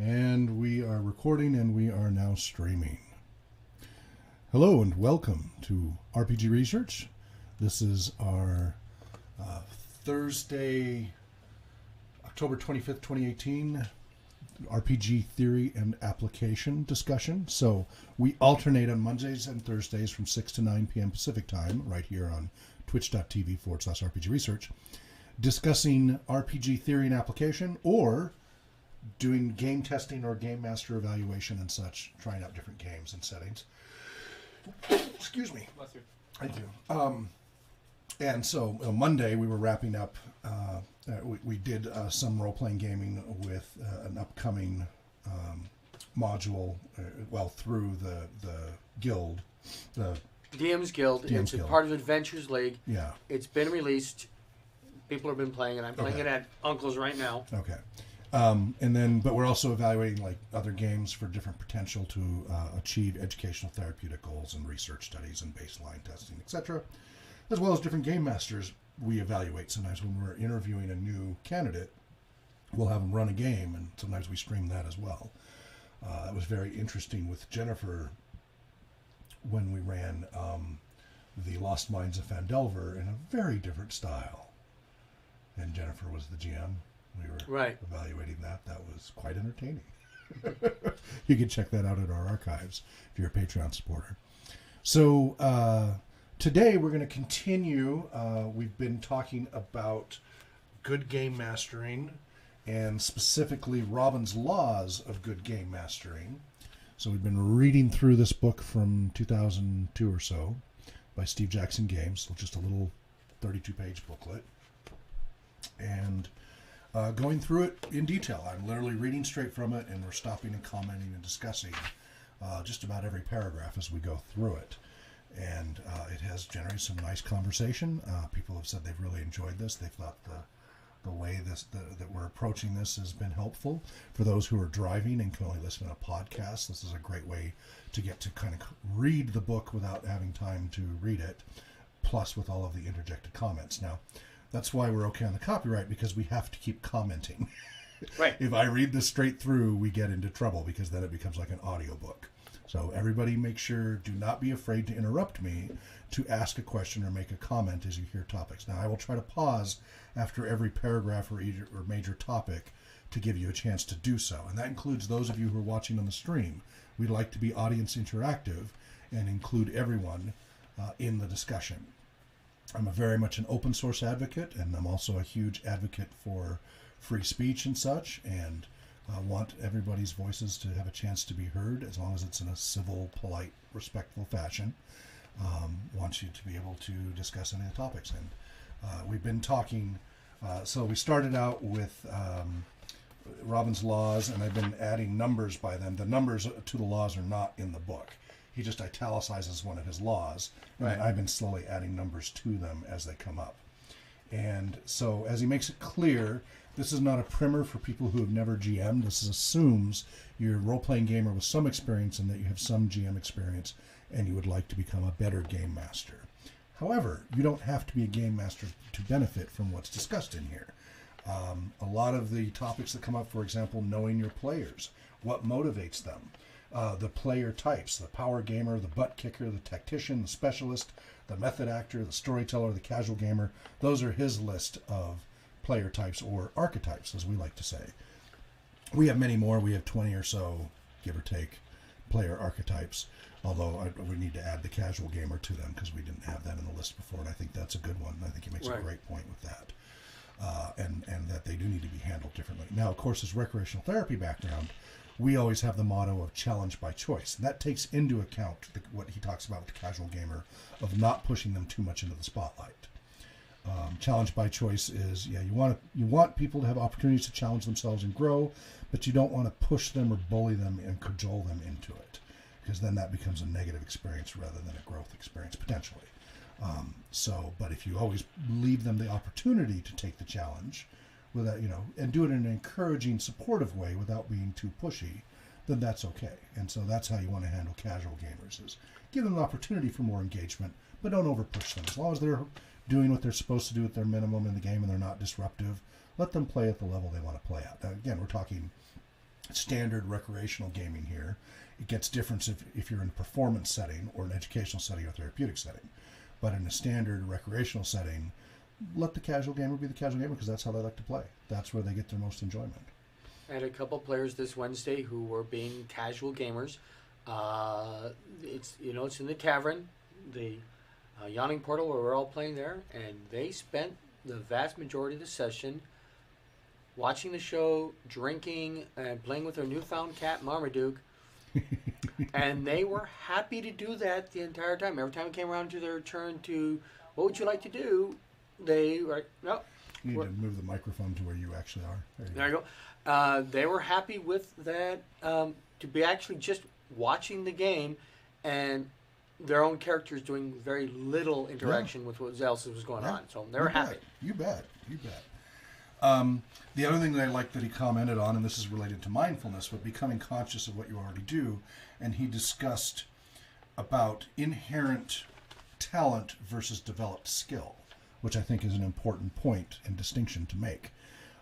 And we are recording and we are now streaming. Hello and welcome to RPG Research. This is our Thursday, October 25th, 2018 RPG theory and application discussion. So we alternate on Mondays and Thursdays from 6 to 9 p.m. Pacific time right here on twitch.tv/RPG Research, discussing RPG theory and application, or doing game testing or game master evaluation and such, trying out different games and settings. Excuse me. Bless you. Thank you. And so Monday we were wrapping up. We did some role-playing gaming with an upcoming module, through the guild, the DM's Guild. It's a part of Adventures League. Yeah. It's been released. People have been playing it. I'm playing it at Uncle's right now. Okay. But we're also evaluating like other games for different potential to achieve educational therapeutic goals and research studies and baseline testing, etc., as well as different game masters we evaluate. Sometimes when we're interviewing a new candidate, we'll have them run a game, and sometimes we stream that as well. It was very interesting with Jennifer when we ran the Lost Mines of Phandelver in a very different style. And Jennifer was the GM. We were evaluating that. That was quite entertaining. You can check that out at our archives if you're a Patreon supporter. So today we're going to continue. We've been talking about good game mastering and specifically Robin's Laws of Good Game Mastering. So we've been reading through this book from 2002 or so by Steve Jackson Games. So just a little 32-page booklet. And going through it in detail. I'm literally reading straight from it, and we're stopping and commenting and discussing just about every paragraph as we go through it. And it has generated some nice conversation. People have said they've really enjoyed this. They thought the way that we're approaching this has been helpful. For those who are driving and can only listen to a podcast, this is a great way to get to kind of read the book without having time to read it, plus with all of the interjected comments. Now, that's why we're okay on the copyright, because we have to keep commenting. Right. If I read this straight through, we get into trouble, because then it becomes like an audiobook. So everybody make sure, do not be afraid to interrupt me to ask a question or make a comment as you hear topics. Now, I will try to pause after every paragraph or major topic to give you a chance to do so. And that includes those of you who are watching on the stream. We'd like to be audience interactive and include everyone in the discussion. I'm very much an open source advocate, and I'm also a huge advocate for free speech and such, and want everybody's voices to have a chance to be heard, as long as it's in a civil, polite, respectful fashion. Want you to be able to discuss any of the topics. And we've been talking, so we started out with Robin's Laws, and I've been adding numbers by them. The numbers to the laws are not in the book. He just italicizes one of his laws, and I've been slowly adding numbers to them as they come up. And so, as he makes it clear, this is not a primer for people who have never GM'd. This assumes you're a role-playing gamer with some experience and that you have some GM experience and you would like to become a better game master. However, you don't have to be a game master to benefit from what's discussed in here. A lot of the topics that come up, for example, knowing your players, what motivates them, the player types, the power gamer, the butt kicker, the tactician, the specialist, the method actor, the storyteller, the casual gamer. Those are his list of player types, or archetypes, as we like to say. We have many more. We have 20 or so, give or take, player archetypes, although we need to add the casual gamer to them because we didn't have that in the list before, and I think that's a good one. I think he makes a great point with that. And that they do need to be handled differently. Now, of course, his recreational therapy background, we always have the motto of challenge by choice. And that takes into account what he talks about with the casual gamer, of not pushing them too much into the spotlight. Challenge by choice is, you want people to have opportunities to challenge themselves and grow, but you don't want to push them or bully them and cajole them into it, because then that becomes a negative experience rather than a growth experience, potentially. But if you always leave them the opportunity to take the challenge, without, and do it in an encouraging, supportive way without being too pushy, then that's okay. And so that's how you want to handle casual gamers, is give them an opportunity for more engagement, but don't over push them. As long as they're doing what they're supposed to do at their minimum in the game and they're not disruptive, let them play at the level they want to play at. Now, again, we're talking standard recreational gaming here. It gets different if you're in a performance setting or an educational setting or therapeutic setting. But in a standard recreational setting, let the casual gamer be the casual gamer because that's how they like to play. That's where they get their most enjoyment. I had a couple players this Wednesday who were being casual gamers. It's in the tavern, the Yawning Portal, where we're all playing there, and they spent the vast majority of the session watching the show, drinking, and playing with their newfound cat Marmaduke. And they were happy to do that the entire time. Every time it came around to their turn to, what would you like to do? They were, no. You need to move the microphone to where you actually are. There you go. They were happy with that, to be actually just watching the game and their own characters doing very little interaction with what else was going on. So they were happy. You bet. The other thing that I like that he commented on, and this is related to mindfulness, but becoming conscious of what you already do, and he discussed about inherent talent versus developed skill, which I think is an important point and distinction to make.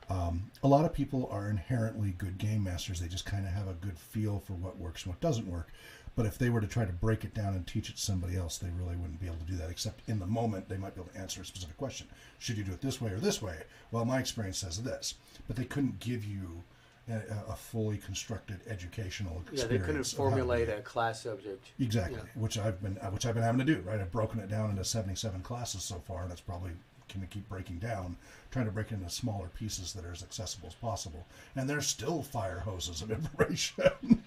A lot of people are inherently good game masters. They just kind of have a good feel for what works and what doesn't work. But if they were to try to break it down and teach it to somebody else, they really wouldn't be able to do that, except in the moment they might be able to answer a specific question. Should you do it this way or this way? Well, my experience says this. But they couldn't give you a fully constructed educational experience. Yeah, they couldn't formulate a class subject. Exactly, which I've been having to do, right? I've broken it down into 77 classes so far, and that's probably going to keep breaking down, trying to break it into smaller pieces that are as accessible as possible. And there's still fire hoses of information.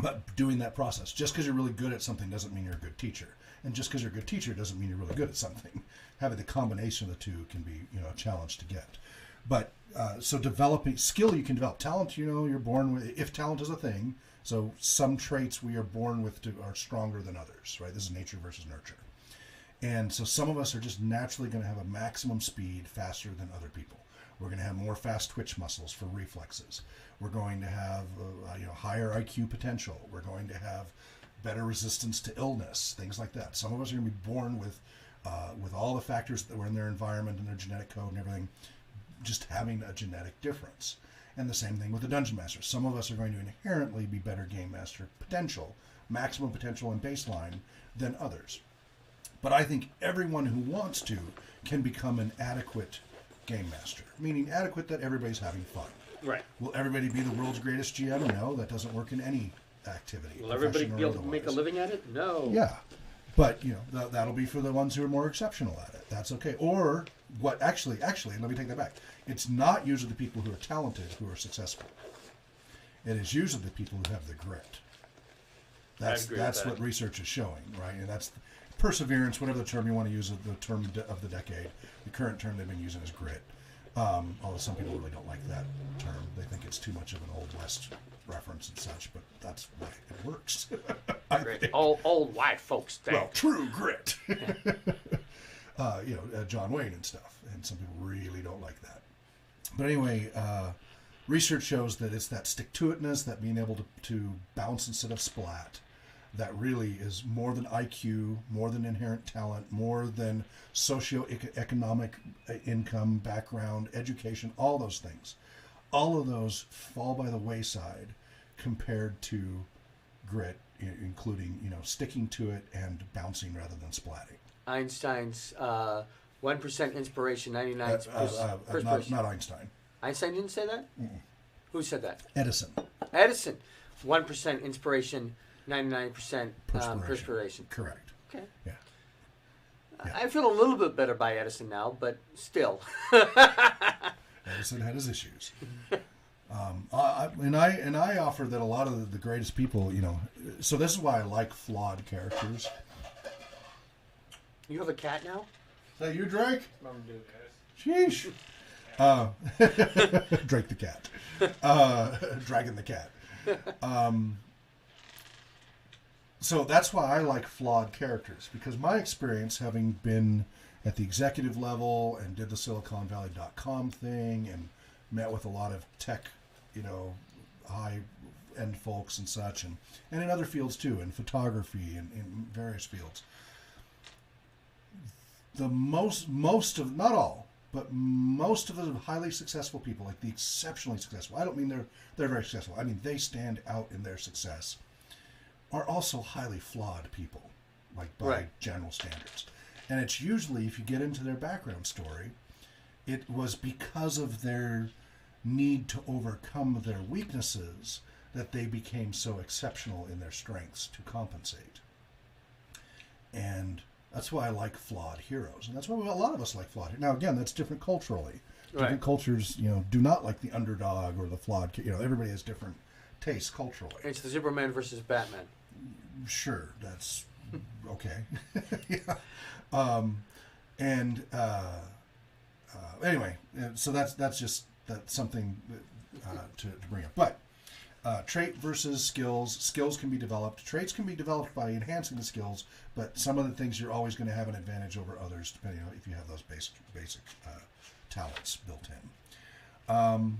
But doing that process, just because you're really good at something doesn't mean you're a good teacher. And just because you're a good teacher doesn't mean you're really good at something. Having the combination of the two can be, a challenge to get. But so developing skill, you can develop talent. You're born with, if talent is a thing. So some traits we are born with are stronger than others, right? This is nature versus nurture. And so some of us are just naturally going to have a maximum speed faster than other people. We're going to have more fast twitch muscles for reflexes. We're going to have higher IQ potential. We're going to have better resistance to illness, things like that. Some of us are going to be born with all the factors that were in their environment and their genetic code and everything, just having a genetic difference. And the same thing with the dungeon master. Some of us are going to inherently be better game master potential, maximum potential and baseline than others. But I think everyone who wants to can become an adequate game master, meaning adequate that everybody's having fun. Right. Will everybody be the world's greatest GM? No, that doesn't work in any activity. Will everybody be able to make a living at it? No. Yeah. But, that'll be for the ones who are more exceptional at it. That's okay. Or, actually, let me take that back. It's not usually the people who are talented who are successful. It is usually the people who have the grit. That's what research is showing, right? And that's perseverance, whatever the term you want to use, the term of the decade. The current term they've been using is grit. Although some people really don't like that term. They think it's too much of an Old West reference and such, but that's why it works. Old white folks think. Well, true grit. John Wayne and stuff. And some people really don't like that. But anyway, research shows that it's that stick-to-itness, that being able to bounce instead of splat, that really is more than IQ, more than inherent talent, more than socioeconomic income, background, education, all those things. All of those fall by the wayside compared to grit, including, sticking to it and bouncing rather than splatting. Einstein's 1% inspiration, 99% perspiration. Not Einstein. Einstein didn't say that? Mm-mm. Who said that? Edison. 1% inspiration, 99% perspiration. Correct. Okay. Yeah. I feel a little bit better by Edison now, but still. Edison had his issues. I offer that a lot of the greatest people, so this is why I like flawed characters. You have a cat now? Is that you, Drake? Mom do this. Sheesh. Drake the cat. Dragon the cat. So that's why I like flawed characters, because my experience, having been at the executive level and did the SiliconValley.com thing and met with a lot of tech, high-end folks and such, and in other fields too, in photography and in various fields. The most of, not all, But most of the highly successful people, like the exceptionally successful, I don't mean they're very successful. I mean they stand out in their success, are also highly flawed people, like by general standards. And it's usually, if you get into their background story, it was because of their need to overcome their weaknesses that they became so exceptional in their strengths to compensate. And that's why I like flawed heroes. And that's why a lot of us like flawed heroes. Now, again, that's different culturally. Different cultures, do not like the underdog or the flawed. Everybody has different tastes culturally. It's the Superman versus Batman. Sure, that's okay. Anyway, so that's something to bring up. But trait versus skills. Skills can be developed. Traits can be developed by enhancing the skills, but some of the things you're always going to have an advantage over others, depending on if you have those basic talents built in.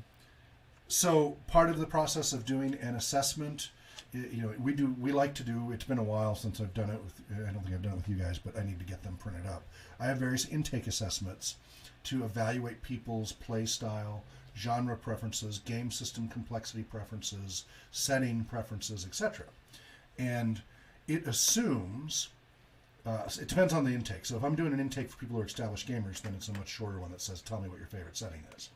So part of the process of doing an assessment, we like to do. It's been a while since I've done it with. I don't think I've done it with you guys, but I need to get them printed up. I have various intake assessments to evaluate people's play style, genre preferences, game system complexity preferences, setting preferences, etc. And it assumes, it depends on the intake. So if I'm doing an intake for people who are established gamers, then it's a much shorter one that says, tell me what your favorite setting is.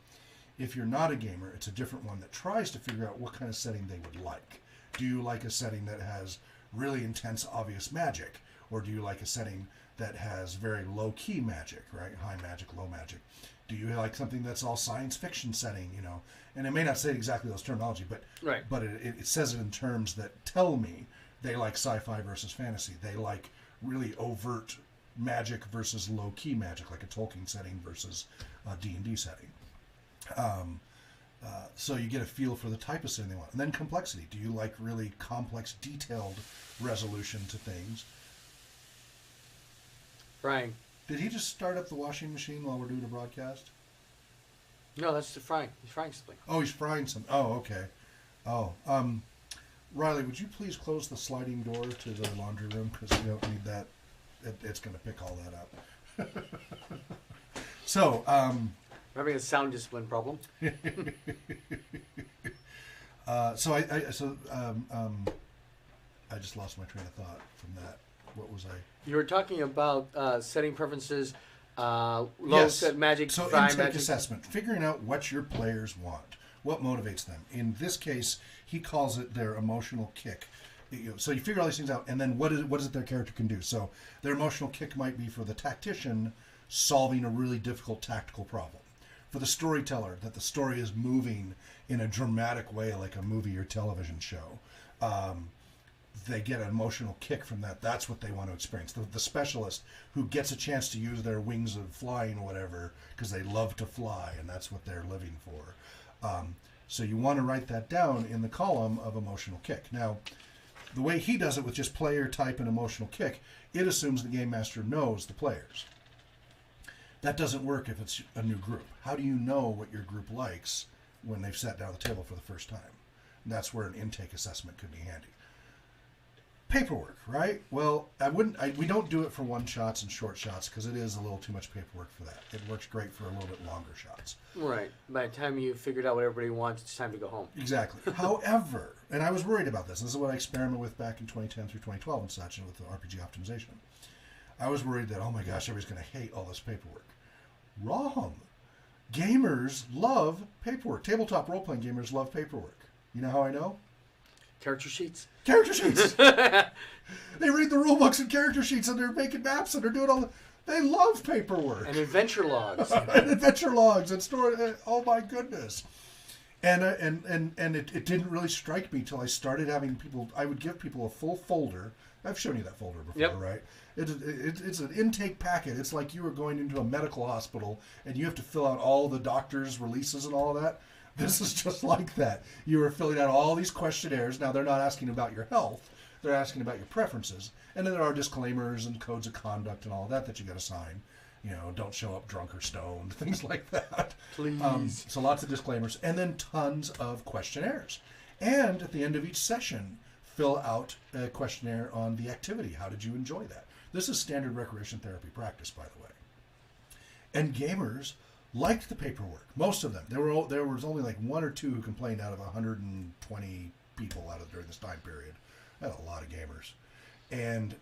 If you're not a gamer, it's a different one that tries to figure out what kind of setting they would like. Do you like a setting that has really intense, obvious magic? Or do you like a setting that has very low-key magic, right? High magic, low magic. Do you like something that's all science fiction setting, And it may not say exactly those terminology, but it says it in terms that tell me they like sci-fi versus fantasy. They like really overt magic versus low-key magic, like a Tolkien setting versus a D&D setting. So you get a feel for the type of setting they want. And then complexity. Do you like really complex, detailed resolution to things? Frying. Did he just start up the washing machine while we're doing a broadcast? No, that's the frying. He's frying something. Oh, he's frying something. Oh, okay. Oh, Riley, would you please close the sliding door to the laundry room? Because we don't need that. It's going to pick all that up. So, we're having a sound discipline problem. I just lost my train of thought from that. What was I? You were talking about setting preferences, low set magic, so high intake magic assessment, figuring out what your players want, what motivates them. In this case, he calls it their emotional kick. So you figure all these things out, and then what is it their character can do? So their emotional kick might be for the tactician solving a really difficult tactical problem. For the storyteller, that the story is moving in a dramatic way, like a movie or television show. They get an emotional kick from that. That's what they want to experience. The specialist who gets a chance to use their wings of flying or whatever because they love to fly, and that's what they're living for. So you want to write that down in the column of emotional kick. Now, the way he does it with just player type and emotional kick, it assumes the game master knows the players. That doesn't work if it's a new group. How do you know what your group likes when they've sat down at the table for the first time? And that's where an intake assessment could be handy. Paperwork, right? Well, we don't do it for one shots and short shots because it is a little too much paperwork for that. It works great for a little bit longer shots. Right. By the time you figured out what everybody wants, it's time to go home. Exactly. However, and I was worried about this. This is what I experimented with back in 2010 through 2012 and such, and with the RPG optimization. I was worried that, oh my gosh, everybody's going to hate all this paperwork. Wrong. Gamers love paperwork. Tabletop role-playing gamers love paperwork. You know how I know? Character sheets. Character sheets. They read the rule books and character sheets, and they're making maps, and they're doing all the... They love paperwork. And adventure logs. And adventure logs and story. Oh my goodness. And it didn't really strike me till I started having people... I would give people a full folder. I've shown you that folder before, right? It's an intake packet. It's like you were going into a medical hospital and you have to fill out all the doctor's releases and all of that. This is just like that. You were filling out all these questionnaires. Now, they're not asking about your health. They're asking about your preferences. And then there are disclaimers and codes of conduct and all of that you got to sign. Don't show up drunk or stoned, things like that. Please. So lots of disclaimers. And then tons of questionnaires. And at the end of each session, fill out a questionnaire on the activity. How did you enjoy that? This is standard recreation therapy practice, by the way. And gamers liked the paperwork. Most of them. There was only like one or two who complained out of 120 people during this time period. I had a lot of gamers, and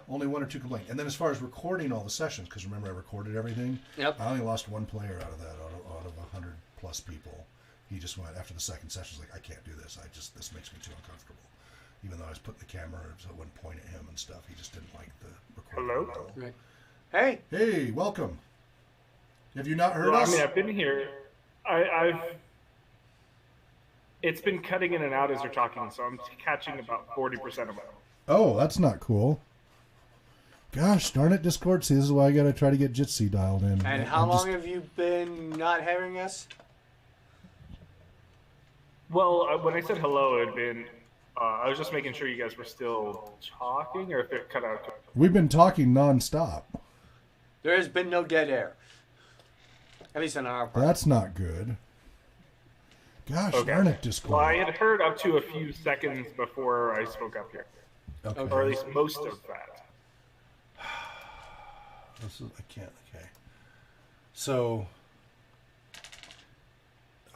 only one or two complained. And then as far as recording all the sessions, because remember I recorded everything. Yep. I only lost one player out of that out of 100 plus people. He just went after the second session. Like, I can't do this. This makes me too uncomfortable. Even though I was putting the camera so it wouldn't point at him and stuff, he just didn't like the recording. Hello? Right. Hey. Hey, welcome. Have you not heard Well, us? I mean, I've been here. It's been cutting in and out as you're talking, so I'm catching about 40% of it. Oh, that's not cool. Gosh, darn it, Discord. See, this is why I got to try to get Jitsi dialed in. And how long have you been not having us? Well, when I said hello, it had been... I was just making sure you guys were still talking, or if it cut out. We've been talking nonstop. There has been no dead air. At least on our part. That's not good. Gosh, darn it, Discord. Well, I had heard up to a few seconds before I spoke up here. Okay. Or at least most of that. I can't. Okay. So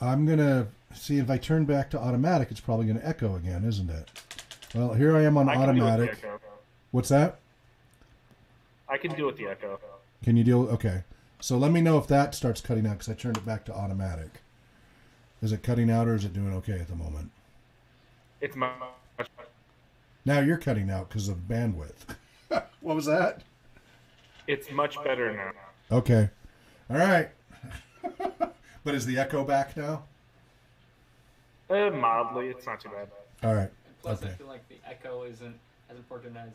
I'm gonna see if I turn back to automatic. It's probably gonna echo again, isn't it? Well, here I am on I can deal with the automatic. echo. What's that? I can deal with the echo. Can you deal? Okay. So let me know if that starts cutting out because I turned it back to automatic. Is it cutting out or is it doing okay at the moment? It's much. Now you're cutting out because of bandwidth. What was that? It's much better now. Okay. All right. But is the echo back now? Mildly, it's not too bad. All right. Plus, Okay. I feel like the echo isn't as important as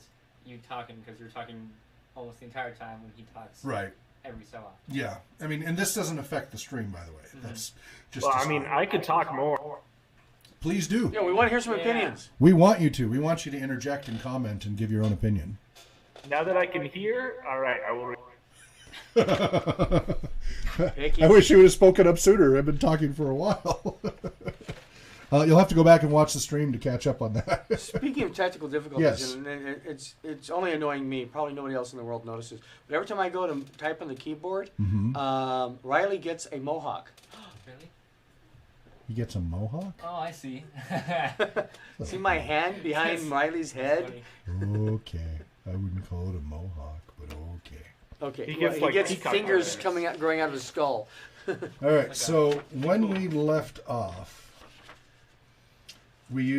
you talking, because you're talking almost the entire time when he talks. Right. Every so often. Yeah. I mean, and this doesn't affect the stream, by the way. That's just. Well, a I mean, sign. I could talk more. Please do. Yeah, we want to hear some Yeah. opinions. We want you to. We want you to interject and comment and give your own opinion. Now that I can hear, all right, I will. Picky. I wish you would have spoken up sooner. I've been talking for a while. You'll have to go back and watch the stream to catch up on that. Speaking of technical difficulties, Yes. and it's only annoying me. Probably nobody else in the world notices. But every time I go to type on the keyboard, Riley gets a mohawk. Really? He gets a mohawk? Oh, I see. See my hand behind That's- Riley's head? Funny. Okay. I wouldn't call it a mohawk, but okay. Okay. He gets, like, peacock fingers feathers. growing out of his skull. All right. So when we left off, we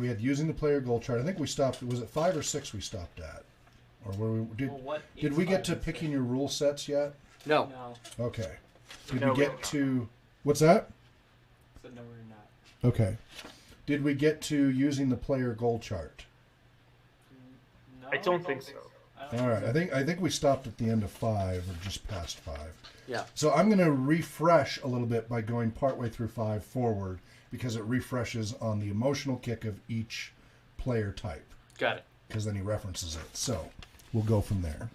had using the player goal chart. I think we stopped. Was it 5 or 6 we stopped at, or were we did? Well, what Did is we get to fun? picking your rule sets yet? No. No. Okay. Did No, we get to what's that? So no, we're not. Okay. Did we get to using the player goal chart? No. I don't think so. I don't All right. think I think we stopped at the end of 5 or just past 5. Yeah. So I'm going to refresh a little bit by going partway through 5 forward because it refreshes on the emotional kick of each player type Got it. because then he references it. So we'll go from there.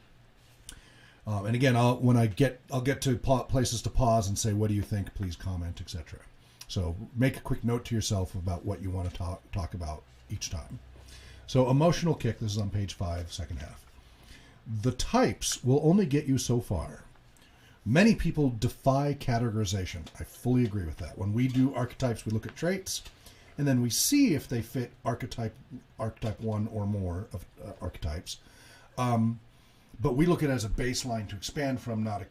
And again, I'll get to places to pause and say, what do you think? Please comment, etc. So make a quick note to yourself about what you want to talk about each time. So emotional kick, this is on page 5, second half. The types will only get you so far. Many people defy categorization. I fully agree with that. When we do archetypes, we look at traits, and then we see if they fit archetype 1 or more of archetypes. But we look at it as a baseline to expand from, not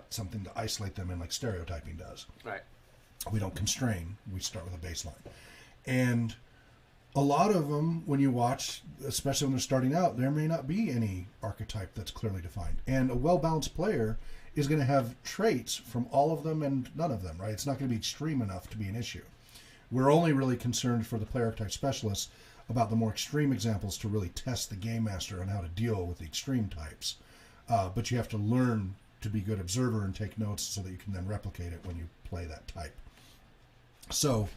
something to isolate them in like stereotyping does. Right. We don't constrain. We start with a baseline. And a lot of them, when you watch, especially when they're starting out, there may not be any archetype that's clearly defined. And a well-balanced player is going to have traits from all of them and none of them, right? It's not going to be extreme enough to be an issue. We're only really concerned for the player archetype specialists about the more extreme examples to really test the game master on how to deal with the extreme types. But you have to learn to be a good observer and take notes so that you can then replicate it when you play that type. So,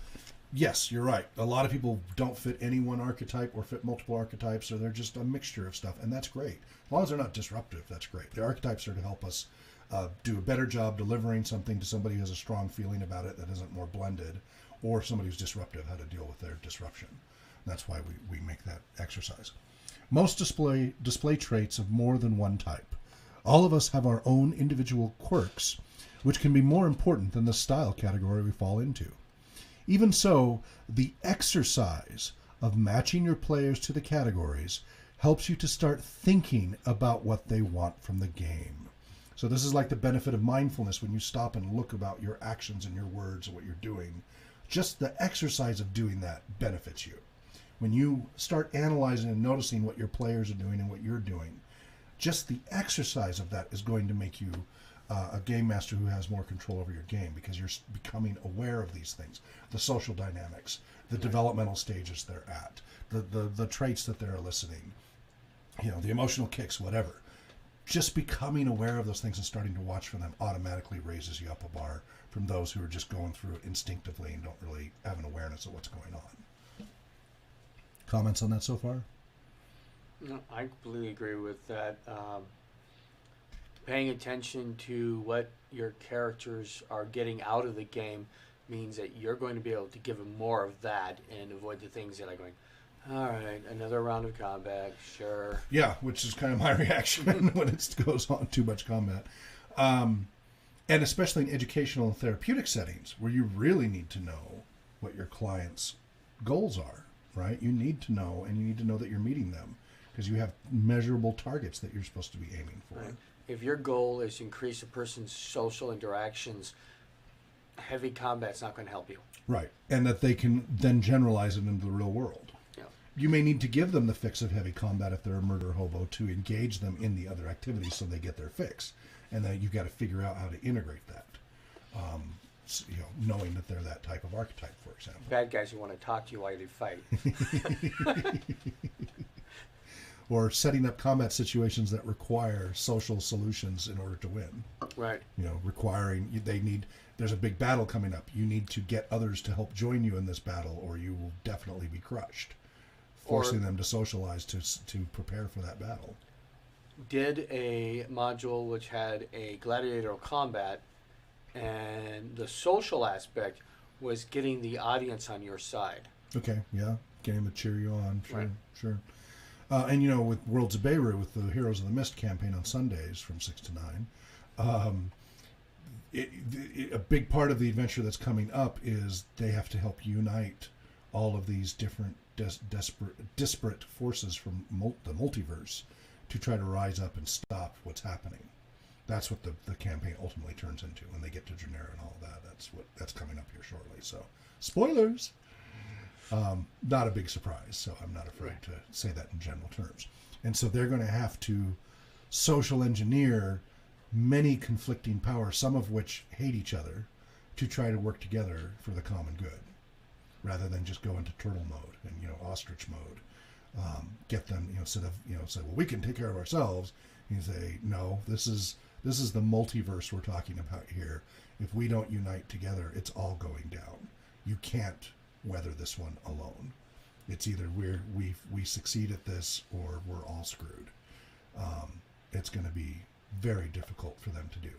yes, you're right. A lot of people don't fit any one archetype or fit multiple archetypes, or they're just a mixture of stuff, and that's great. As long as they're not disruptive, that's great. The archetypes are to help us do a better job delivering something to somebody who has a strong feeling about it that isn't more blended, or somebody who's disruptive, how to deal with their disruption. That's why we make that exercise. Most display traits of more than one type. All of us have our own individual quirks, which can be more important than the style category we fall into. Even so, the exercise of matching your players to the categories helps you to start thinking about what they want from the game. So this is like the benefit of mindfulness when you stop and look about your actions and your words and what you're doing. Just the exercise of doing that benefits you. When you start analyzing and noticing what your players are doing and what you're doing, just the exercise of that is going to make you a game master who has more control over your game, because you're becoming aware of these things, the social dynamics, the developmental stages they're at, the traits that they're eliciting, the emotional kicks, whatever. Just becoming aware of those things and starting to watch for them automatically raises you up a bar from those who are just going through it instinctively and don't really have an awareness of what's going on. Comments on that so far? No, I completely agree with that. Paying attention to what your characters are getting out of the game means that you're going to be able to give them more of that and avoid the things that are going, all right, another round of combat, sure. Yeah, which is kind of my reaction when it goes on too much combat. And especially in educational and therapeutic settings where you really need to know what your client's goals are, right? You need to know, and you need to know that you're meeting them because you have measurable targets that you're supposed to be aiming for. Right. If your goal is to increase a person's social interactions, heavy combat's not going to help you. Right, and that they can then generalize it into the real world. Yeah. You may need to give them the fix of heavy combat if they're a murder hobo to engage them in the other activities so they get their fix. And then you've got to figure out how to integrate that, knowing that they're that type of archetype, for example. Bad guys who want to talk to you while they fight. Or setting up combat situations that require social solutions in order to win. Right. There's a big battle coming up. You need to get others to help join you in this battle, or you will definitely be crushed. Forcing them to socialize to prepare for that battle. Did a module which had a gladiator combat, and the social aspect was getting the audience on your side. Okay, yeah. Getting them to cheer you on. Sure, Right. sure. And with Worlds of Beirut, with the Heroes of the Mist campaign on Sundays from 6 to 9, a big part of the adventure that's coming up is they have to help unite all of these different disparate forces from the multiverse to try to rise up and stop what's happening. That's what the campaign ultimately turns into when they get to Genera and all of that. That's coming up here shortly. So, spoilers! Not a big surprise, so I'm not afraid to say that in general terms. And so they're going to have to social engineer many conflicting powers, some of which hate each other, to try to work together for the common good, rather than just go into turtle mode and ostrich mode. Get them instead of say, well, we can take care of ourselves. You say, no, this is the multiverse we're talking about here. If we don't unite together, it's all going down. You can't weather this one alone. It's either we succeed at this or we're all screwed. It's going to be very difficult for them to do,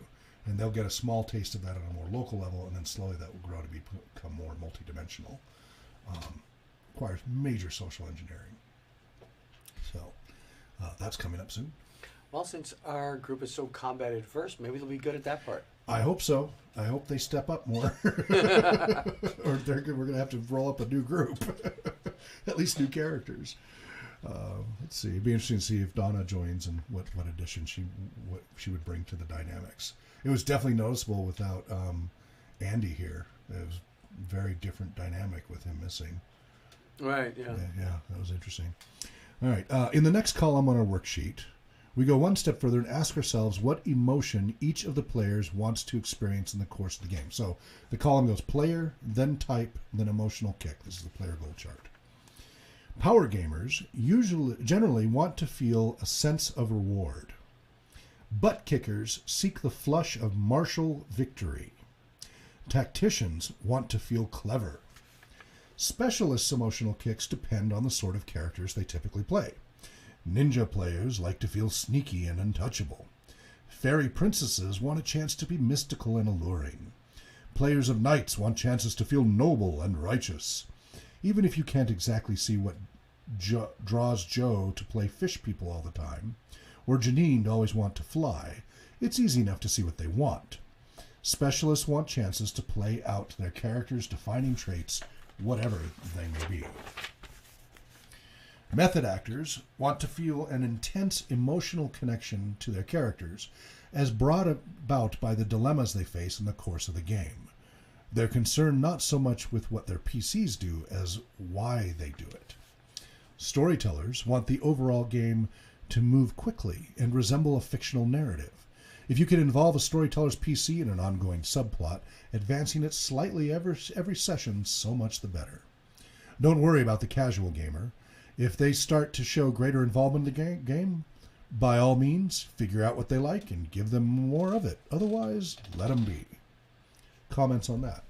and they'll get a small taste of that on a more local level, and then slowly that will grow to become more multidimensional. Requires major social engineering. So that's coming up soon. Well, since our group is so combat adverse, maybe they'll be good at that part. I hope so. I hope they step up more. Or we're going to have to roll up a new group. At least new characters. Let's see. It'd be interesting to see if Donna joins and what addition what she would bring to the dynamics. It was definitely noticeable without Andy here. It was a very different dynamic with him missing. Right, yeah. Yeah, that was interesting. All right. In the next column on our worksheet, we go one step further and ask ourselves what emotion each of the players wants to experience in the course of the game. So the column goes player, then type, then emotional kick. This is the player goal chart. Power gamers generally want to feel a sense of reward. Butt kickers seek the flush of martial victory. Tacticians want to feel clever. Specialists' emotional kicks depend on the sort of characters they typically play. Ninja players like to feel sneaky and untouchable. Fairy princesses want a chance to be mystical and alluring. Players of knights want chances to feel noble and righteous. Even if you can't exactly see what draws Joe to play fish people all the time, or Janine always want to fly, it's easy enough to see what they want. Specialists want chances to play out their characters' defining traits, whatever they may be. Method actors want to feel an intense emotional connection to their characters, as brought about by the dilemmas they face in the course of the game. They're concerned not so much with what their PCs do as why they do it. Storytellers want the overall game to move quickly and resemble a fictional narrative. If you can involve a storyteller's PC in an ongoing subplot, advancing it slightly every session, so much the better. Don't worry about the casual gamer. If they start to show greater involvement in the game, by all means, figure out what they like and give them more of it. Otherwise, let them be. Comments on that?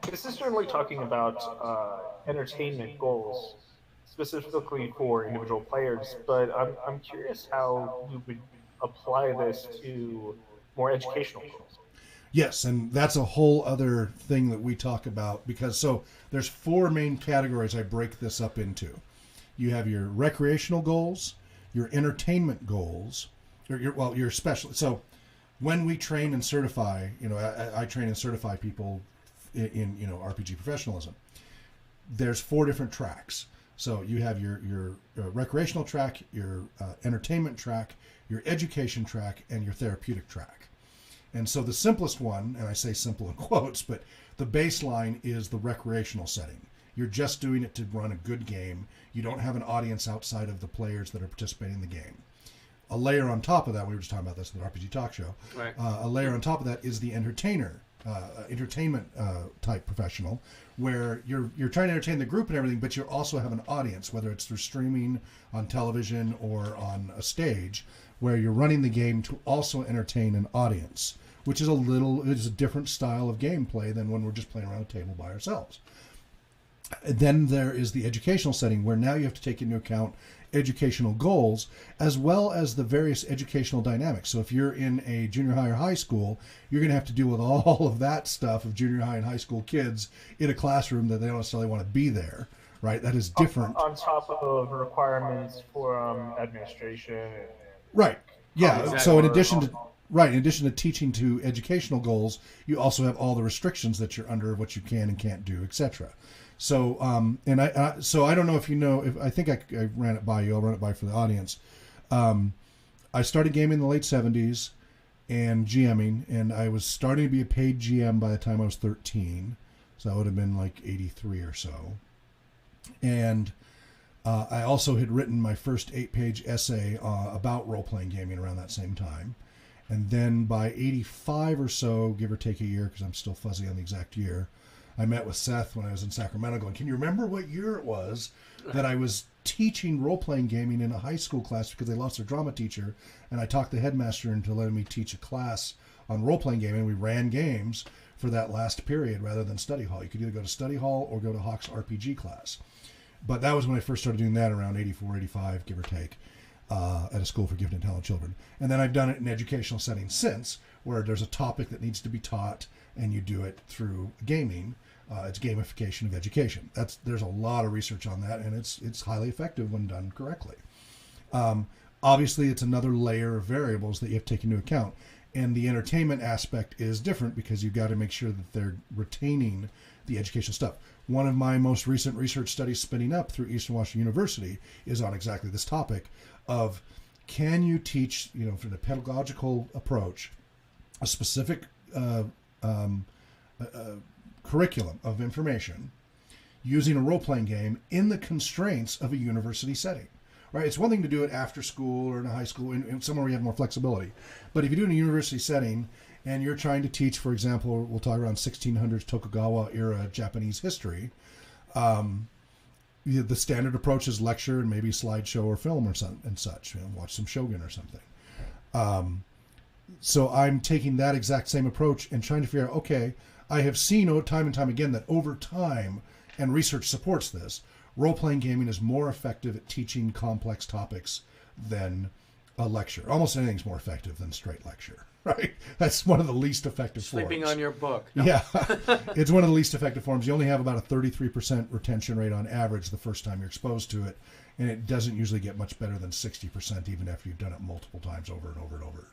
This is certainly talking about entertainment goals, specifically for individual players, but I'm curious how you would apply this to more educational goals. Yes, and that's a whole other thing that we talk about, because there's 4 main categories I break this up into. You have your recreational goals, your entertainment goals, or your special. So when we train and certify, I train and certify people in RPG professionalism. There's 4 different tracks. So you have your recreational track, your entertainment track, your education track, and your therapeutic track. And so the simplest one, and I say simple in quotes, but the baseline is the recreational setting. You're just doing it to run a good game. You don't have an audience outside of the players that are participating in the game. A layer on top of that, we were just talking about this in the RPG Talk Show, right. A layer on top of that is the entertainment type professional, where you're trying to entertain the group and everything, but you also have an audience, whether it's through streaming on television or on a stage, where you're running the game to also entertain an audience, which is a different style of gameplay than when we're just playing around a table by ourselves. And then there is the educational setting, where now you have to take into account educational goals as well as the various educational dynamics. So if you're in a junior high or high school, you're going to have to deal with all of that stuff of junior high and high school kids in a classroom that they don't necessarily want to be there, right? That is different. On top of requirements for administration. Right. Yeah. Exactly. So in addition to teaching to educational goals, you also have all the restrictions that you're under, what you can and can't do, etc. So, I don't know if you know. I think I ran it by you. I'll run it by for the audience. I started gaming in the late '70s and GMing, and I was starting to be a paid GM by the time I was 13. So that would have been like '83 or so. And I also had written my first 8-page essay about role-playing gaming around that same time. And then by '85 or so, give or take a year, because I'm still fuzzy on the exact year, I met with Seth when I was in Sacramento going, can you remember what year it was that I was teaching role-playing gaming in a high school class because they lost their drama teacher, and I talked the headmaster into letting me teach a class on role-playing gaming. We ran games for that last period rather than study hall. You could either go to study hall or go to Hawk's RPG class. But that was when I first started doing that, around 84, 85, give or take, at a school for gifted and talented children. And then I've done it in educational settings since, where there's a topic that needs to be taught, and you do it through gaming. It's gamification of education. There's a lot of research on that, and it's highly effective when done correctly. Obviously, it's another layer of variables that you have to take into account. And the entertainment aspect is different because you've got to make sure that they're retaining the educational stuff. One of my most recent research studies spinning up through Eastern Washington University is on exactly this topic of, can you teach, from the pedagogical approach, a specific curriculum of information using a role-playing game in the constraints of a university setting, right? It's one thing to do it after school or in a high school, in somewhere where you have more flexibility. But if you do it in a university setting and you're trying to teach, for example, we'll talk around 1600s Tokugawa era Japanese history, the standard approach is lecture and maybe slideshow or film or something and such. Watch some Shogun or something. So I'm taking that exact same approach and trying to figure out, okay, I have seen time and time again that over time, and research supports this, role-playing gaming is more effective at teaching complex topics than a lecture. Almost anything's more effective than straight lecture, right? That's one of the least effective forms. Sleeping on your book. No. Yeah, it's one of the least effective forms. You only have about a 33% retention rate on average the first time you're exposed to it, and it doesn't usually get much better than 60% even after you've done it multiple times over and over and over.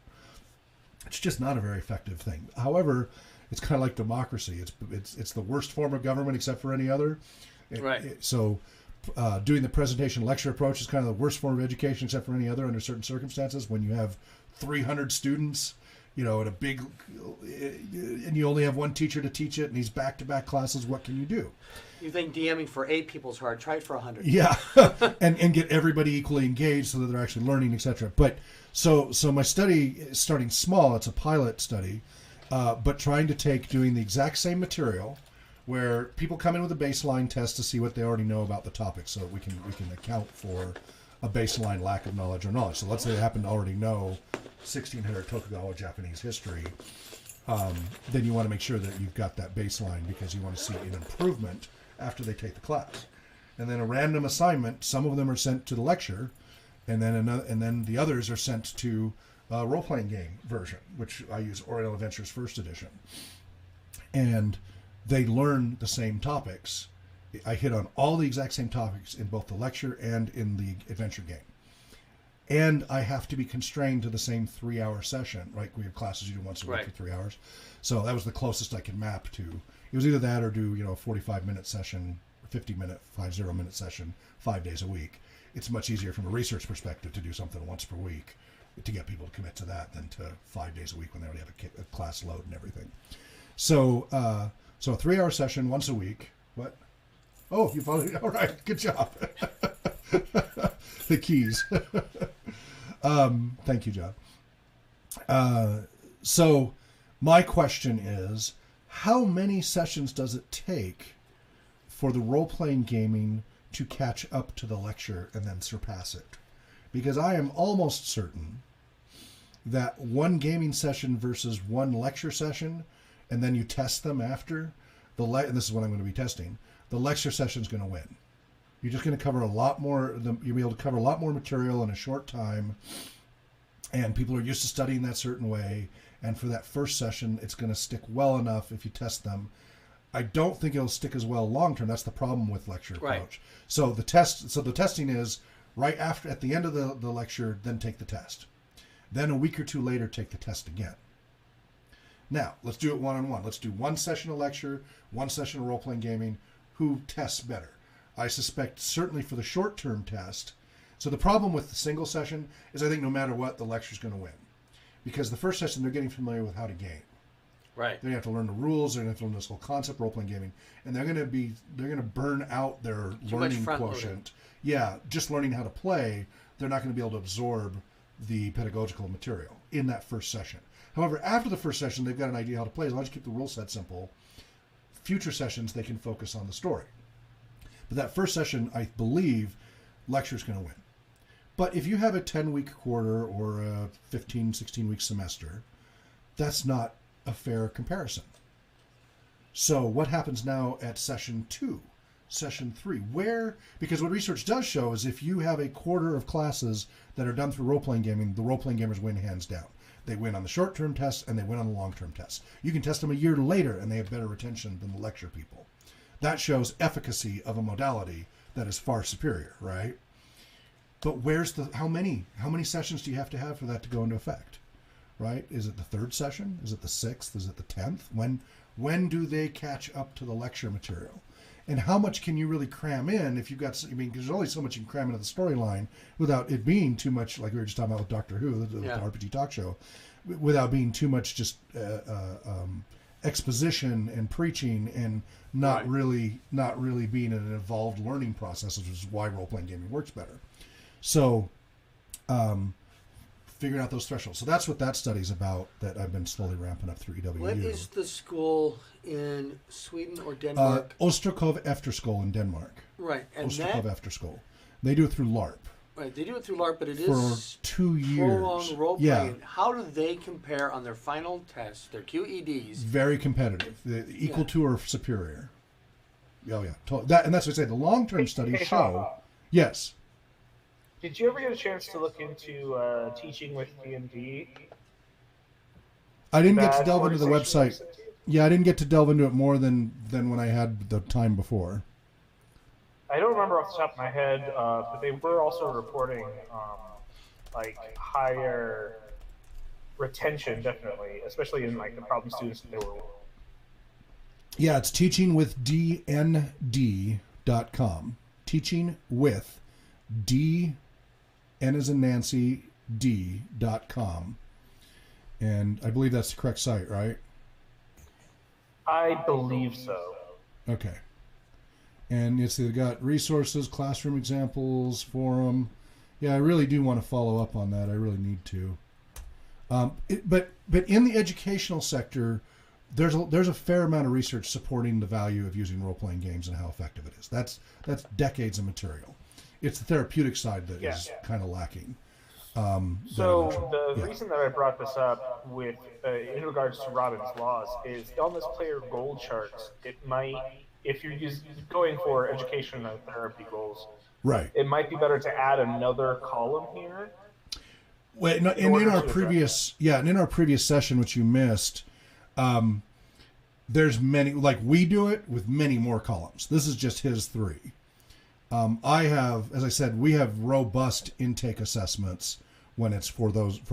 It's just not a very effective thing. However, it's kind of like democracy. It's the worst form of government except for any other. So doing the presentation lecture approach is kind of the worst form of education except for any other under certain circumstances. When you have 300 students, in a big, and you only have one teacher to teach it, and these back-to-back classes, what can you do? You think DMing for 8 people is hard? Try it for 100. Yeah, and get everybody equally engaged so that they're actually learning, etc. But so my study is starting small. It's a pilot study, but trying to doing the exact same material, where people come in with a baseline test to see what they already know about the topic, so that we can account for a baseline lack of knowledge or knowledge. So let's say they happen to already know 1600 Tokugawa Japanese history. Then you want to make sure that you've got that baseline because you want to see an improvement after they take the class. And then a random assignment, some of them are sent to the lecture, and then the others are sent to a role-playing game version, which I use Oriental Adventures First Edition. And they learn the same topics. I hit on all the exact same topics in both the lecture and in the adventure game. And I have to be constrained to the same 3-hour session, right? We have classes you do once a week for 3 hours. So that was the closest I could map to. It was either that or do, a 45-minute session, 50-minute session, 5 days a week. It's much easier from a research perspective to do something once per week to get people to commit to that than to 5 days a week when they already have a class load and everything. So, a 3-hour session once a week. What? Oh, you followed it. All right. Good job. The keys. Thank you, John. So my question is, how many sessions does it take for the role-playing gaming to catch up to the lecture and then surpass it? Because I am almost certain that one gaming session versus one lecture session, and then you test them after, and this is what I'm going to be testing, the lecture session is going to win. You're just going to cover a lot more, you'll be able to cover a lot more material in a short time, and people are used to studying that certain way, and for that first session, it's going to stick well enough if you test them. I don't think it'll stick as well long term. That's the problem with lecture approach. So the testing is right after, at the end of the lecture, then take the test. Then a week or two later, take the test again. Now, let's do it one-on-one. Let's do one session of lecture, one session of role-playing gaming. Who tests better? I suspect certainly for the short-term test. So the problem with the single session is I think no matter what, the lecture's going to win. Because the first session, they're getting familiar with how to game. Right. They have to learn the rules. They're going to have to learn this whole concept, role-playing gaming, and they're going to burn out their learning quotient. Yeah, just learning how to play. They're not going to be able to absorb the pedagogical material in that first session. However, after the first session, they've got an idea how to play. As long as you keep the rule set simple, future sessions they can focus on the story. But that first session, I believe, lecture's going to win. But if you have a 10-week quarter or a 15, 16-week semester, that's not a fair comparison. So what happens now at session 2, session 3? Because what research does show is if you have a quarter of classes that are done through role-playing gaming, the role-playing gamers win hands down. They win on the short-term tests and they win on the long-term tests. You can test them a year later and they have better retention than the lecture people. That shows efficacy of a modality that is far superior, right? But how many sessions do you have to have for that to go into effect, right? Is it the third session? Is it the 6th? Is it the 10th? When do they catch up to the lecture material? And how much can you really cram in if you've got, because there's only so much you can cram into the storyline without it being too much, like we were just talking about with Doctor Who, the RPG talk show, without being too much just exposition and preaching and not really being an involved learning process, which is why role-playing gaming works better. So figuring out those thresholds. So that's what that study's about that I've been slowly ramping up through EWU. What is the school in Sweden or Denmark? Osterkov Efterskole in Denmark. Right. And Osterkov Efterskole. They do it through LARP. Right, they do it through LARP, but it for is 2 years. Prolonged role-playing. How do they compare on their final test, their QEDs? Very competitive. Equal to or superior. Oh, yeah. And that's what I say. The long-term studies show... Yes. Did you ever get a chance to look into teaching with D&D? I didn't get to delve into the website. Yeah, I didn't get to delve into it more than when I had the time before. I don't remember off the top of my head, but they were also reporting like higher retention, definitely, especially in like the problem students that they were. Yeah, it's teachingwithdnd.com. Teaching with D, N as in Nancy, D.com. And I believe that's the correct site, right? I believe so. Okay. And it's got resources, classroom examples, forum. Yeah, I really do want to follow up on that. I really need to. But in the educational sector, there's a fair amount of research supporting the value of using role-playing games and how effective it is. That's decades of material. It's the therapeutic side that is kind of lacking. So the reason that I brought this up with in regards to Robin's laws is on this player goal chart, it might, if you're going for education and therapy goals, right, it might be better to add another column here. Wait, no, and in our previous session, which you missed, there's many, like we do it with many more columns. This is just his 3. I have, as I said, we have robust intake assessments when it's for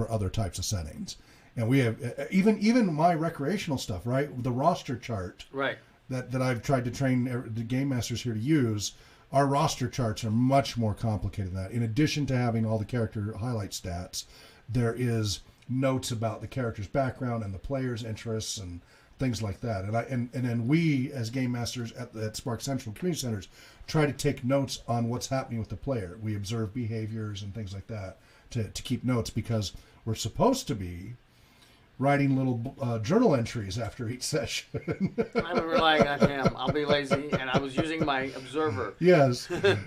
other types of settings, and we have even my recreational stuff, right? The roster chart, right, that I've tried to train the game masters here to use. Our roster charts are much more complicated than that. In addition to having all the character highlight stats, there is notes about the character's background and the player's interests and things like that. And then we, as game masters at Spark Central Community Centers, try to take notes on what's happening with the player. We observe behaviors and things like that to keep notes, because we're supposed to be writing little journal entries after each session. I've been relying on him. I'll be lazy, and I was using my observer. Yes. But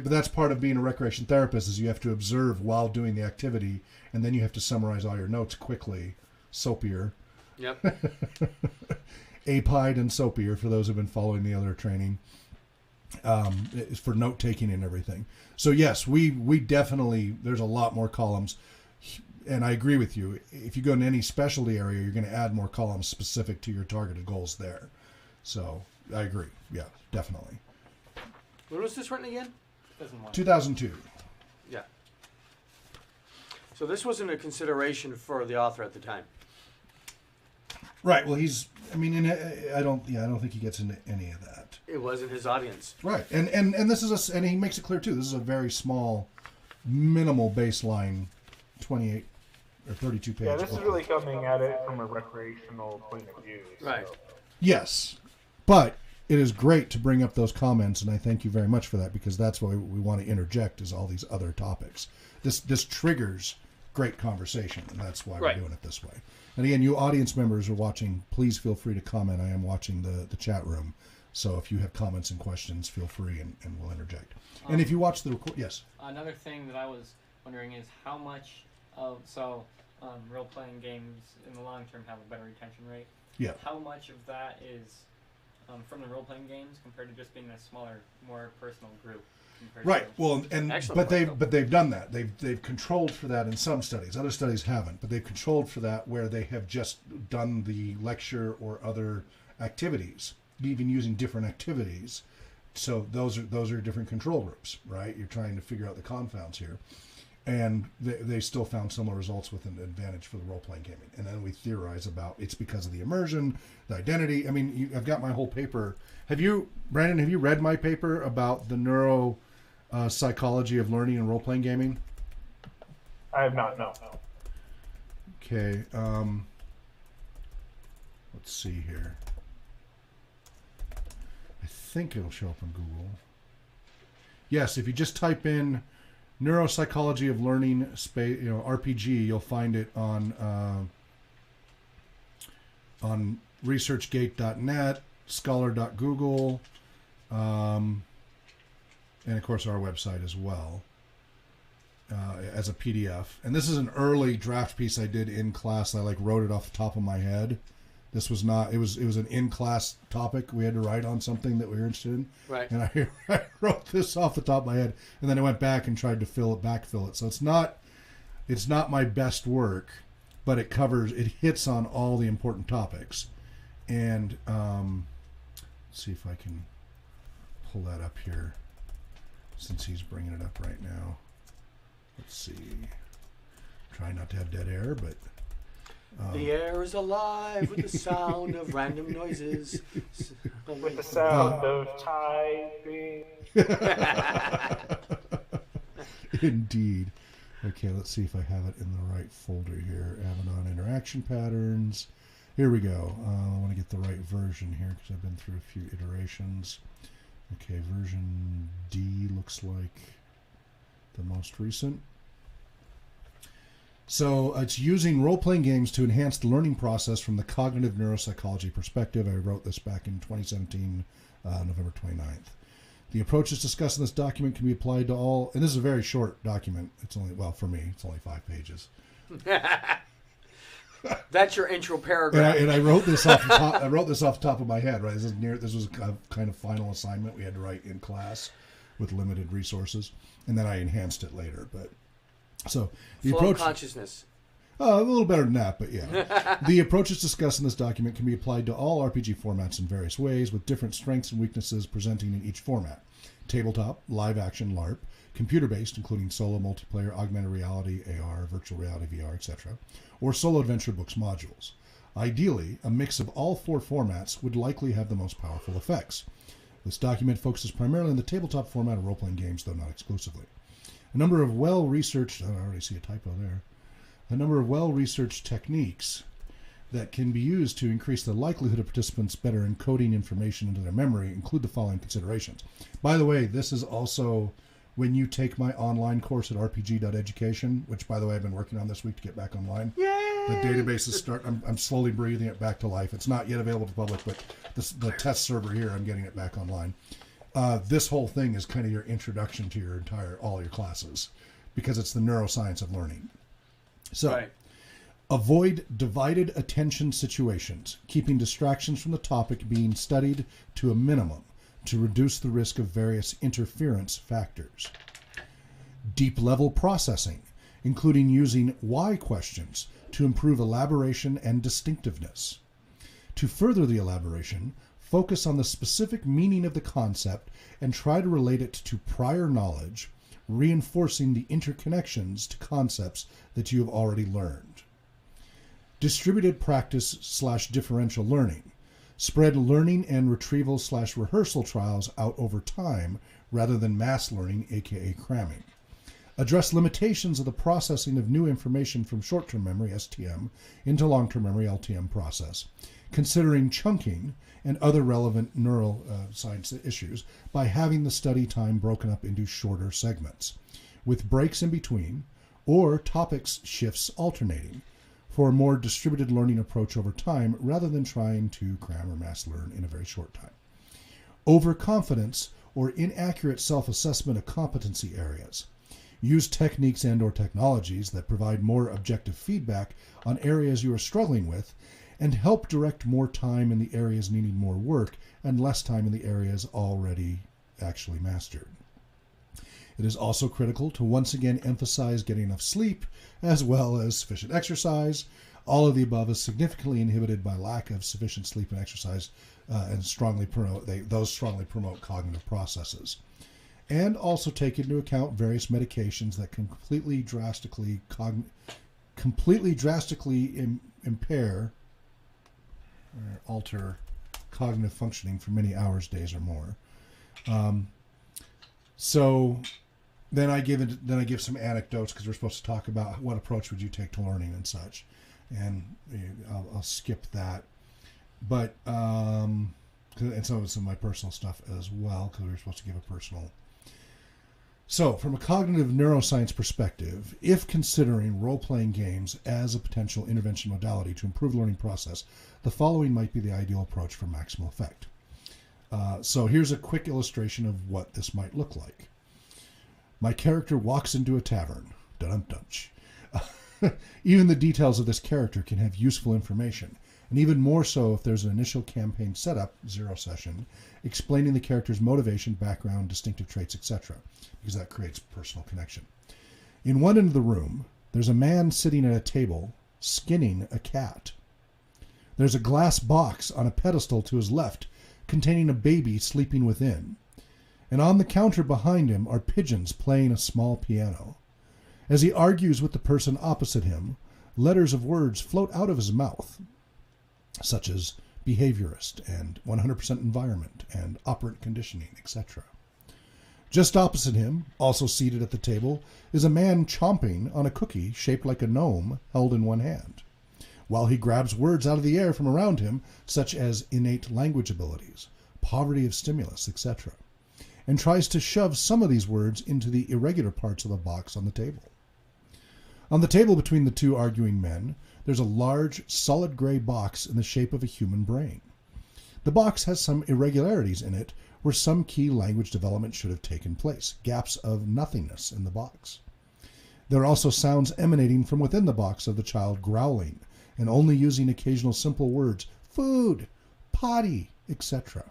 that's part of being a recreation therapist, is you have to observe while doing the activity, and then you have to summarize all your notes quickly. Soapier. Yep. APID and Soapier, for those who've been following the other training, for note taking and everything. So yes, we definitely, there's a lot more columns. And I agree with you. If you go in any specialty area, you're going to add more columns specific to your targeted goals there. So I agree. Yeah, definitely. When was this written again? 2002. Yeah. So this wasn't a consideration for the author at the time. Right. Well, I don't think he gets into any of that. It wasn't his audience. Right. And this is and he makes it clear too. This is a very small, minimal baseline, 28 or 32 pages. Yeah, this is really coming at it from a recreational point of view. So. Right. Yes, but it is great to bring up those comments, and I thank you very much for that, because that's what we want to interject, is all these other topics. This triggers great conversation, and that's why we're doing it this way. And again, you audience members are watching, please feel free to comment. I am watching the chat room, so if you have comments and questions, feel free, and we'll interject. And if you watch the record, yes. Another thing that I was wondering is how much of role-playing games in the long term have a better retention rate. Yeah. How much of that is from the role-playing games compared to just being a smaller, more personal group? Right. Well, but they've done that. They've controlled for that in some studies. Other studies haven't, but they've controlled for that where they have just done the lecture or other activities, even using different activities. So those are different control groups, right? You're trying to figure out the confounds here. And they still found similar results with an advantage for the role-playing gaming. And then we theorize about it's because of the immersion, the identity. I mean, I've got my whole paper. Brandon, have you read my paper about the neuro psychology of learning and role-playing gaming? I have not, no. Okay. Let's see here. I think it'll show up on Google. Yes, if you just type in neuropsychology of learning RPG, you'll find it on researchgate.net, scholar.google, and of course our website as well, as a PDF. And this is an early draft piece I did in class. I wrote it off the top of my head. This was not, it was an in-class topic. We had to write on something that we were interested in. Right. And I wrote this off the top of my head, and then I went back and tried to backfill it. So it's not my best work, but it hits on all the important topics. And let's see if I can pull that up here since he's bringing it up right now. Let's see. Try not to have dead air, but... the air is alive with the sound of random noises. With the sound of typing. Indeed. Okay, let's see if I have it in the right folder here. Abaddon interaction patterns. Here we go. I want to get the right version here because I've been through a few iterations. Okay, version D looks like the most recent. So it's using role-playing games to enhance the learning process from the cognitive neuropsychology perspective. I wrote this back in 2017, November 29th. The approaches discussed in this document can be applied to all, and this is a very short document. It's only, well, for me, it's only 5 pages. That's your intro paragraph. And I wrote this off the top. I wrote this off the top of my head. Right, this was a kind of final assignment we had to write in class with limited resources, and then I enhanced it later. But so the Flow approach, consciousness. a little better than that, but yeah. The approaches discussed in this document can be applied to all RPG formats in various ways, with different strengths and weaknesses presenting in each format. Tabletop, live action, LARP, computer-based, including solo, multiplayer, augmented reality, AR, virtual reality, VR, etc., or solo adventure books modules. Ideally, a mix of all 4 formats would likely have the most powerful effects. This document focuses primarily on the tabletop format of role-playing games, though not exclusively. A number of well-researched, I already see a typo there, a number of well-researched techniques that can be used to increase the likelihood of participants better encoding information into their memory include the following considerations. By the way, this is also when you take my online course at rpg.education, which, by the way, I've been working on this week to get back online. Yay! The database is I'm slowly breathing it back to life. It's not yet available to the public, but the test server here, I'm getting it back online. This whole thing is kind of your introduction to all your classes, because it's the neuroscience of learning. So, Right. Avoid divided attention situations, keeping distractions from the topic being studied to a minimum to reduce the risk of various interference factors. Deep level processing, including using why questions to improve elaboration and distinctiveness. To further the elaboration, focus on the specific meaning of the concept and try to relate it to prior knowledge, reinforcing the interconnections to concepts that you have already learned. Distributed practice / differential learning. Spread learning and retrieval / rehearsal trials out over time rather than mass learning, aka cramming. Address limitations of the processing of new information from short-term memory, STM, into long-term memory, LTM process, considering chunking and other relevant neuroscience issues by having the study time broken up into shorter segments, with breaks in between, or topics shifts alternating, for a more distributed learning approach over time rather than trying to cram or mass learn in a very short time. Overconfidence or inaccurate self-assessment of competency areas. Use techniques and/or technologies that provide more objective feedback on areas you are struggling with and help direct more time in the areas needing more work and less time in the areas already actually mastered. It is also critical to once again emphasize getting enough sleep as well as sufficient exercise. All of the above is significantly inhibited by lack of sufficient sleep and exercise, and those strongly promote cognitive processes. And also take into account various medications that can completely drastically impair or alter cognitive functioning for many hours, days, or more. So then I give some anecdotes because we're supposed to talk about what approach would you take to learning and such, and I'll skip that. But and some of my personal stuff as well because we're supposed to give a personal. So, from a cognitive neuroscience perspective, if considering role-playing games as a potential intervention modality to improve the learning process, the following might be the ideal approach for maximal effect. So here's a quick illustration of what this might look like. My character walks into a tavern. Dun-dun-dun. Even the details of this character can have useful information, and even more so if there's an initial campaign setup, 0 session, explaining the character's motivation, background, distinctive traits, etc., because that creates personal connection. In one end of the room, there's a man sitting at a table, skinning a cat. There's a glass box on a pedestal to his left, containing a baby sleeping within. and on the counter behind him are pigeons playing a small piano. As he argues with the person opposite him, letters of words float out of his mouth, such as behaviorist and 100% environment and operant conditioning, etc. Just opposite him, also seated at the table, is a man chomping on a cookie shaped like a gnome held in one hand, while he grabs words out of the air from around him, such as innate language abilities, poverty of stimulus, etc., and tries to shove some of these words into the irregular parts of the box on the table. On the table between the two arguing men, there's a large, solid gray box in the shape of a human brain. The box has some irregularities in it where some key language development should have taken place, gaps of nothingness in the box. There are also sounds emanating from within the box of the child growling and only using occasional simple words, food, potty, etc.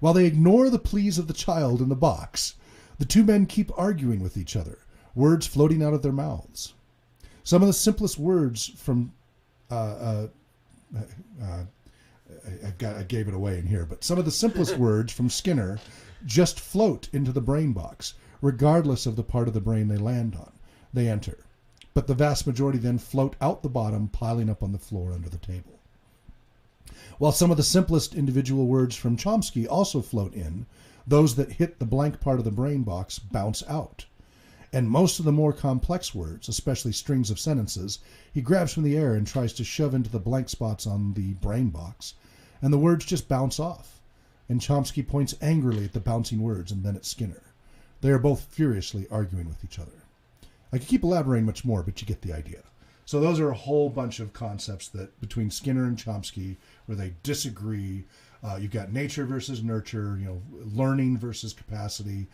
While they ignore the pleas of the child in the box, the two men keep arguing with each other, words floating out of their mouths. Some of the simplest words from I gave it away in here, but some of the simplest words from Skinner just float into the brain box, regardless of the part of the brain they enter. But the vast majority then float out the bottom, piling up on the floor under the table. While some of the simplest individual words from Chomsky also float in, those that hit the blank part of the brain box bounce out. And most of the more complex words, especially strings of sentences, he grabs from the air and tries to shove into the blank spots on the brain box, and the words just bounce off. And Chomsky points angrily at the bouncing words and then at Skinner. They are both furiously arguing with each other. I could keep elaborating much more, but you get the idea. So those are a whole bunch of concepts that between Skinner and Chomsky where they disagree. You've got nature versus nurture, learning versus capacity.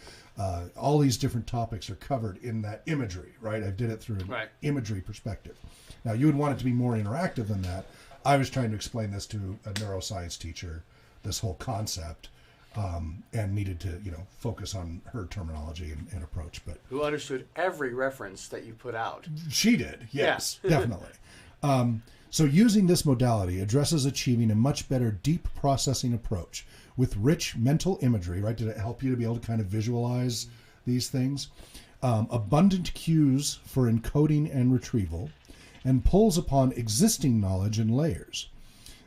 All these different topics are covered in that imagery, right? I did it through an imagery perspective. Now, you would want it to be more interactive than that. I was trying to explain this to a neuroscience teacher, this whole concept, and needed to, focus on her terminology and approach. But who understood every reference that you put out. She did, yes, definitely. So using this modality addresses achieving a much better deep processing approach with rich mental imagery, right? Did it help you to be able to kind of visualize these things? Abundant cues for encoding and retrieval, and pulls upon existing knowledge in layers.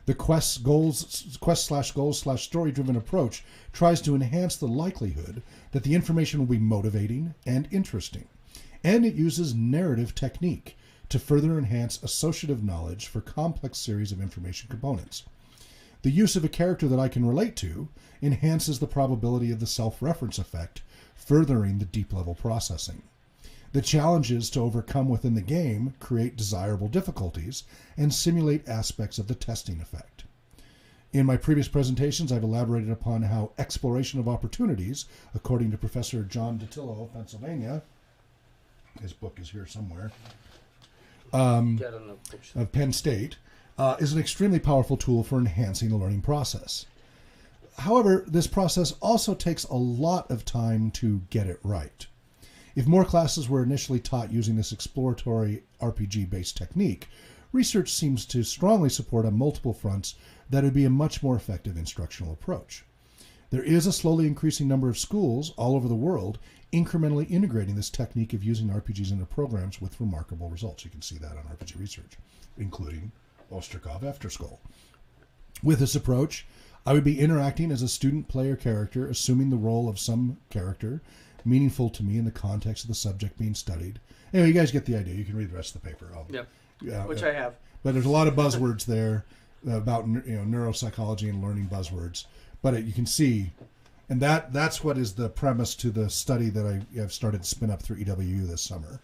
The quest/goals/story-driven approach tries to enhance the likelihood that the information will be motivating and interesting. And it uses narrative technique to further enhance associative knowledge for complex series of information components. The use of a character that I can relate to enhances the probability of the self-reference effect, furthering the deep-level processing. The challenges to overcome within the game create desirable difficulties and simulate aspects of the testing effect. In my previous presentations, I've elaborated upon how exploration of opportunities, according to Professor John Datillo of Pennsylvania, his book is here somewhere, of Penn State, is an extremely powerful tool for enhancing the learning process. However, this process also takes a lot of time to get it right. If more classes were initially taught using this exploratory RPG-based technique, research seems to strongly support on multiple fronts that it would be a much more effective instructional approach. There is a slowly increasing number of schools all over the world incrementally integrating this technique of using RPGs into programs with remarkable results. You can see that on RPG Research, including Ostrikov After School. With this approach, I would be interacting as a student player character, assuming the role of some character meaningful to me in the context of the subject being studied. Anyway, you guys get the idea. You can read the rest of the paper. Which I have. But there's a lot of buzzwords there about neuropsychology and learning buzzwords. But you can see, and that's what is the premise to the study that I have started to spin up through EWU this summer.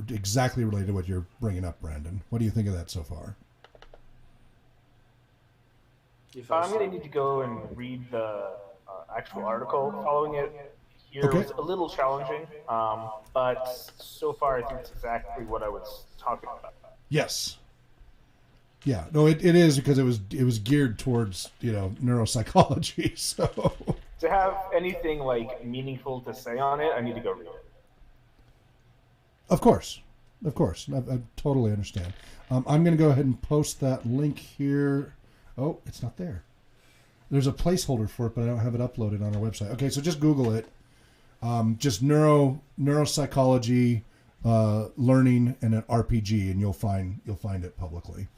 Exactly related to what you're bringing up, Brandon. What do you think of that so far? I'm going to need to go and read the actual article following it. Here was a little challenging, but so far I think it's exactly what I was talking about. Yes. Yeah, no, it is because it was geared towards neuropsychology. So to have anything like meaningful to say on it, I need to go read it. Of course, I totally understand. I'm going to go ahead and post that link here. Oh, it's not there. There's a placeholder for it, but I don't have it uploaded on our website. Okay, so just Google it. Just neuropsychology, learning, and an RPG, and you'll find it publicly.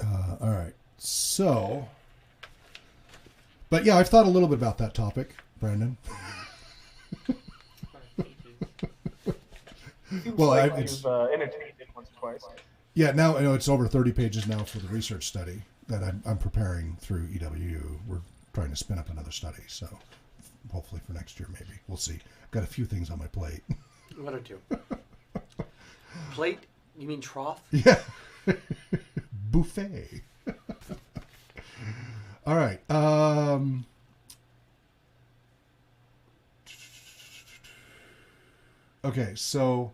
All right. So, but yeah, I've thought a little bit about that topic, Brandon. Well, you've entertained it once or twice. Yeah, now I know it's over 30 pages now for the research study that I'm preparing through EWU. We're trying to spin up another study, so hopefully for next year maybe. We'll see. I've got a few things on my plate. What or two? Plate? You mean trough? Yeah. Buffet. All right. Okay, so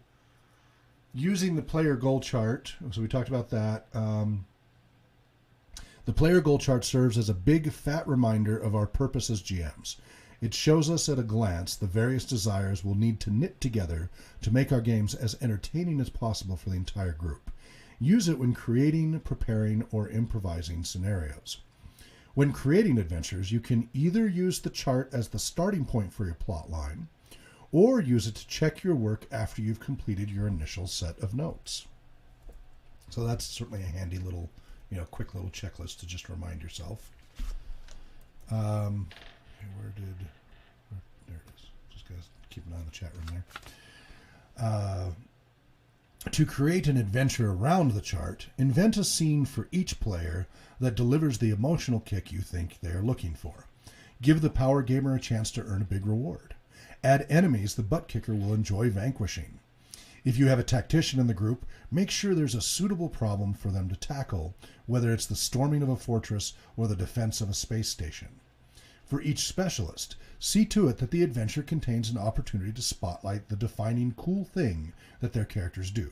using the player goal chart, so we talked about that. The player goal chart serves as a big fat reminder of our purpose as GMs. It shows us at a glance the various desires we'll need to knit together to make our games as entertaining as possible for the entire group. Use it when creating, preparing, or improvising scenarios. When creating adventures, you can either use the chart as the starting point for your plot line, or use it to check your work after you've completed your initial set of notes. So that's certainly a handy little, quick little checklist to just remind yourself. There it is. Just guys keep an eye on the chat room there. To create an adventure around the chart, invent a scene for each player that delivers the emotional kick you think they are looking for. Give the power gamer a chance to earn a big reward. Add enemies the butt kicker will enjoy vanquishing. If you have a tactician in the group, make sure there's a suitable problem for them to tackle, whether it's the storming of a fortress or the defense of a space station. For each specialist, see to it that the adventure contains an opportunity to spotlight the defining cool thing that their characters do.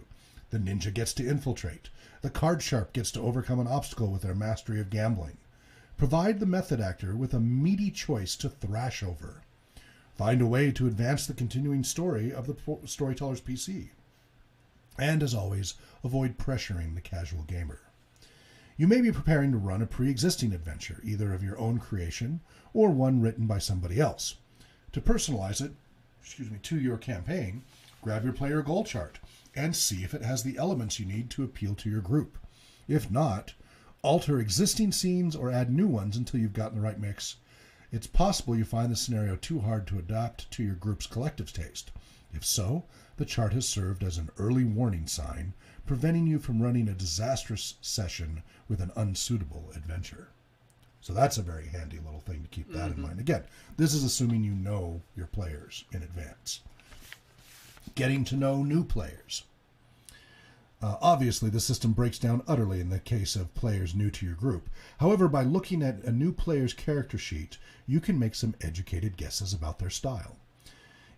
The ninja gets to infiltrate. The card sharp gets to overcome an obstacle with their mastery of gambling. Provide the method actor with a meaty choice to thrash over. Find a way to advance the continuing story of the storyteller's PC. And as always, avoid pressuring the casual gamer. You may be preparing to run a pre-existing adventure, either of your own creation or one written by somebody else. To personalize it, to your campaign, grab your player goal chart and see if it has the elements you need to appeal to your group. If not, alter existing scenes or add new ones until you've gotten the right mix. It's possible you find the scenario too hard to adapt to your group's collective taste. If so, the chart has served as an early warning sign, preventing you from running a disastrous session with an unsuitable adventure. So that's a very handy little thing to keep that in mind. Again, this is assuming you know your players in advance. Getting to know new players. Obviously, the system breaks down utterly in the case of players new to your group. However, by looking at a new player's character sheet, you can make some educated guesses about their style.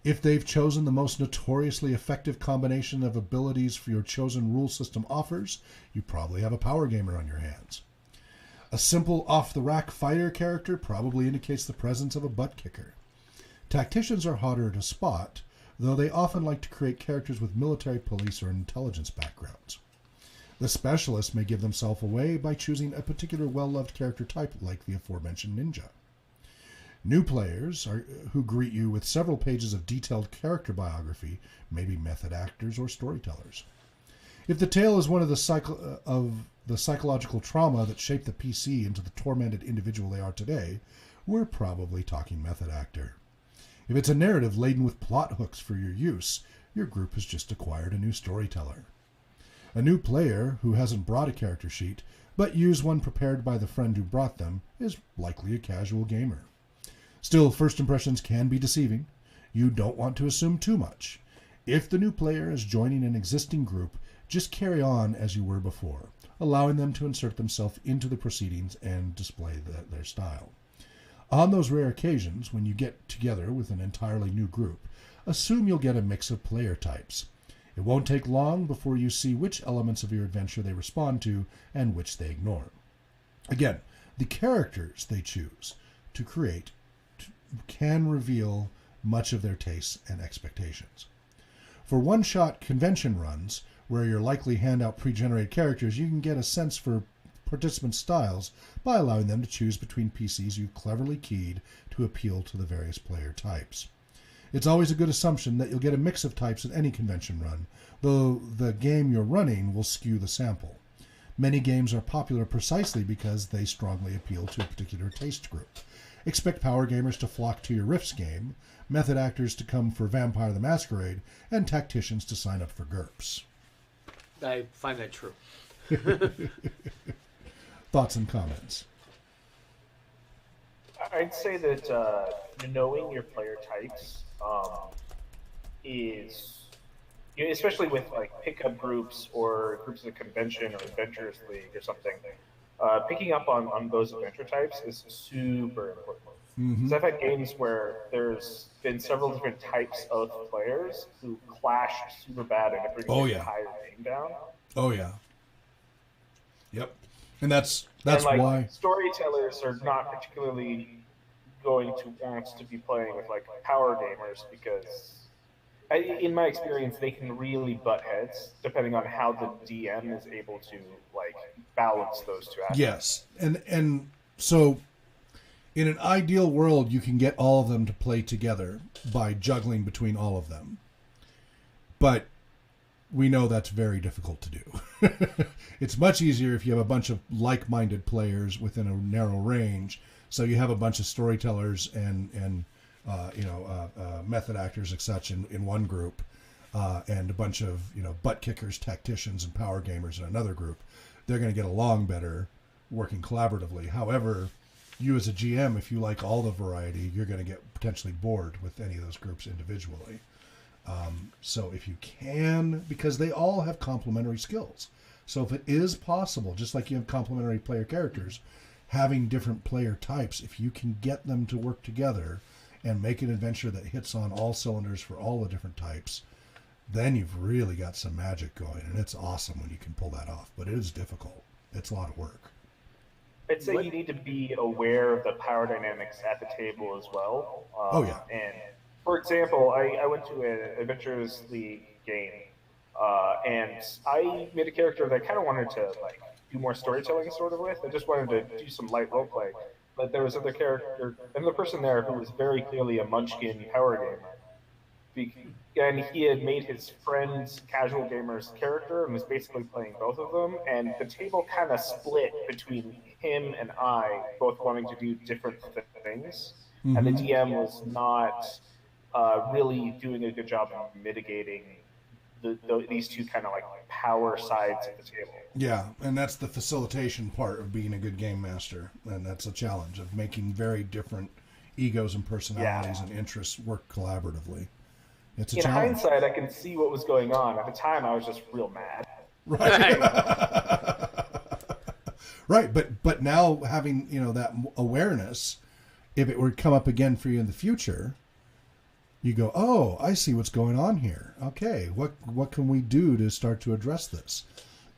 If they've chosen the most notoriously effective combination of abilities for your chosen rule system offers, you probably have a power gamer on your hands. A simple off-the-rack fighter character probably indicates the presence of a butt kicker. Tacticians are harder to spot, though they often like to create characters with military, police, or intelligence backgrounds. The specialist may give themselves away by choosing a particular well-loved character type like the aforementioned ninja. New players who greet you with several pages of detailed character biography may be method actors or storytellers. If the tale is one of the psychological trauma that shaped the PC into the tormented individual they are today, we're probably talking method actor. If it's a narrative laden with plot hooks for your use, your group has just acquired a new storyteller. A new player who hasn't brought a character sheet, but used one prepared by the friend who brought them, is likely a casual gamer. Still, first impressions can be deceiving. You don't want to assume too much. If the new player is joining an existing group, just carry on as you were before, allowing them to insert themselves into the proceedings and display their style. On those rare occasions when you get together with an entirely new group, assume you'll get a mix of player types. It won't take long before you see which elements of your adventure they respond to and which they ignore. Again, the characters they choose to create can reveal much of their tastes and expectations. For one-shot convention runs, where you'll likely hand out pre-generated characters, you can get a sense for participant styles by allowing them to choose between PCs you've cleverly keyed to appeal to the various player types. It's always a good assumption that you'll get a mix of types at any convention run, though the game you're running will skew the sample. Many games are popular precisely because they strongly appeal to a particular taste group. Expect power gamers to flock to your Rifts game, method actors to come for Vampire the Masquerade, and tacticians to sign up for GURPS. I find that true. Thoughts and comments? I'd say that knowing your player types is, especially with like pickup groups or groups at a convention or adventurers league or something, picking up on those adventure types is super important. Mm-hmm. So I've had games where there's been several different types of players who clash super bad and it brings the entire game down. Oh yeah. Yep. And that's and, like, why storytellers are not particularly going to want to be playing with like power gamers because, in my experience, they can really butt heads depending on how the DM is able to like balance those two aspects. Yes, and so in an ideal world, you can get all of them to play together by juggling between all of them, but we know that's very difficult to do. It's much easier if you have a bunch of like-minded players within a narrow range. So you have a bunch of storytellers and method actors and such in one group, and a bunch of butt kickers, tacticians, and power gamers in another group. They're going to get along better working collaboratively. However, you as a GM, if you like all the variety, you're going to get potentially bored with any of those groups individually. So if you can, because they all have complementary skills. So if it is possible, just like you have complementary player characters, having different player types, if you can get them to work together and make an adventure that hits on all cylinders for all the different types, then you've really got some magic going, and it's awesome when you can pull that off. But it is difficult. It's a lot of work. I'd say you need to be aware of the power dynamics at the table as well. Oh yeah. And for example, I went to an Adventurers League game, and I made a character that I kind of wanted to like do more storytelling sort of with. I just wanted to do some light roleplay. But there was another person there who was very clearly a munchkin power gamer. And he had made his friend's casual gamer's character and was basically playing both of them. And the table kind of split between him and I, both wanting to do different things. Mm-hmm. And the DM was not really doing a good job of mitigating these two kind of like power sides of the table. Yeah, and that's the facilitation part of being a good game master, and that's a challenge of making very different egos and personalities and interests work collaboratively. It's a challenge. In hindsight, I can see what was going on. At the time, I was just real mad. Right. Right, but now having that awareness, if it were to come up again for you in the future, you go, oh, I see what's going on here. Okay, what can we do to start to address this?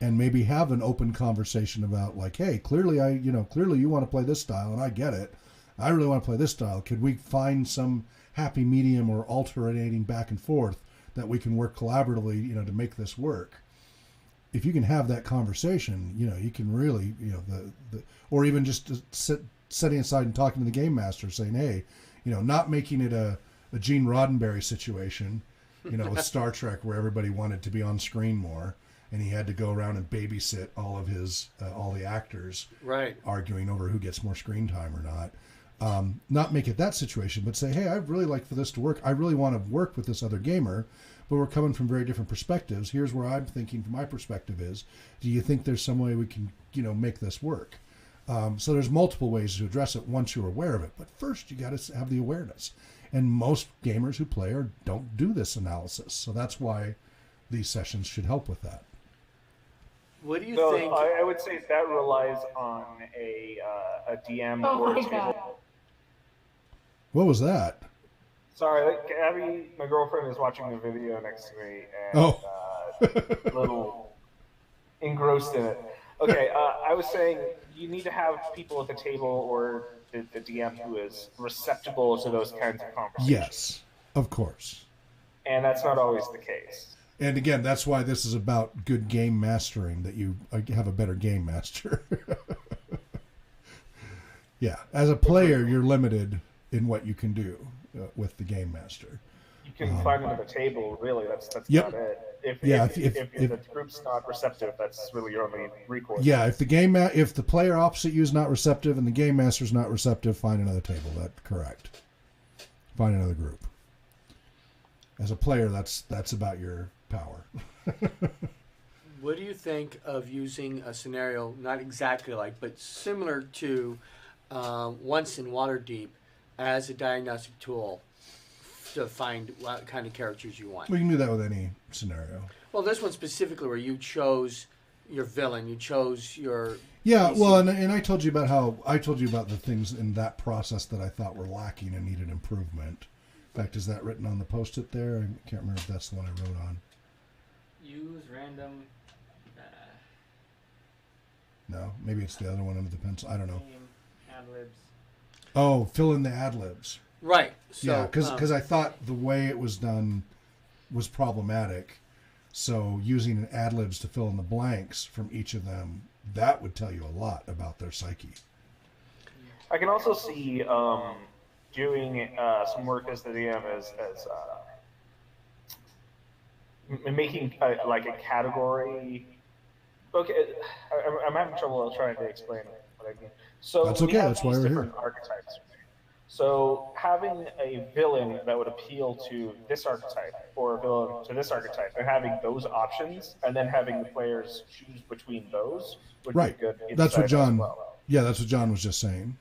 And maybe have an open conversation about like, hey, clearly you want to play this style, and I get it. I really want to play this style. Could we find some happy medium or alternating back and forth that we can work collaboratively, to make this work? If you can have that conversation, you can really, or even just setting aside and talking to the game master, saying, hey, not making it a Gene Roddenberry situation, with Star Trek, where everybody wanted to be on screen more, and he had to go around and babysit all of his all the actors, right, arguing over who gets more screen time or not. Not make it that situation, but say, hey, I'd really like for this to work. I really want to work with this other gamer, but we're coming from very different perspectives. Here's where I'm thinking from my perspective is, do you think there's some way we can, make this work? So there's multiple ways to address it once you're aware of it. But first, you got to have the awareness. And most gamers who play don't do this analysis. So that's why these sessions should help with that. What do you So think? I would say that relies on a DM or a table. What was that? Sorry, Abby, my girlfriend, is watching the video next to me and a little engrossed in it. Okay, I was saying you need to have people at the table or the DM who is receptive to those kinds of conversations. Yes, of course. And that's not always the case. And again, that's why this is about good game mastering, that you have a better game master. Yeah, as a player, you're limited in what you can do with the game master. You can find another table. Really, that's Yep. about it. If the group's not receptive, that's really your only recourse. Yeah, if the player opposite you is not receptive and the game master's not receptive, find another table. That's correct. Find another group. As a player, that's about your power. What do you think of using a scenario not exactly like, but similar to Once in Waterdeep as a diagnostic tool to find what kind of characters you want? We can do that with any scenario. Well, this one specifically where you chose your villain, you chose your... Yeah, PC. well, and I told you about the things in that process that I thought were lacking and needed improvement. In fact, is that written on the post-it there? I can't remember if that's the one I wrote on. Use random. No, maybe it's the other one under the pencil. I don't know. Ad-libs. Oh, fill in the ad-libs. Right. So, Yeah, because I thought the way it was done was problematic. So using an ad-libs to fill in the blanks from each of them, that would tell you a lot about their psyche. I can also see doing some work as the DM as making like a category. Okay, I'm having trouble trying to explain what I mean. So That's we okay, have that's why these we're different archetypes. So having a villain that would appeal to this archetype or a villain to this archetype, and having those options, and then having the players choose between those would Right. be good. That's what insight John. as well. Yeah, that's what John was just saying.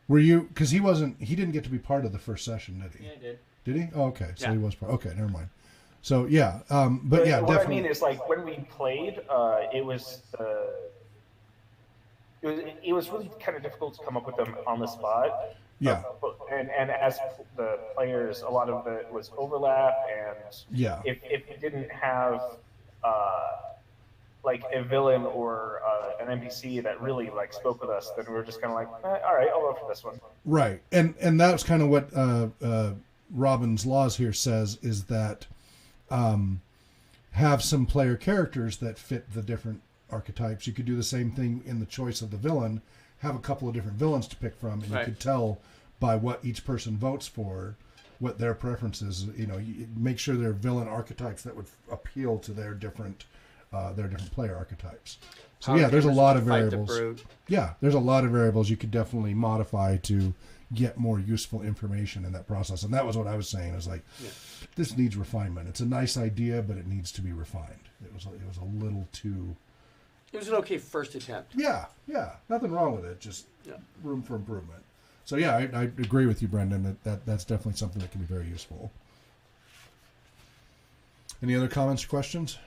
Were you? Because he didn't get to be part of the first session, did he? Yeah, I did. Did he? Oh, okay. So Yeah. he was part. Okay, never mind. So yeah, but yeah, what definitely. I mean is, like, when we played, it was really kind of difficult to come up with them on the spot. Yeah. And as the players, a lot of it was overlap, and Yeah. if we didn't have like a villain or an NPC that really like spoke with us, then we were just kind of like, all right, I'll go for this one. Right, and that's kind of what Robin's Laws here says, is that have some player characters that fit the different archetypes. You could do the same thing in the choice of the villain, have a couple of different villains to pick from, and Right. you could tell by what each person votes for what their preferences. You know, you make sure they're villain archetypes that would appeal to their different player archetypes. So yeah, there's a lot of Fight the variables. brute. Yeah, there's a lot of variables you could definitely modify to get more useful information in that process. And that was what I was saying. I was like, Yeah. this needs refinement. It's a nice idea, but it needs to be refined. It was a little too. It was an okay first attempt. Yeah, nothing wrong with it. Just Yeah. room for improvement. So yeah, I agree with you, Brendan. That's definitely something that can be very useful. Any other comments or questions?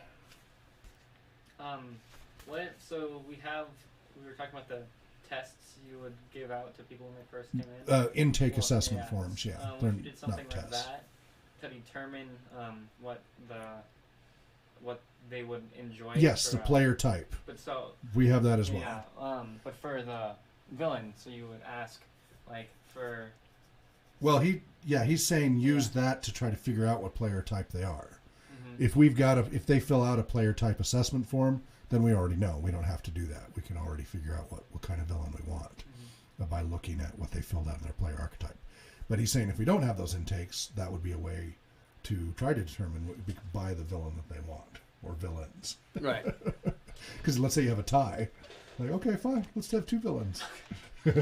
So we were talking about the tests you would give out to people when they first came in. Intake Well, assessment forms. Yeah, If they're you did something not like tests. that to determine what they would enjoy. Yes, for, the player type. But so We have that as well. yeah, but for the villain, so you would ask like for. Well, he's saying use that to try to figure out what player type they are. Mm-hmm. If they fill out a player type assessment form, then we already know. We don't have to do that. We can already figure out what kind of villain we want by looking at what they filled out in their player archetype. But he's saying if we don't have those intakes, that would be a way to try to determine by the villain that they want, or villains. Right. Because let's say you have a tie. Like, okay, fine, let's have two villains. You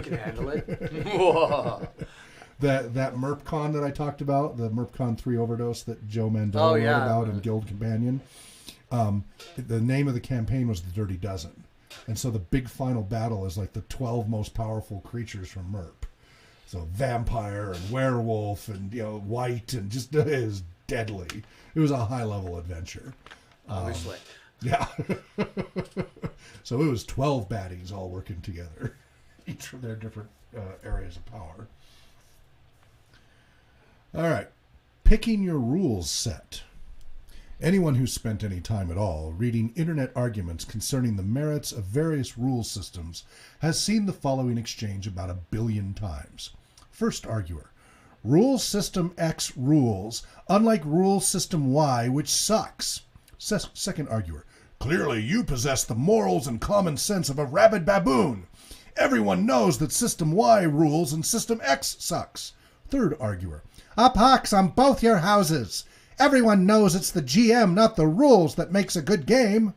can handle it. Whoa. That MERPCon that I talked about, the MERPCon 3 overdose that Joe Mandel wrote about in Guild Companion, the name of the campaign was the Dirty Dozen. And so the big final battle is like the 12 most powerful creatures from MERP. So vampire and werewolf and white, and just it is deadly. It was a high-level adventure. Obviously. Yeah. So it was 12 baddies all working together, each from their different areas of power. All right. Picking your rules set. Anyone who's spent any time at all reading internet arguments concerning the merits of various rule systems has seen the following exchange about 1 billion times. First arguer. Rule system X rules, unlike rule system Y, which sucks. Second arguer. Clearly you possess the morals and common sense of a rabid baboon. Everyone knows that System Y rules and System X sucks. Third arguer. A pox on both your houses. Everyone knows it's the GM, not the rules, that makes a good game.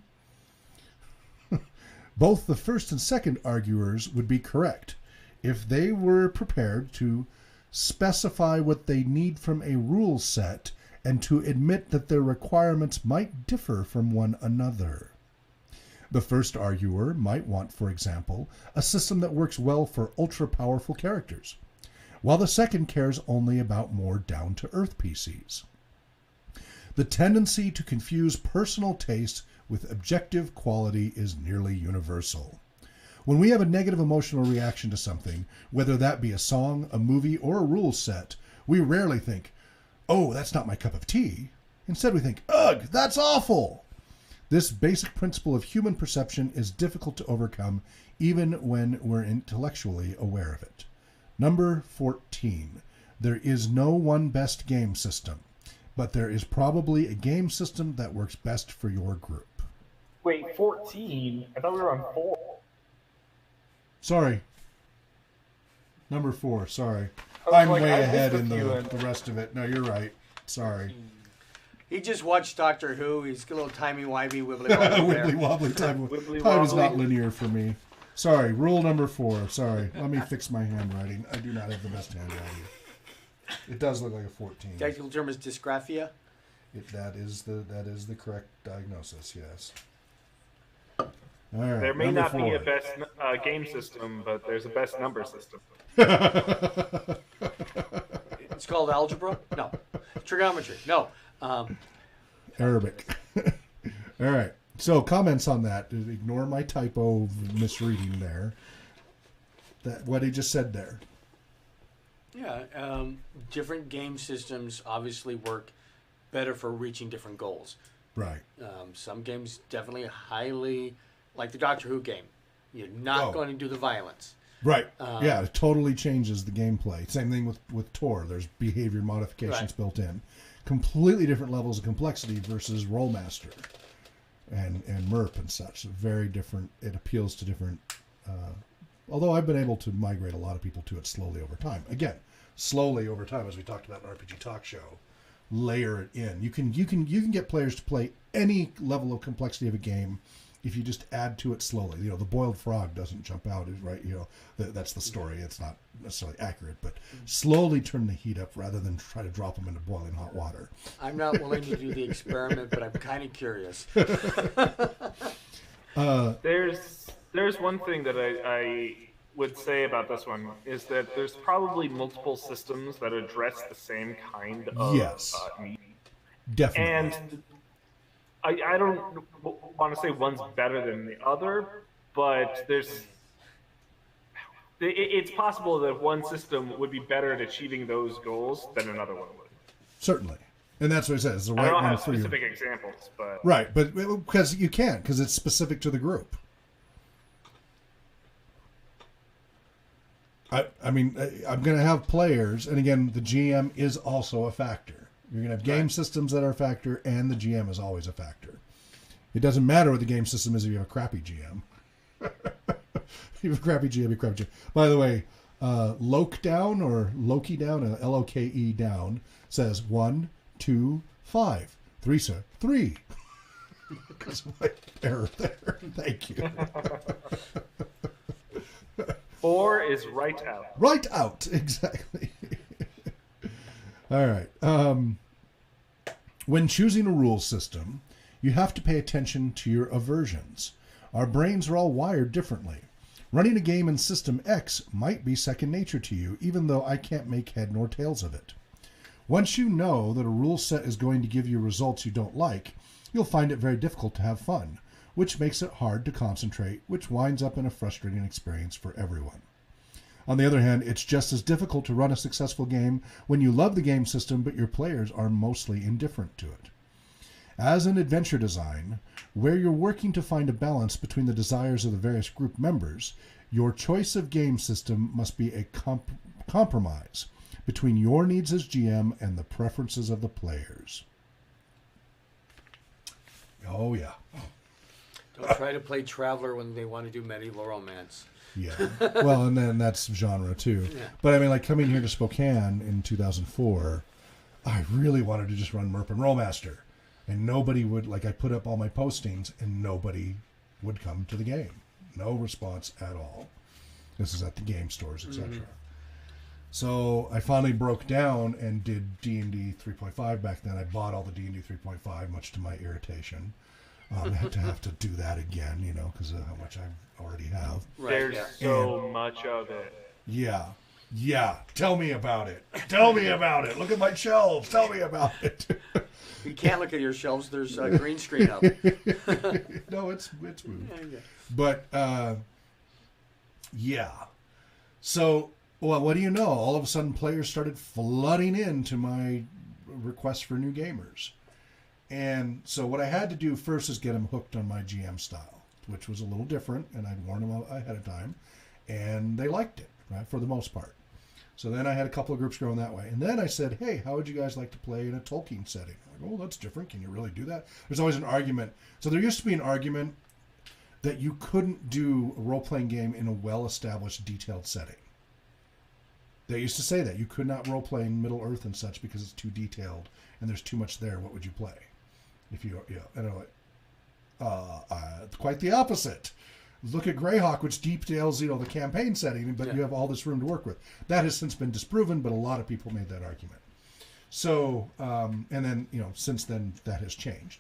Both the first and second arguers would be correct if they were prepared to specify what they need from a rule set and to admit that their requirements might differ from one another. The first arguer might want, for example, a system that works well for ultra-powerful characters, while the second cares only about more down-to-earth PCs. The tendency to confuse personal taste with objective quality is nearly universal. When we have a negative emotional reaction to something, whether that be a song, a movie, or a rule set, we rarely think, oh, that's not my cup of tea. Instead, we think, ugh, that's awful. This basic principle of human perception is difficult to overcome even when we're intellectually aware of it. Number 14. There is no one best game system, but there is probably a game system that works best for your group. Wait, 14? I thought we were on 4. Sorry. Number 4, sorry. was I'm like, way I ahead missed in a few the rest of it. No, you're right. Sorry. He just watched Doctor Who. He's a little timey-wimey, wibbly-wobbly there. Wibbly wobbly time. Wibbly Time is not wobbly. linear for me. Sorry. Rule number 4. Sorry. Let me fix my handwriting. I do not have the best handwriting. It does look like a 14. Technical term is dysgraphia. That is the correct diagnosis. Yes. All right. There may number not 4. be a best game system, but there's a best number system. It's called algebra? No. Trigonometry? No. Arabic. All right. So comments on that. Ignore my typo misreading there. That what he just said there. Yeah. Different game systems obviously work better for reaching different goals. Right. Some games definitely highly, like the Doctor Who game. You're not going to do the violence. Right. Yeah, it totally changes the gameplay. Same thing with Tor. There's behavior modifications built in. Completely different levels of complexity versus Rollmaster and MERP and such. So very different. It appeals to different. Although I've been able to migrate a lot of people to it slowly over time. Again, slowly over time, as we talked about in RPG Talk Show, layer it in. You can get players to play any level of complexity of a game if you just add to it slowly. You know, the boiled frog doesn't jump out, right? You know, that's the story. It's not necessarily accurate, but slowly turn the heat up rather than try to drop them into boiling hot water. I'm not willing to do the experiment, but I'm kind of curious. There's one thing that I would say about this one is that there's probably multiple systems that address the same kind of need. Definitely. And I don't want to say one's better than the other, but it's possible that one system would be better at achieving those goals than another one would. Certainly. And that's what it says. It's the right I don't one have for you. specific examples, but... Right, but because you can't, because it's specific to the group. I mean, I'm going to have players, and again, the GM is also a factor. You're going to have game systems that are a factor, and the GM is always a factor. It doesn't matter what the game system is if you have a crappy GM. If you have a crappy GM, you have a crappy GM. By the way, Loke down, or Loki down, L-O-K-E down, says 1, 2, 5. 3, sir. 3. Because of my error there. Thank you. 4 is right out. Right out, exactly. All right. When choosing a rule system, you have to pay attention to your aversions. Our brains are all wired differently. Running a game in System X might be second nature to you, even though I can't make head nor tails of it. Once you know that a rule set is going to give you results you don't like, you'll find it very difficult to have fun, which makes it hard to concentrate, which winds up in a frustrating experience for everyone. On the other hand, it's just as difficult to run a successful game when you love the game system but your players are mostly indifferent to it. As in adventure design, where you're working to find a balance between the desires of the various group members, your choice of game system must be a compromise between your needs as GM and the preferences of the players. Oh, yeah. Don't try to play Traveler when they want to do medieval romance. Yeah. Well, and then that's genre too. Yeah. But I mean, like coming here to Spokane in 2004, I really wanted to just run MERP and Rollmaster. And nobody would, like I put up all my postings and nobody would come to the game. No response at all. This is at the game stores, etc. Mm-hmm. So I finally broke down and did D&D 3.5 back then. I bought all the D&D 3.5, much to my irritation. I had to do that again, you know, because of how much I already have. Right, There's yeah. so much of it. Yeah. Yeah. Tell me about it. Tell me about it. Look at my shelves. Tell me about it. You can't look at your shelves. There's a green screen up. No, it's moved. Yeah. But, yeah. So, well, what do you know? All of a sudden, players started flooding into my requests for new gamers. And so what I had to do first is get them hooked on my GM style, which was a little different, and I'd warn them ahead of time. And they liked it, right, for the most part. So then I had a couple of groups growing that way. And then I said, hey, how would you guys like to play in a Tolkien setting? I'm like, oh, that's different. Can you really do that? There's always an argument. So there used to be an argument that you couldn't do a role-playing game in a well-established, detailed setting. They used to say that. You could not role-play in Middle-earth and such because it's too detailed and there's too much there. What would you play? If you, you know, and I'm like, quite the opposite. Look at Greyhawk, which details, you know, the campaign setting, but you have all this room to work with. That has since been disproven, but a lot of people made that argument. So, and then, you know, since then that has changed.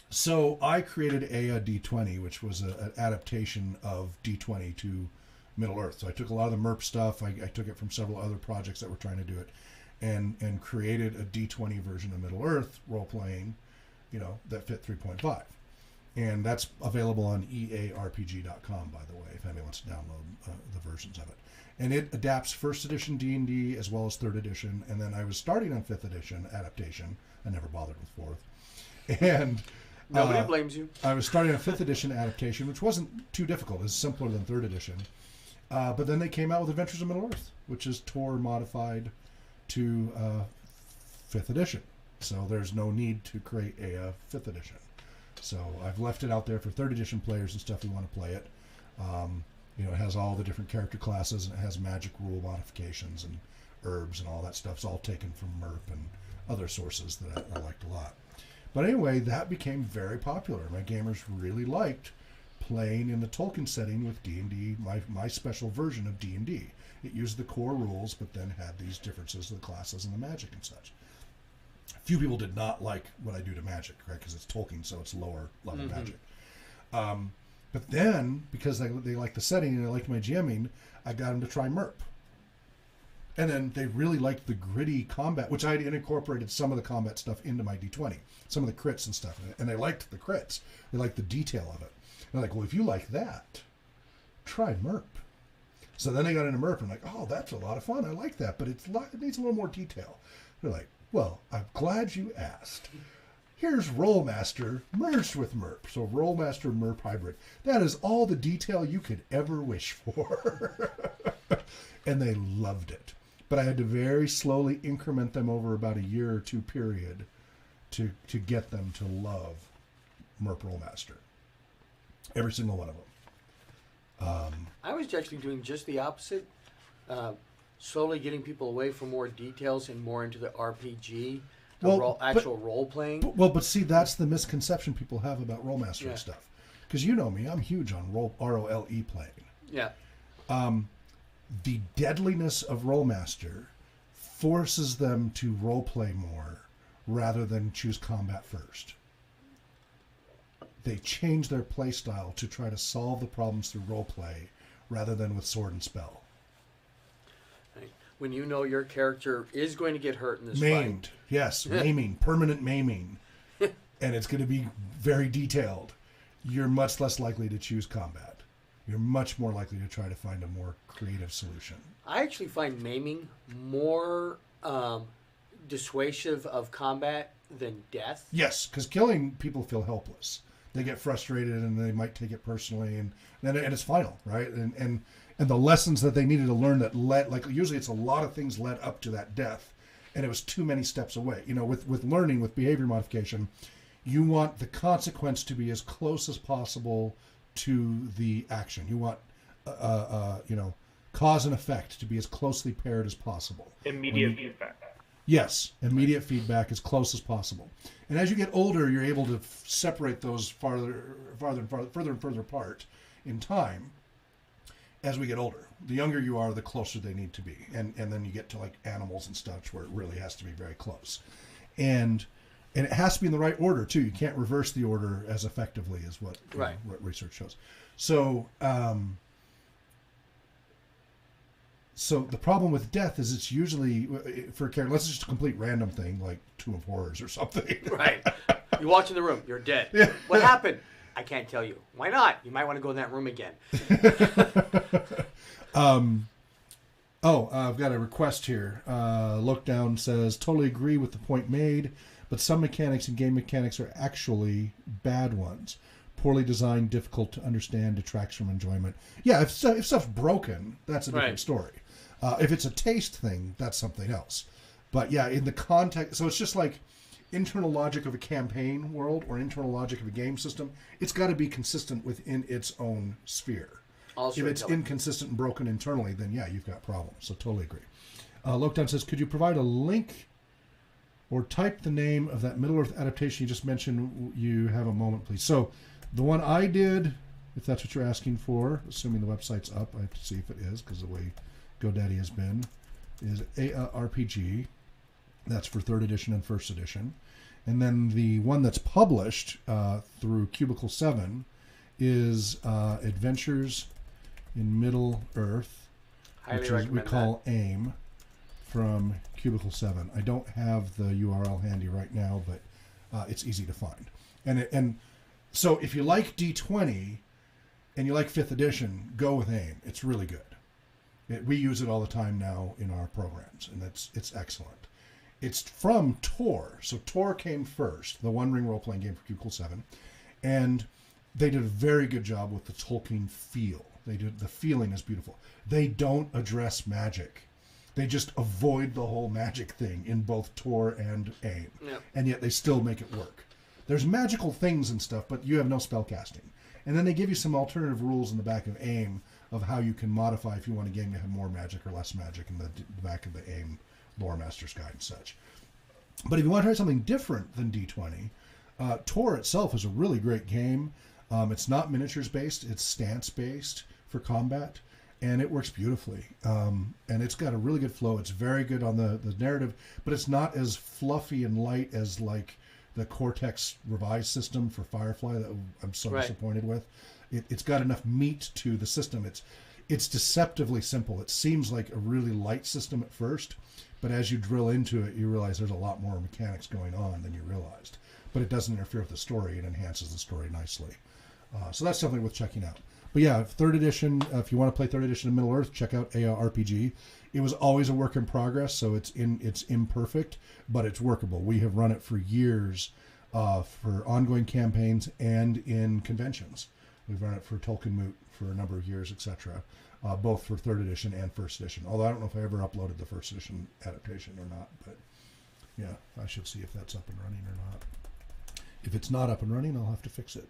So I created a D20, which was an adaptation of D20 to Middle-earth. So I took a lot of the MERP stuff. I took it from several other projects that were trying to do it, and created a D20 version of Middle-earth role-playing, you know, that fit 3.5. And that's available on earpg.com, by the way, if anybody wants to download the versions of it. And it adapts first edition D&D as well as third edition. And then I was starting on fifth edition adaptation. I never bothered with fourth. And Nobody blames you. I was starting on fifth edition adaptation, which wasn't too difficult. It's simpler than third edition. But then they came out with Adventures of Middle-earth, which is Tor modified to fifth edition. So there's no need to create a fifth edition. So I've left it out there for third edition players and stuff who want to play it. You know, it has all the different character classes, and it has magic rule modifications and herbs and all that stuff. It's all taken from MERP and other sources that I liked a lot. But anyway, that became very popular. My gamers really liked playing in the Tolkien setting with D&D, my special version of D&D. It used the core rules, but then had these differences of the classes and the magic and such. Few people did not like what I do to magic, right? Because it's Tolkien, so it's lower level magic. But then, because they liked the setting and they liked my GMing, I got them to try MERP. And then they really liked the gritty combat, which I had incorporated some of the combat stuff into my D20, some of the crits and stuff. And they liked the crits. They liked the detail of it. And they're like, well, if you like that, try MERP. So then they got into MERP and like, oh, that's a lot of fun. I like that, but it needs a little more detail. They're like, well, I'm glad you asked. Here's Rollmaster merged with MERP. So Rollmaster MERP hybrid. That is all the detail you could ever wish for. And they loved it. But I had to very slowly increment them over about a year or two period to get them to love MERP Rollmaster. Every single one of them. I was actually doing just the opposite. Slowly getting people away from more details and more into the RPG, actual role-playing. But see, that's the misconception people have about Rollmaster and stuff. Because you know me, I'm huge on ROLE playing. Yeah. The deadliness of Rollmaster forces them to role-play more rather than choose combat first. They change their play style to try to solve the problems through roleplay rather than with sword and spell. When you know your character is going to get hurt in this Maimed. fight. Yes, maiming, permanent maiming. And it's going to be very detailed. You're much less likely to choose combat. You're much more likely to try to find a more creative solution. I actually find maiming more dissuasive of combat than death. Yes, because killing people feel helpless. They get frustrated and they might take it personally, and it's final, right? And the lessons that they needed to learn that led, like usually it's a lot of things led up to that death, and it was too many steps away. You know, with learning, with behavior modification, you want the consequence to be as close as possible to the action. You want, cause and effect to be as closely paired as possible. Immediate feedback. Yes, immediate feedback as close as possible. And as you get older, you're able to separate those further and further apart in time as we get older. The younger you are, the closer they need to be. And then you get to like animals and stuff where it really has to be very close. And it has to be in the right order too. You can't reverse the order as effectively as what research shows. So so the problem with death is it's usually for a character. Let's just a complete random thing like Tomb of Horrors or something. Right. You walk in the room. You're dead. Yeah. What happened? I can't tell you. Why not? You might want to go in that room again. I've got a request here. Lookdown says, totally agree with the point made, but some mechanics and game mechanics are actually bad ones. Poorly designed, difficult to understand, detracts from enjoyment. Yeah, if stuff's broken, that's a different story. If it's a taste thing, that's something else. But yeah, in the context, so it's just like internal logic of a campaign world or internal logic of a game system, it's got to be consistent within its own sphere. If it's inconsistent and broken internally, then yeah, you've got problems. So totally agree. Lockdown says, could you provide a link or type the name of that Middle-earth adaptation you just mentioned? You have a moment, please. So the one I did, if that's what you're asking for, assuming the website's up, I have to see if it is because the way GoDaddy has been, is ARRPG. That's for 3rd edition and 1st edition. And then the one that's published through Cubicle 7 is Adventures in Middle-earth, which is, we call AIM, from Cubicle 7. I don't have the URL handy right now, but it's easy to find. And so if you like D20 and you like 5th edition, go with AIM. It's really good. We use it all the time now in our programs, and it's excellent. It's from Tor. So Tor came first, the One Ring role-playing game for Cubicle 7. And they did a very good job with the Tolkien feel. The feeling is beautiful. They don't address magic. They just avoid the whole magic thing in both Tor and AIM. Yep. And yet they still make it work. There's magical things and stuff, but you have no spell casting. And then they give you some alternative rules in the back of AIM of how you can modify if you want a game to have more magic or less magic in the back of the AIM Lore Master's Guide and such. But if you want to try something different than D20, Tor itself is a really great game. It's not miniatures based, it's stance based for combat, and it works beautifully. And it's got a really good flow. It's very good on the narrative, but it's not as fluffy and light as like the Cortex revised system for Firefly that I'm so disappointed with. It's got enough meat to the system. It's deceptively simple. It seems like a really light system at first, but as you drill into it, you realize there's a lot more mechanics going on than you realized. But it doesn't interfere with the story. It enhances the story nicely. So that's something worth checking out. But yeah, 3rd edition, if you want to play 3rd edition of Middle-earth, check out ARRPG. It was always a work in progress, so it's imperfect, but it's workable. We have run it for years for ongoing campaigns and in conventions. We've run it for Tolkien Moot for a number of years, etc., both for 3rd edition and 1st edition. Although I don't know if I ever uploaded the 1st edition adaptation or not, but yeah, I should see if that's up and running or not. If it's not up and running, I'll have to fix it.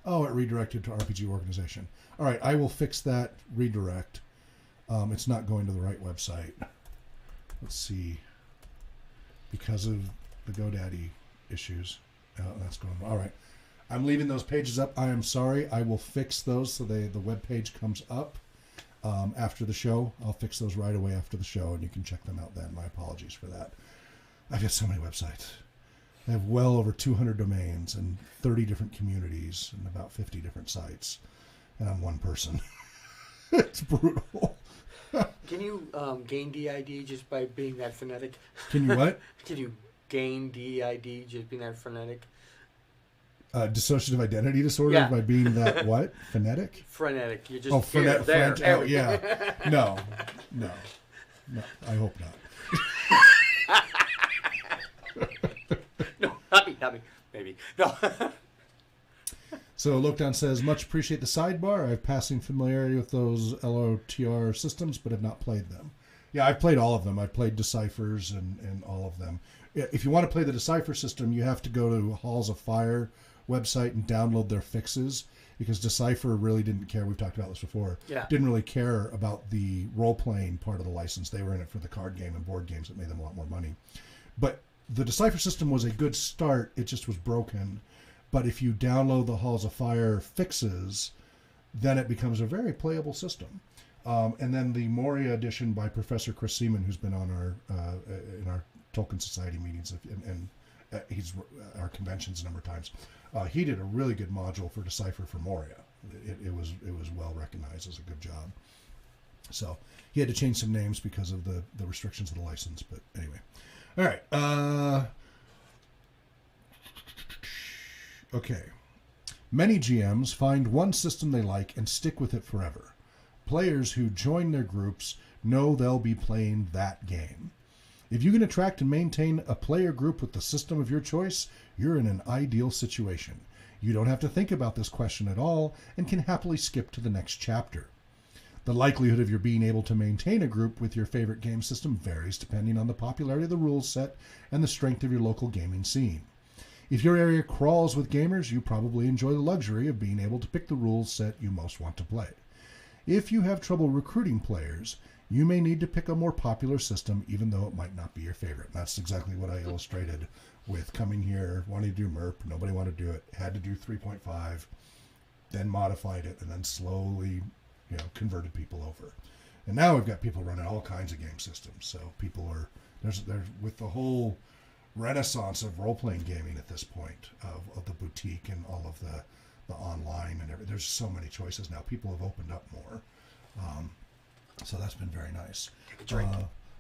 Oh, it redirected to RPG Organization. All right, I will fix that redirect. It's not going to the right website. Let's see. Because of the GoDaddy issues. That's going on. All right. I'm leaving those pages up. I am sorry. I will fix those so the web page comes up after the show. I'll fix those right away after the show, and you can check them out then. My apologies for that. I've got so many websites. I have well over 200 domains and 30 different communities and about 50 different sites. And I'm one person. It's brutal. Can you gain DID just by being that phonetic? Can you what? Can you gain DID just being that phonetic? Dissociative identity disorder by being that what? Phonetic? Frenetic. You're just there. Yeah. No. I hope not. Not me. Maybe. No. So Lookdown says, much appreciate the sidebar. I have passing familiarity with those LOTR systems, but have not played them. Yeah, I've played all of them. I've played Deciphers and all of them. If you want to play the Decipher system, you have to go to Halls of Fire website and download their fixes, because Decipher really didn't care. We've talked about this before. Yeah. Didn't really care about the role-playing part of the license. They were in it for the card game and board games that made them a lot more money. But the Decipher system was a good start. It just was broken. But if you download the Halls of Fire fixes, then it becomes a very playable system. And then the Moria edition by Professor Chris Seaman, who's been on our in our Tolkien Society meetings and he's our conventions a number of times. He did a really good module for Decipher for Moria. It was well recognized as a good job. So he had to change some names because of the restrictions of the license. But anyway, all right. Okay. Many GMs find one system they like and stick with it forever. Players who join their groups know they'll be playing that game. If you can attract and maintain a player group with the system of your choice, you're in an ideal situation. You don't have to think about this question at all and can happily skip to the next chapter. The likelihood of your being able to maintain a group with your favorite game system varies depending on the popularity of the rules set and the strength of your local gaming scene. If your area crawls with gamers, you probably enjoy the luxury of being able to pick the rules set you most want to play. If you have trouble recruiting players, you may need to pick a more popular system, even though it might not be your favorite. And that's exactly what I illustrated with coming here, wanting to do MERP. Nobody wanted to do it. Had to do 3.5, then modified it, and then slowly, converted people over. And now we've got people running all kinds of game systems. So people are there's with the whole renaissance of role-playing gaming at this point of the boutique and all of the online and everything. There's so many choices now. People have opened up more. So that's been very nice. Take a drink.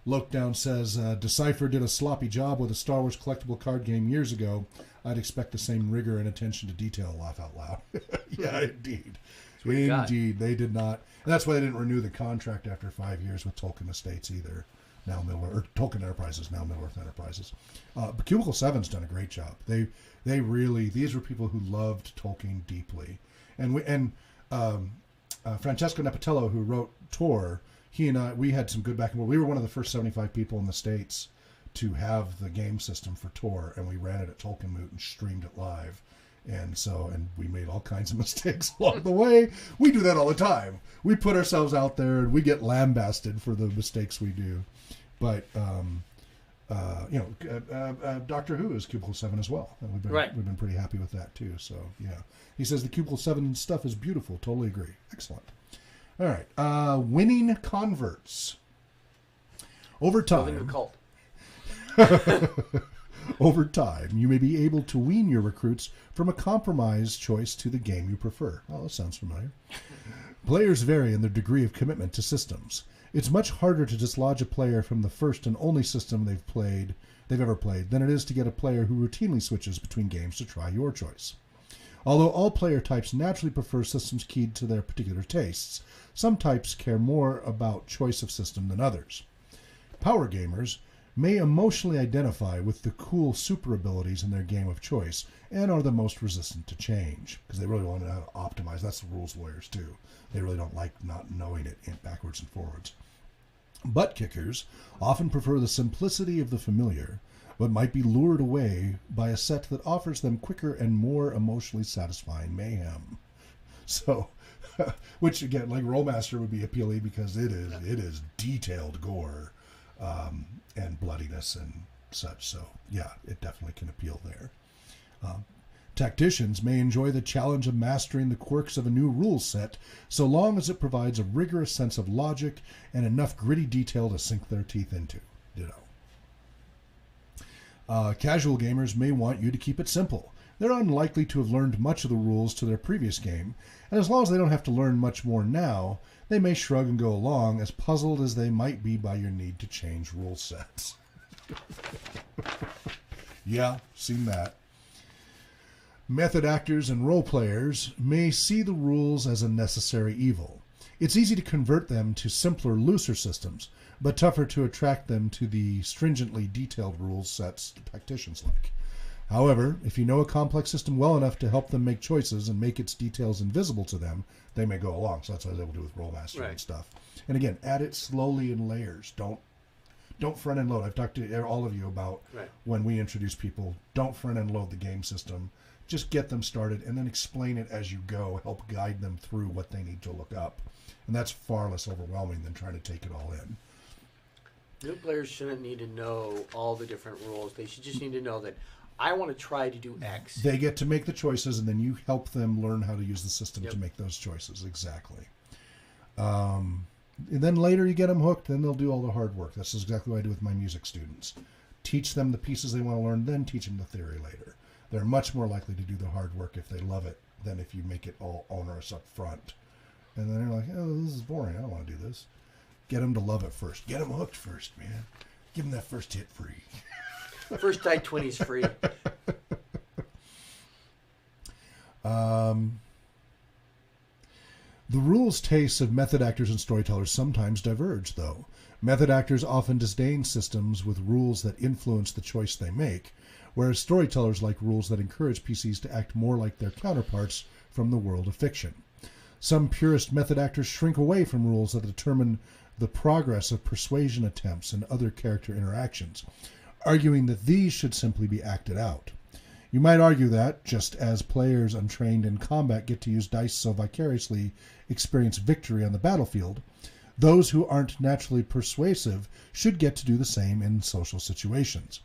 Lokedown says, Decipher did a sloppy job with a Star Wars collectible card game years ago. I'd expect the same rigor and attention to detail. Laugh out loud. Yeah, indeed. Indeed. They did not. And that's why they didn't renew the contract after 5 years with Tolkien Estates either. Now or Tolkien Enterprises, now Middle-earth Enterprises. But Cubicle 7's done a great job. They really, these were people who loved Tolkien deeply. And Francesco Nepatello, who wrote Tor, he and I, we had some good back and forth. We were one of the first 75 people in the States to have the game system for Tor, and we ran it at Tolkien Moot and streamed it live. And we made all kinds of mistakes along the way. We do that all the time. We put ourselves out there and we get lambasted for the mistakes we do. But, Doctor Who is Cubicle 7 as well. And we've been pretty happy with that too. So, yeah. He says the Cubicle 7 stuff is beautiful. Totally agree. Excellent. All right. Winning converts. Over time. Building a cult. Over time, you may be able to wean your recruits from a compromised choice to the game you prefer. Oh, that sounds familiar. Players vary in their degree of commitment to systems. It's much harder to dislodge a player from the first and only system they've ever played than it is to get a player who routinely switches between games to try your choice. Although all player types naturally prefer systems keyed to their particular tastes, some types care more about choice of system than others. Power gamers may emotionally identify with the cool super abilities in their game of choice and are the most resistant to change because they really want to optimize. That's the rules lawyers too. They really don't like not knowing it backwards and forwards. Butt kickers often prefer the simplicity of the familiar, but might be lured away by a set that offers them quicker and more emotionally satisfying mayhem. So, which again, like Rollmaster would be appealing because it is detailed gore. And bloodiness and such. So, yeah, it definitely can appeal there. Tacticians may enjoy the challenge of mastering the quirks of a new rule set so long as it provides a rigorous sense of logic and enough gritty detail to sink their teeth into. Ditto. Casual gamers may want you to keep it simple. They're unlikely to have learned much of the rules to their previous game, and as long as they don't have to learn much more now, they may shrug and go along, as puzzled as they might be by your need to change rule sets. Yeah, seen that. Method actors and role players may see the rules as a necessary evil. It's easy to convert them to simpler, looser systems, but tougher to attract them to the stringently detailed rule sets the tacticians like. However, if you know a complex system well enough to help them make choices and make its details invisible to them, they may go along. So that's what I was able to do with Rollmaster and stuff. And again, add it slowly in layers. Don't front end load. I've talked to all of you about when we introduce people, don't front end load the game system. Just get them started and then explain it as you go. Help guide them through what they need to look up. And that's far less overwhelming than trying to take it all in. New players shouldn't need to know all the different rules. They should just need to know that I want to try to do X. They get to make the choices, and then you help them learn how to use the system to make those choices. Exactly. And then later you get them hooked, then they'll do all the hard work. That's exactly what I do with my music students. Teach them the pieces they want to learn, then teach them the theory later. They're much more likely to do the hard work if they love it than if you make it all onerous up front. And then they're like, oh, this is boring. I don't want to do this. Get them to love it first. Get them hooked first, man. Give them that first hit free. First die 20's free. The rules tastes of method actors and storytellers sometimes diverge, though. Method actors often disdain systems with rules that influence the choice they make, whereas storytellers like rules that encourage PCs to act more like their counterparts from the world of fiction. Some purist method actors shrink away from rules that determine the progress of persuasion attempts and other character interactions, arguing that these should simply be acted out. You might argue that, just as players untrained in combat get to use dice so vicariously experience victory on the battlefield, those who aren't naturally persuasive should get to do the same in social situations.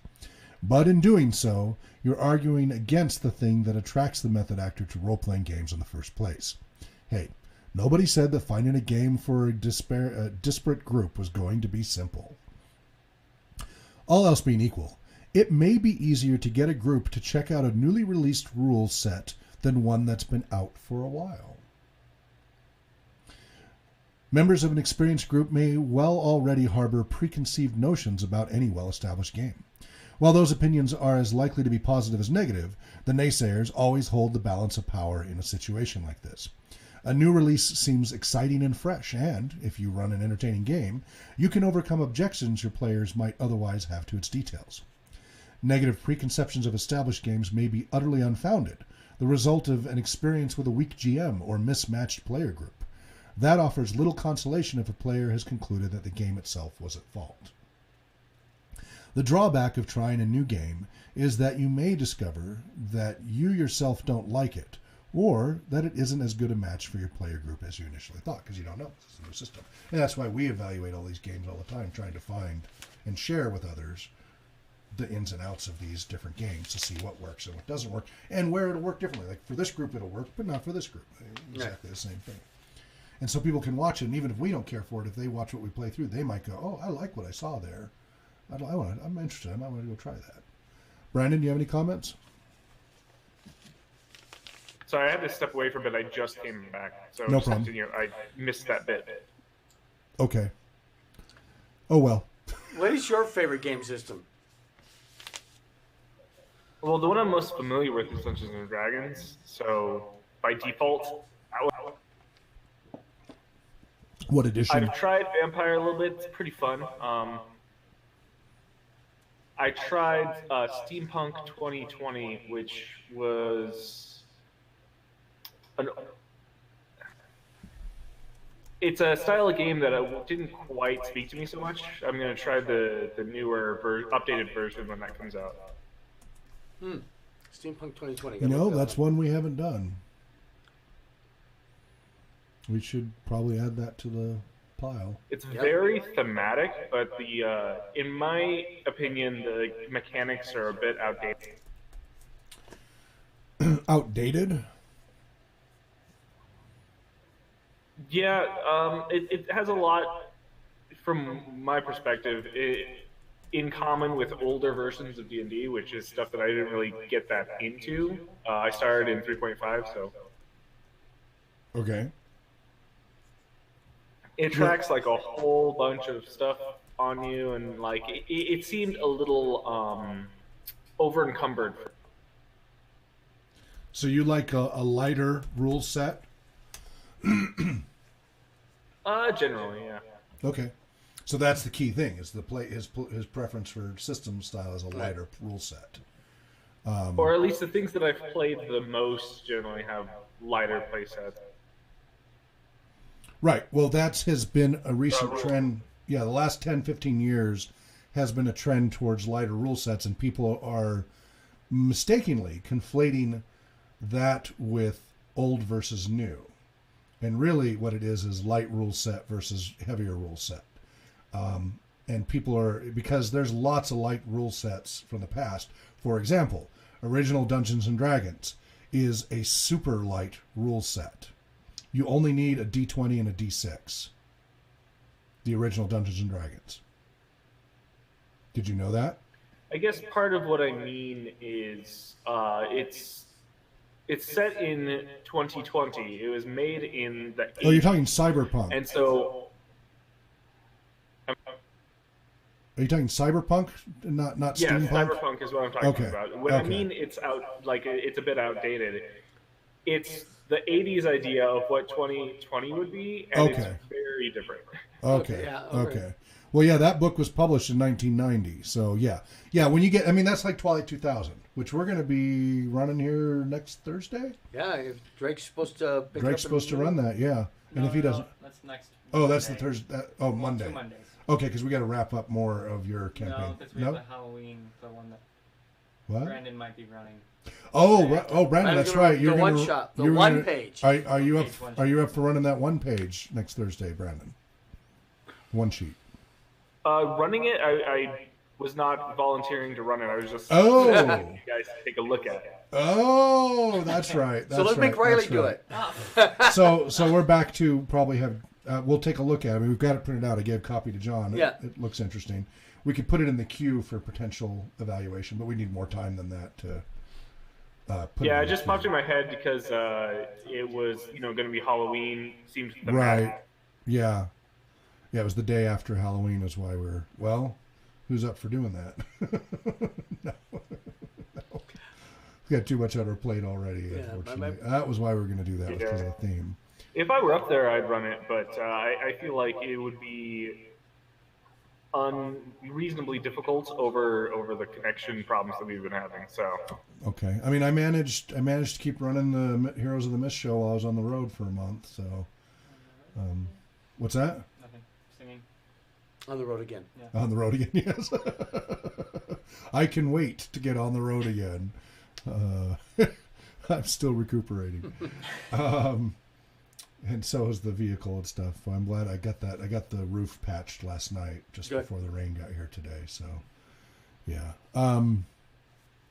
But in doing so, you're arguing against the thing that attracts the method actor to role-playing games in the first place. Hey, nobody said that finding a game for a disparate group was going to be simple. All else being equal, it may be easier to get a group to check out a newly released rules set than one that's been out for a while. Members of an experienced group may well already harbor preconceived notions about any well-established game. While those opinions are as likely to be positive as negative, the naysayers always hold the balance of power in a situation like this. A new release seems exciting and fresh, and, if you run an entertaining game, you can overcome objections your players might otherwise have to its details. Negative preconceptions of established games may be utterly unfounded, the result of an experience with a weak GM or mismatched player group. That offers little consolation if a player has concluded that the game itself was at fault. The drawback of trying a new game is that you may discover that you yourself don't like it, or that it isn't as good a match for your player group as you initially thought, because you don't know. It's a new system. And that's why we evaluate all these games all the time, trying to find and share with others the ins and outs of these different games to see what works and what doesn't work, and where it'll work differently. Like, for this group it'll work, but not for this group. Exactly the same thing. And so people can watch it, and even if we don't care for it, if they watch what we play through, they might go, oh, I like what I saw there. I'm interested. I might want to go try that. Brandon, do you have any comments? Sorry, I had to step away for a bit. I just came back. So No just problem. continue. I missed that bit. Okay. Oh, well. What is your favorite game system? Well, the one I'm most familiar with is Dungeons and Dragons. So by default, What edition? I've tried Vampire a little bit. It's pretty fun. I tried Steampunk 2020, which was it's a style of game that didn't quite speak to me so much. I'm going to try the newer, updated version when that comes out. Steampunk 2020. You know, that's one we haven't done. We should probably add that to the pile. It's very thematic, but in my opinion, the mechanics are a bit outdated. Outdated? Yeah, it has a lot, from my perspective, in common with older versions of D&D, which is stuff that I didn't really get that into. I started in 3.5, so... Okay. It tracks like a whole bunch of stuff on you, and like it seemed a little over encumbered. So you like a lighter rule set? Generally, yeah. Okay. So that's the key thing, is his preference for system style is a lighter rule set. Or at least the things that I've played the most generally have lighter playsets. Right. Well, that has been a recent trend. Yeah, the last 10, 15 years has been a trend towards lighter rule sets, and people are mistakenly conflating that with old versus new. And really what it is light rule set versus heavier rule set. And people are, because there's lots of light rule sets from the past. For example, original Dungeons and Dragons is a super light rule set. You only need a D20 and a D6. The original Dungeons and Dragons. Did you know that? I guess part of what I mean is it's set in 2020. It was made in the 80s. Oh, you're talking Cyberpunk. And so are you talking Cyberpunk, not yeah, Steampunk? Cyberpunk is what I'm talking about. When I mean it's out, like it's a bit outdated. It's the 80s idea of what 2020 would be, and it's very different. Okay. Yeah, Okay. Well, yeah, that book was published in 1990. So, yeah. Yeah, when you get, I mean, that's like Twilight 2000, which we're going to be running here next Thursday. Yeah, if Drake's supposed to pick Drake's it up supposed to run that, yeah. And if he doesn't. That's next. Oh, that's the Monday. Thursday. Oh, Monday. 2 Mondays. Okay, because we got to wrap up more of your campaign. No, because we have the Halloween, the one that What? Brandon might be running. Oh, Brandon, that's right. You're the gonna, one shot, the you're one gonna- page. Are you up? Page one Are you up for running that one page next Thursday, Brandon? One sheet. Running it, I was not volunteering to run it. I was just Oh. you guys take a look at it. Oh, that's right. That's So let's right, make Riley that's do right. it. So we're back to probably have. We'll take a look at it. I mean, we've got it printed out. I gave a copy to John. Yeah. It looks interesting. We could put it in the queue for potential evaluation, but we need more time than that to. Put Yeah, it it in just the popped queue. in my head because it was going to be Halloween. Seemed Right. Yeah. Yeah, it was the day after Halloween is why we're, well, who's up for doing that? No. We got too much on our plate already, Yeah, unfortunately. That was why we were going to do that, was because of the theme. If I were up there, I'd run it, but I feel like it would be unreasonably difficult over the connection problems that we've been having. So Okay. I mean, I managed to keep running the Heroes of the Mist show while I was on the road for a month, so. What's that? Nothing. Singing. On the road again. On the road again, yes. I can wait to get on the road again. I'm still recuperating. And so is the vehicle and stuff. I'm glad I got that. I got the roof patched last night just Good. before the rain got here today. So, yeah.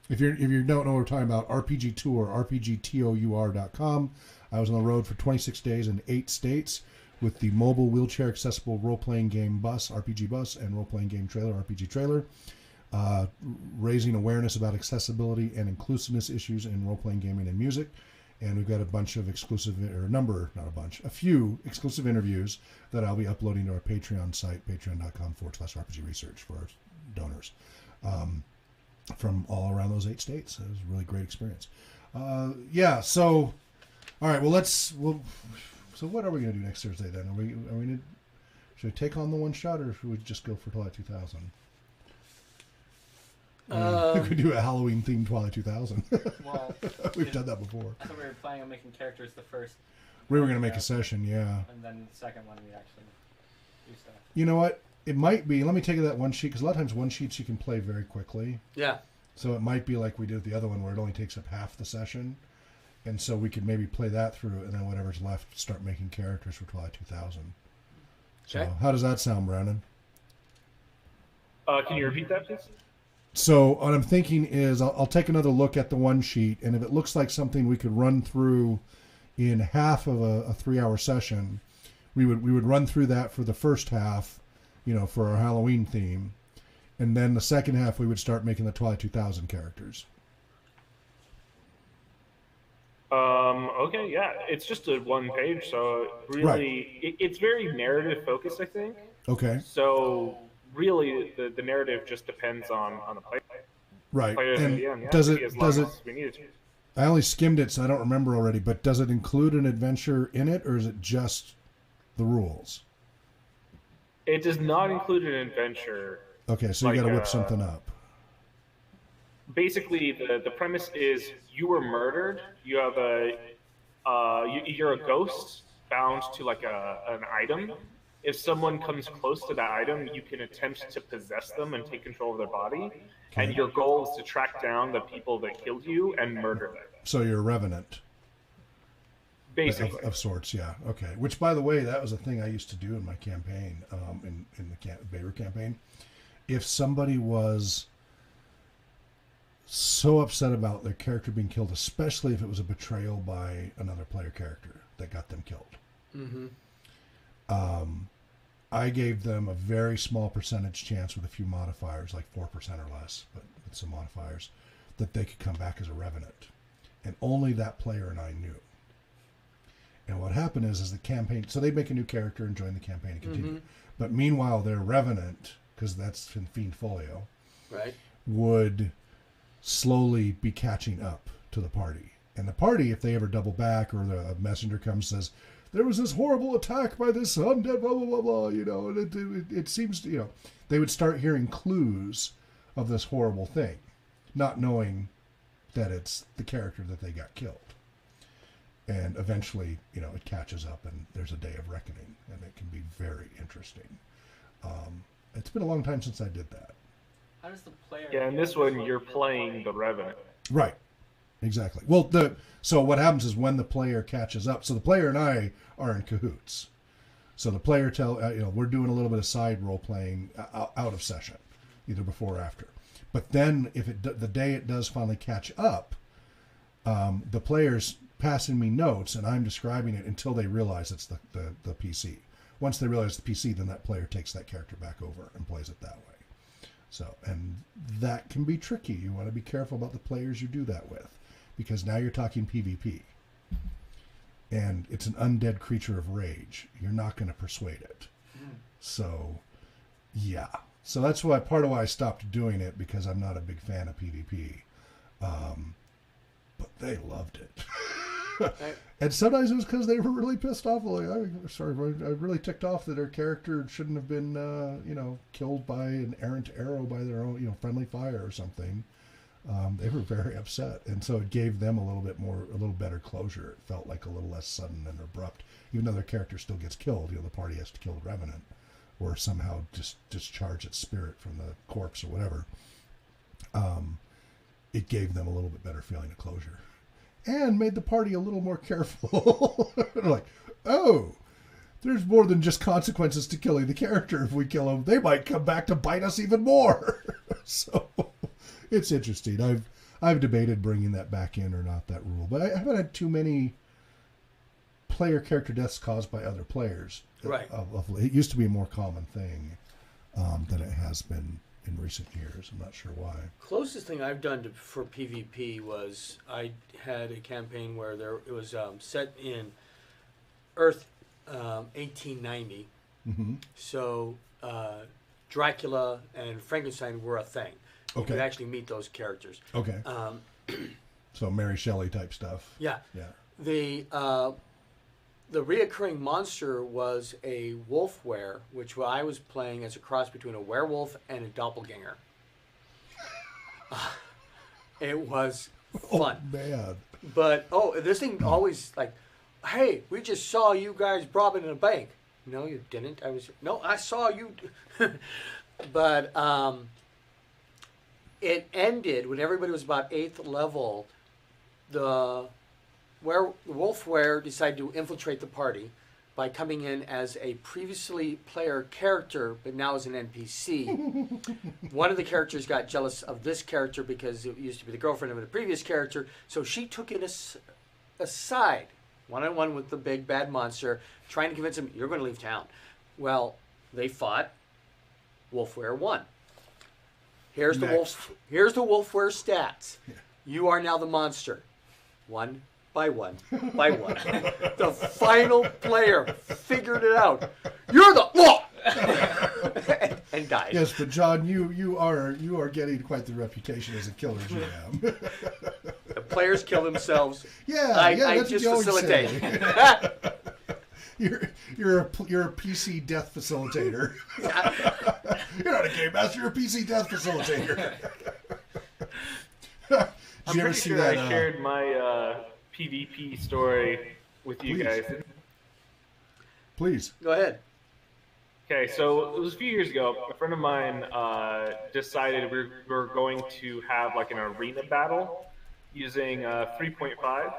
If you don't know what we're talking about, RPG Tour, rpgtour.com. I was on the road for 26 days in 8 states with the mobile wheelchair accessible role-playing game bus, RPG bus, and role-playing game trailer, RPG trailer, raising awareness about accessibility and inclusiveness issues in role-playing gaming and music. And we've got a bunch of a few exclusive interviews that I'll be uploading to our Patreon site, patreon.com/RPG research for our donors, from all around those 8 states. It was a really great experience. Yeah. So, all right. Well, so what are we going to do next Thursday then? Should we take on the one shot, or should we just go for Twilight 2000? We could do a Halloween themed Twilight 2000. Well, We've done that before. I thought we were planning on making characters the first, We were going to make a session, yeah. and then the second one we actually do stuff. You know what? It might be. Let me take that one sheet, because a lot of times one sheets you can play very quickly. Yeah. So it might be like we did with the other one, where it only takes up half the session. And so we could maybe play that through, and then whatever's left, start making characters for Twilight 2000. So Okay. how does that sound, Brandon? can you repeat that, please? So what I'm thinking is I'll take another look at the one sheet, and if it looks like something we could run through in half of a 3-hour session, we would run through that for the first half, for our Halloween theme, and then the second half we would start making the Twilight 2000 characters. Okay, yeah, it's just a one page, so really, it's very narrative focused, I think. Okay. So really, the narrative just depends on the player. Right. Players in And the end, yeah, does as it long as we need it to. I only skimmed it, so I don't remember already, but does it include an adventure in it, or is it just the rules? It does not include an adventure. Okay, so you Like, got to whip something up. basically the premise is you were murdered. You have you're a ghost bound to like an item. If someone comes close to that item, you can attempt to possess them and take control of their body. And your goal is to track down the people that killed you and murder them. So you're a revenant. Basically. Of sorts, yeah. Okay. Which, by the way, that was a thing I used to do in my campaign, in the Bader campaign. If somebody was so upset about their character being killed, especially if it was a betrayal by another player character that got them killed, I gave them a very small percentage chance with a few modifiers, like 4% or less, but with some modifiers, that they could come back as a revenant. And only that player and I knew. And what happened is the campaign, so they'd make a new character and join the campaign and continue. But meanwhile, their revenant, because that's in Fiend Folio, right, would slowly be catching up to the party. And the party, if they ever double back or a messenger comes and says, there was this horrible attack by this undead, blah, blah, blah, blah, and it seems to, they would start hearing clues of this horrible thing, not knowing that it's the character that they got killed. And eventually, it catches up and there's a day of reckoning, and it can be very interesting. It's been a long time since I did that. How does the player... Yeah, in this one, you're playing the Revenant. Right. Exactly. Well, so what happens is when the player catches up, so the player and I are in cahoots. So the player we're doing a little bit of side role playing out of session, either before or after. But then if the day it does finally catch up, the player's passing me notes and I'm describing it until they realize it's the PC. Once they realize the PC, then that player takes that character back over and plays it that way. So, and that can be tricky. You want to be careful about the players you do that with, because now you're talking PvP. And it's an undead creature of rage. You're not going to persuade it. So, yeah. So that's part of why I stopped doing it, because I'm not a big fan of PvP. But they loved it. And sometimes it was because they were really pissed off. Like, I really ticked off that their character shouldn't have been, killed by an errant arrow by their own, friendly fire or something. They were very upset, and so it gave them a little better closure. It felt like a little less sudden and abrupt, even though their character still gets killed. The party has to kill the Revenant, or somehow just discharge its spirit from the corpse or whatever. It gave them a little bit better feeling of closure. And made the party a little more careful. Like, oh, there's more than just consequences to killing the character. If we kill them, they might come back to bite us even more. So it's interesting. I've debated bringing that back in or not, that rule, but I haven't had too many player character deaths caused by other players. Right. It used to be a more common thing than it has been in recent years. I'm not sure why. Closest thing I've done for PvP was I had a campaign where it was set in Earth 1890. Mm-hmm. So Dracula and Frankenstein were a thing. You Okay. could actually meet those characters. Okay. So Mary Shelley type stuff. Yeah. Yeah. The reoccurring monster was a wolf were, which I was playing as a cross between a werewolf and a doppelganger. It was fun. Oh, man. But, this thing always like, hey, we just saw you guys robbing a bank. No, you didn't. I saw you. But it ended when everybody was about 8th level. The Wolfware decided to infiltrate the party by coming in as a previously player character, but now as an NPC. One of the characters got jealous of this character because it used to be the girlfriend of the previous character, so she took it aside, one-on-one with the big bad monster, trying to convince him, you're going to leave town. Well, they fought. Wolfware won. Here's the Wolfware stats. Yeah. You are now the monster. 1 by 1 by 1. The final player figured it out. You're the and died. Yes, but John, you are getting quite the reputation as a killer GM. The players kill themselves. Yeah, I that's just what you always facilitate. say. You're a PC death facilitator. You're not a game master. You're a PC death facilitator. Did I'm you ever pretty see sure that? I shared my PvP story with you Please. guys. Please. Go ahead. Okay, so it was a few years ago. A friend of mine decided we were going to have like an arena battle using 3.5.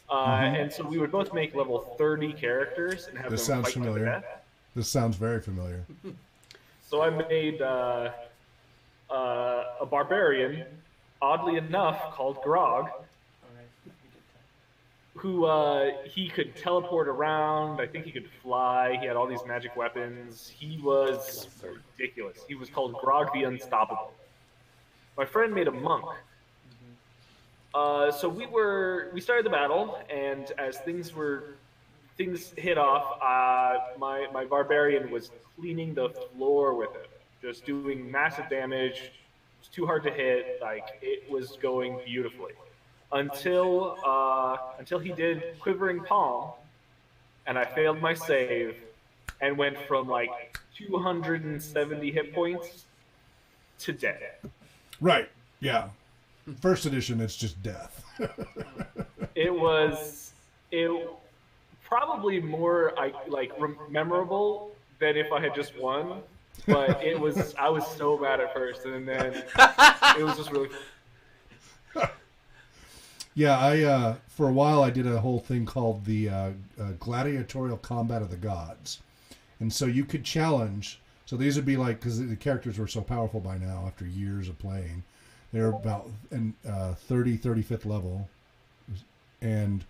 And so we would both make level 30 characters and have This them sounds fight to the familiar. death. This sounds very familiar. So I made a barbarian, oddly enough, called Grog, who he could teleport around. I think he could fly. He had all these magic weapons. He was ridiculous. He was called Grog the Unstoppable. My friend made a monk. So we started the battle, and as things hit off, my barbarian was cleaning the floor with it, just doing massive damage. It was too hard to hit. Like, it was going beautifully until he did Quivering Palm, and I failed my save and went from like 270 hit points to dead. Right. Yeah. First edition, it's just death. It probably more memorable than if I had just won, but I was so bad at first, and then it was just really. Yeah, I for a while I did a whole thing called the gladiatorial combat of the gods, and so you could challenge. So these would be like, because the characters were so powerful by now after years of playing, they're about 35th level, and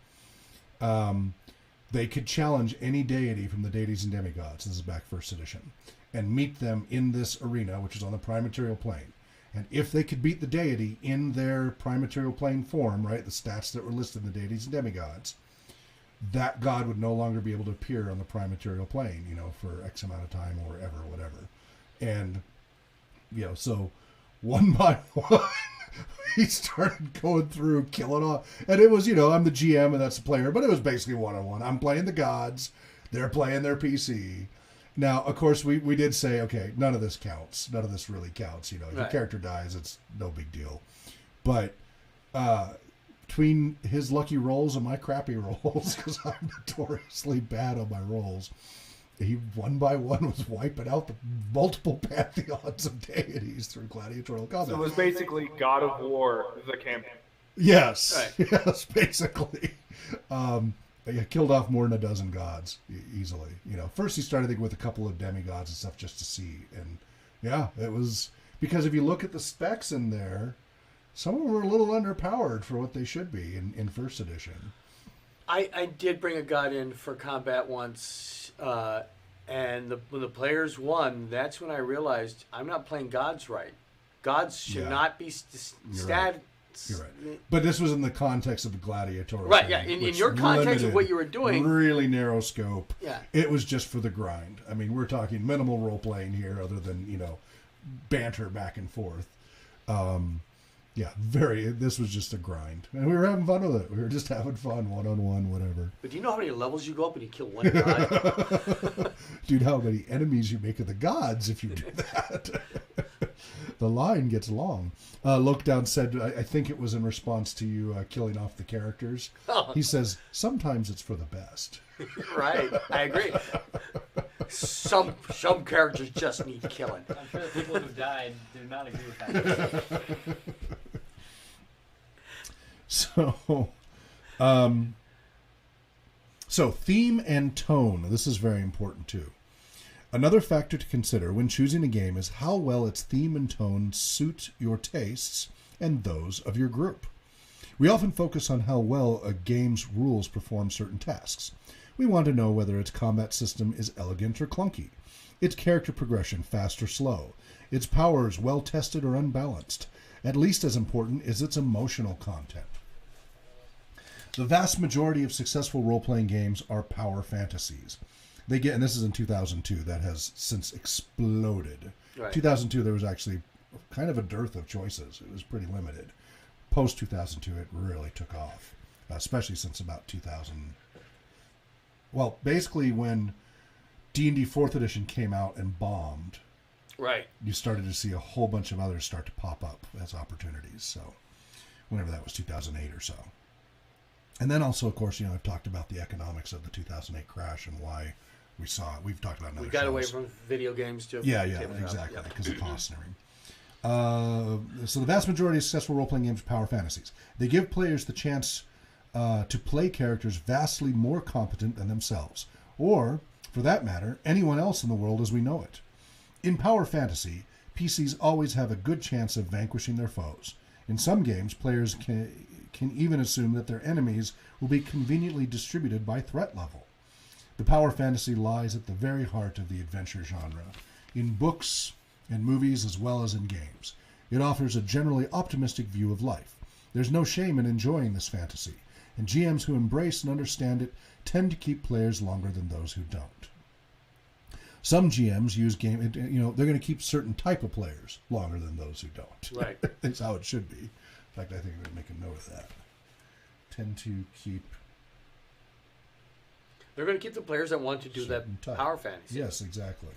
they could challenge any deity from the deities and demigods. This is back first edition, and meet them in this arena, which is on the prime material plane. And if they could beat the deity in their prime material plane form, right, the stats that were listed in the deities and demigods, that god would no longer be able to appear on the prime material plane, for X amount of time or ever, whatever. And, so one by one, he started going through, killing off. And it was, I'm the GM and that's the player, but it was basically one-on-one. I'm playing the gods, they're playing their PC. Now, of course, we did say, okay, none of this counts. None of this really counts. If your character dies, it's no big deal. But between his lucky rolls and my crappy rolls, because I'm notoriously bad on my rolls, he one by one was wiping out the multiple pantheons of deities through gladiatorial combat. So it was basically God of War, the campaign. Yes. Right. Yes, basically. He killed off more than a dozen gods easily. First he started thinking with a couple of demigods and stuff just to see. And yeah, it was because if you look at the specs in there, some of them were a little underpowered for what they should be in first edition. I did bring a god in for combat once, and when the players won, that's when I realized I'm not playing gods right. Gods should not be stat. You're right. But this was in the context of the gladiatorial. Right, yeah. In your context of what you were doing. Really narrow scope. Yeah. It was just for the grind. I mean, we're talking minimal role playing here other than, banter back and forth. This was just a grind. And we were having fun with it. We were just having fun, one-on-one, whatever. But do you know how many levels you go up when you kill one god? Dude, how many enemies you make of the gods if you do that? The line gets long. Lokedown said, I think it was in response to you killing off the characters. Oh. He says, sometimes it's for the best. Right, I agree. Some characters just need killing. I'm sure the people who died do not agree with that. So theme and tone. This is very important too. Another factor to consider when choosing a game is how well its theme and tone suit your tastes and those of your group. We often focus on how well a game's rules perform certain tasks. We want to know whether its combat system is elegant or clunky, its character progression fast or slow, its powers well tested or unbalanced. At least as important is its emotional content. The vast majority of successful role-playing games are power fantasies. They get, and this is in 2002, that has since exploded. Right. 2002, there was actually kind of a dearth of choices. It was pretty limited. Post 2002, it really took off, especially since about 2000. Well, basically when D&D 4th edition came out and bombed, right, you started to see a whole bunch of others start to pop up as opportunities. So whenever that was, 2008 or so. And then also, of course, I've talked about the economics of the 2008 crash and why we saw it. We've talked about it in other We got shows. away from video games to Exactly, because of costs and everything. So the vast majority of successful role-playing games are power fantasies. They give players the chance to play characters vastly more competent than themselves, or, for that matter, anyone else in the world as we know it. In power fantasy, PCs always have a good chance of vanquishing their foes. In some games, players can even assume that their enemies will be conveniently distributed by threat level. The power fantasy lies at the very heart of the adventure genre, in books and movies as well as in games. It offers a generally optimistic view of life. There's no shame in enjoying this fantasy, and GMs who embrace and understand it tend to keep players longer than those who don't. Some GMs use they're going to keep certain type of players longer than those who don't. Right. That's how it should be. In fact, I think I'm going to make a note of that. Tend to keep... They're going to keep the players that want to do that type. power fantasy. Yes, exactly.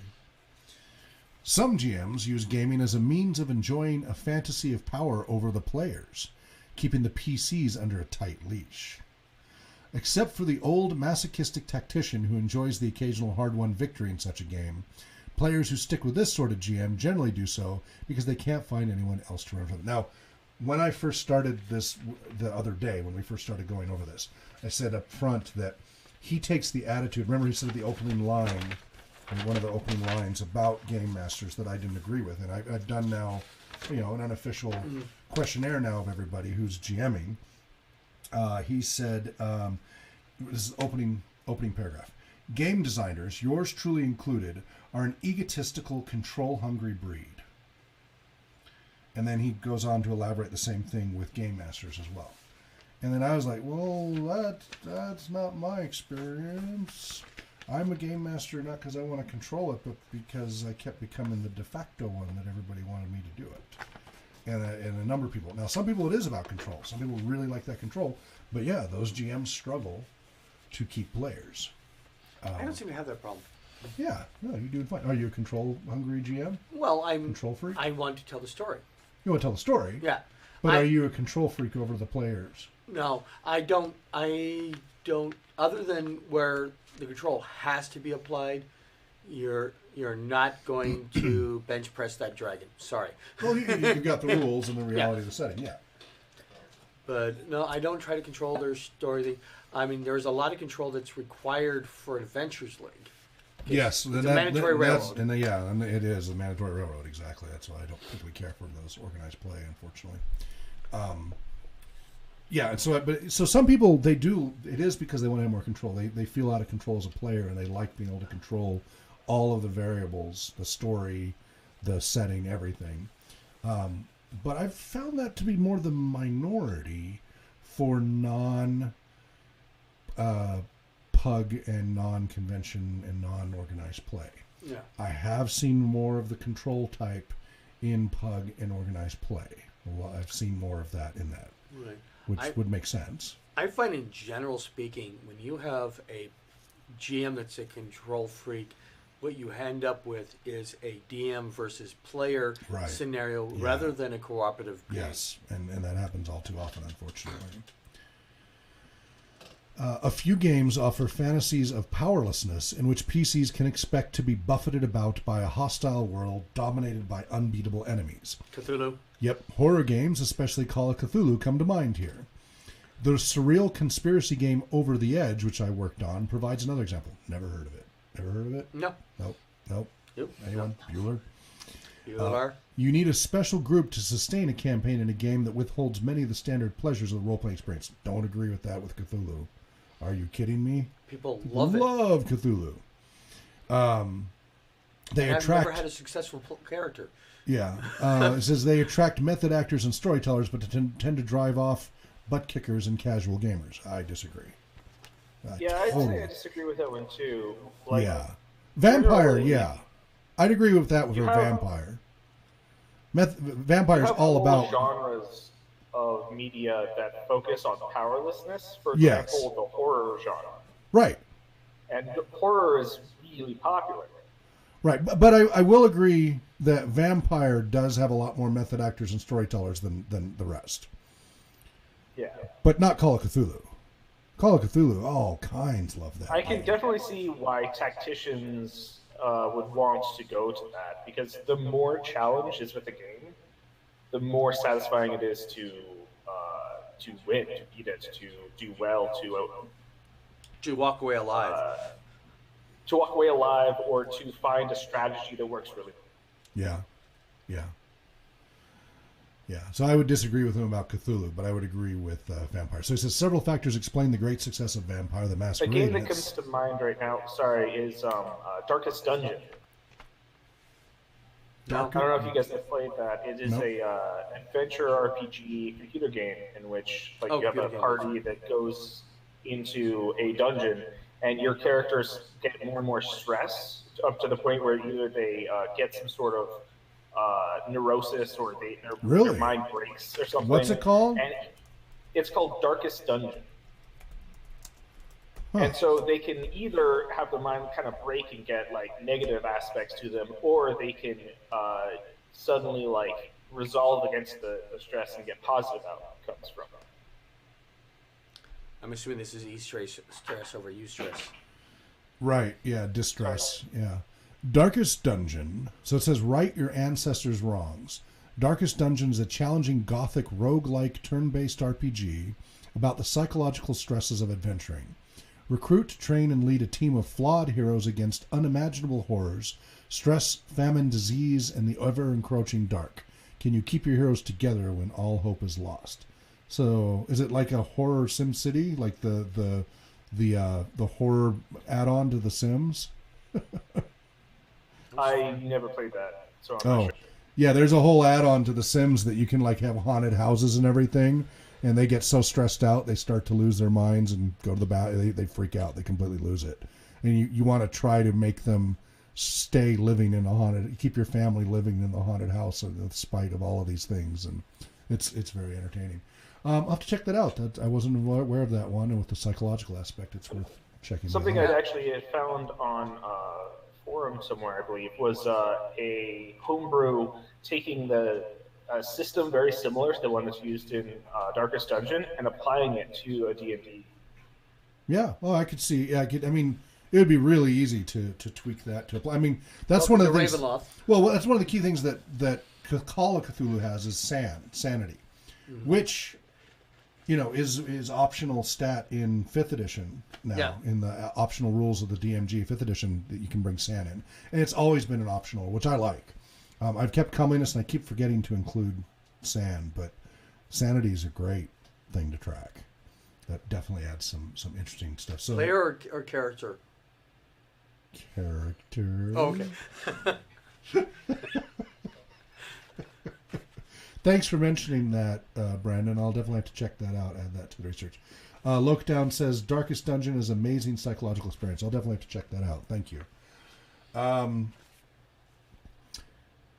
Some GMs use gaming as a means of enjoying a fantasy of power over the players, keeping the PCs under a tight leash. Except for the old masochistic tactician who enjoys the occasional hard-won victory in such a game, players who stick with this sort of GM generally do so because they can't find anyone else to run for them. Now, when I first started this the other day, when we first started going over this, I said up front that he takes the attitude, remember he said the opening line, one of the opening lines about game masters that I didn't agree with, and I've done now, an unofficial questionnaire now of everybody who's GMing. He said, this is opening paragraph. Game designers, yours truly included, are an egotistical, control-hungry breed. And then he goes on to elaborate the same thing with game masters as well. And then I was like, well, that's not my experience. I'm a game master not because I want to control it, but because I kept becoming the de facto one that everybody wanted me to do it. And a number of people. Now, some people it is about control. Some people really like that control. But yeah, those GMs struggle to keep players. I don't seem to have that problem. Yeah, no, you're doing fine. Are you a control-hungry GM? Well, I'm control freak. I want to tell the story. You want to tell the story? Yeah. But are you a control freak over the players? No, I don't. Other than where the control has to be applied, you're not going to bench press that dragon. Sorry. Well, you've got the rules and the reality of the setting, yeah. But no, I don't try to control their story. I mean, there's a lot of control that's required for Adventures League. Yes, it's a mandatory railroad. And it is a mandatory railroad, exactly. That's why I don't particularly care for those organized play, unfortunately. So some people, they do, it is because they want to have more control. They feel out of control as a player, and they like being able to control all of the variables, the story, the setting, everything. But I've found that to be more the minority for pug and non-convention and non-organized play. Yeah. I have seen more of the control type in pug and organized play. Well, I've seen more of that in that, Right. which would make sense. I find, in general speaking, when you have a GM that's a control freak, what you end up with is a DM versus player scenario rather than a cooperative game. Yes, and that happens all too often, unfortunately. A few games offer fantasies of powerlessness in which PCs can expect to be buffeted about by a hostile world dominated by unbeatable enemies. Cthulhu. Yep, horror games, especially Call of Cthulhu, come to mind here. The surreal conspiracy game Over the Edge, which I worked on, provides another example. Never heard of it. Ever heard of it? No. Nope. Yep. Anyone? No. Bueller? You need a special group to sustain a campaign in a game that withholds many of the standard pleasures of the role-playing experience. Don't agree with that with Cthulhu. Are you kidding me? People love it. Love Cthulhu. I've never had a successful character. Yeah. It says they attract method actors and storytellers, but tend to drive off butt kickers and casual gamers. I disagree. I disagree with that one too. Vampire, I'd agree with that with a vampire. Vampire's all about genres of media that focus on powerlessness. For example, the horror genre. Right. And horror is really popular. Right, but I will agree that Vampire does have a lot more method actors and storytellers than the rest. Yeah. But not Call of Cthulhu. Call of Cthulhu, all kinds love that. I can definitely see why tacticians would want to go to that, because the more challenge is with the game, the more satisfying it is to win, to beat it, to do well, To walk away alive. To walk away alive, or to find a strategy that works really well. Yeah. So I would disagree with him about Cthulhu, but I would agree with Vampire. So he says several factors explain the great success of Vampire the A Masquerade. game that comes to mind right now, is Darkest Dungeon. I don't know if you guys have played that. It is a adventure RPG computer game in which you have a party that goes into a dungeon, and your characters get more and more stress up to the point where either they get some sort of neurosis, or their mind breaks or something. What's it called? And it's called Darkest Dungeon. And so they can either have the mind kind of break and get negative aspects to them, or they can suddenly resolve against the stress and get positive outcomes from it. I'm assuming this is stress over eustress. Right, yeah, distress, yeah. Darkest Dungeon. So it says, right your ancestors' wrongs. Darkest Dungeon is a challenging gothic roguelike turn-based RPG about the psychological stresses of adventuring. Recruit, train, and lead a team of flawed heroes against unimaginable horrors, stress, famine, disease, and the ever-encroaching dark. Can you keep your heroes together when all hope is lost? So, is it like a horror SimCity, like the horror add-on to The Sims? I never played that, so I'm not sure. Yeah, there's a whole add-on to The Sims that you can have haunted houses and everything, and they get so stressed out they start to lose their minds and go to the bathroom. They freak out. They completely lose it. And you want to try to make them stay living in a haunted, keep your family living in the haunted house in spite of all of these things, and it's very entertaining. I'll have to check that out. I wasn't aware of that one, and with the psychological aspect, it's worth checking. Something I actually had found on forum somewhere, I believe, was a homebrew taking a system very similar to the one that's used in Darkest Dungeon and applying it to a D&D. Yeah, well, I could see. Yeah, I mean, it would be really easy to tweak that to apply. I mean, that's one of the things. Ravenloft. Well, that's one of the key things that Call of Cthulhu has is sanity, which is optional stat in 5th edition now, in the optional rules of the DMG 5th edition, that you can bring san in. And it's always been an optional, which I like. I've kept coming this, and I keep forgetting to include san, but sanity is a great thing to track. That definitely adds some interesting stuff. So player or character? Character. Oh, okay. Thanks for mentioning that, Brandon. I'll definitely have to check that out, add that to the research. Lokedown says, Darkest Dungeon is an amazing psychological experience. I'll definitely have to check that out. Thank you.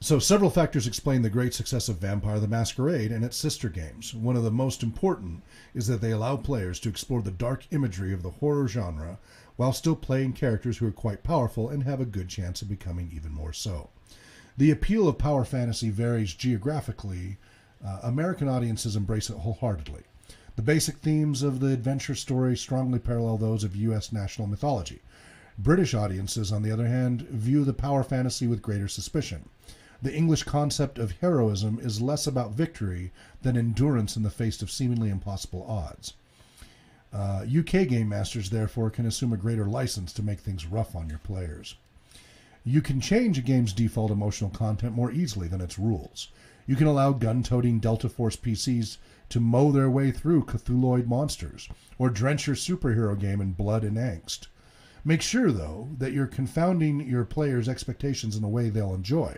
So several factors explain the great success of Vampire the Masquerade and its sister games. One of the most important is that they allow players to explore the dark imagery of the horror genre while still playing characters who are quite powerful and have a good chance of becoming even more so. The appeal of power fantasy varies geographically. American audiences embrace it wholeheartedly. The basic themes of the adventure story strongly parallel those of U.S. national mythology. British audiences, on the other hand, view the power fantasy with greater suspicion. The English concept of heroism is less about victory than endurance in the face of seemingly impossible odds. UK game masters, therefore, can assume a greater license to make things rough on your players. You can change a game's default emotional content more easily than its rules. You can allow gun-toting Delta Force PCs to mow their way through Cthulhuoid monsters, or drench your superhero game in blood and angst. Make sure, though, that you're confounding your players' expectations in a way they'll enjoy.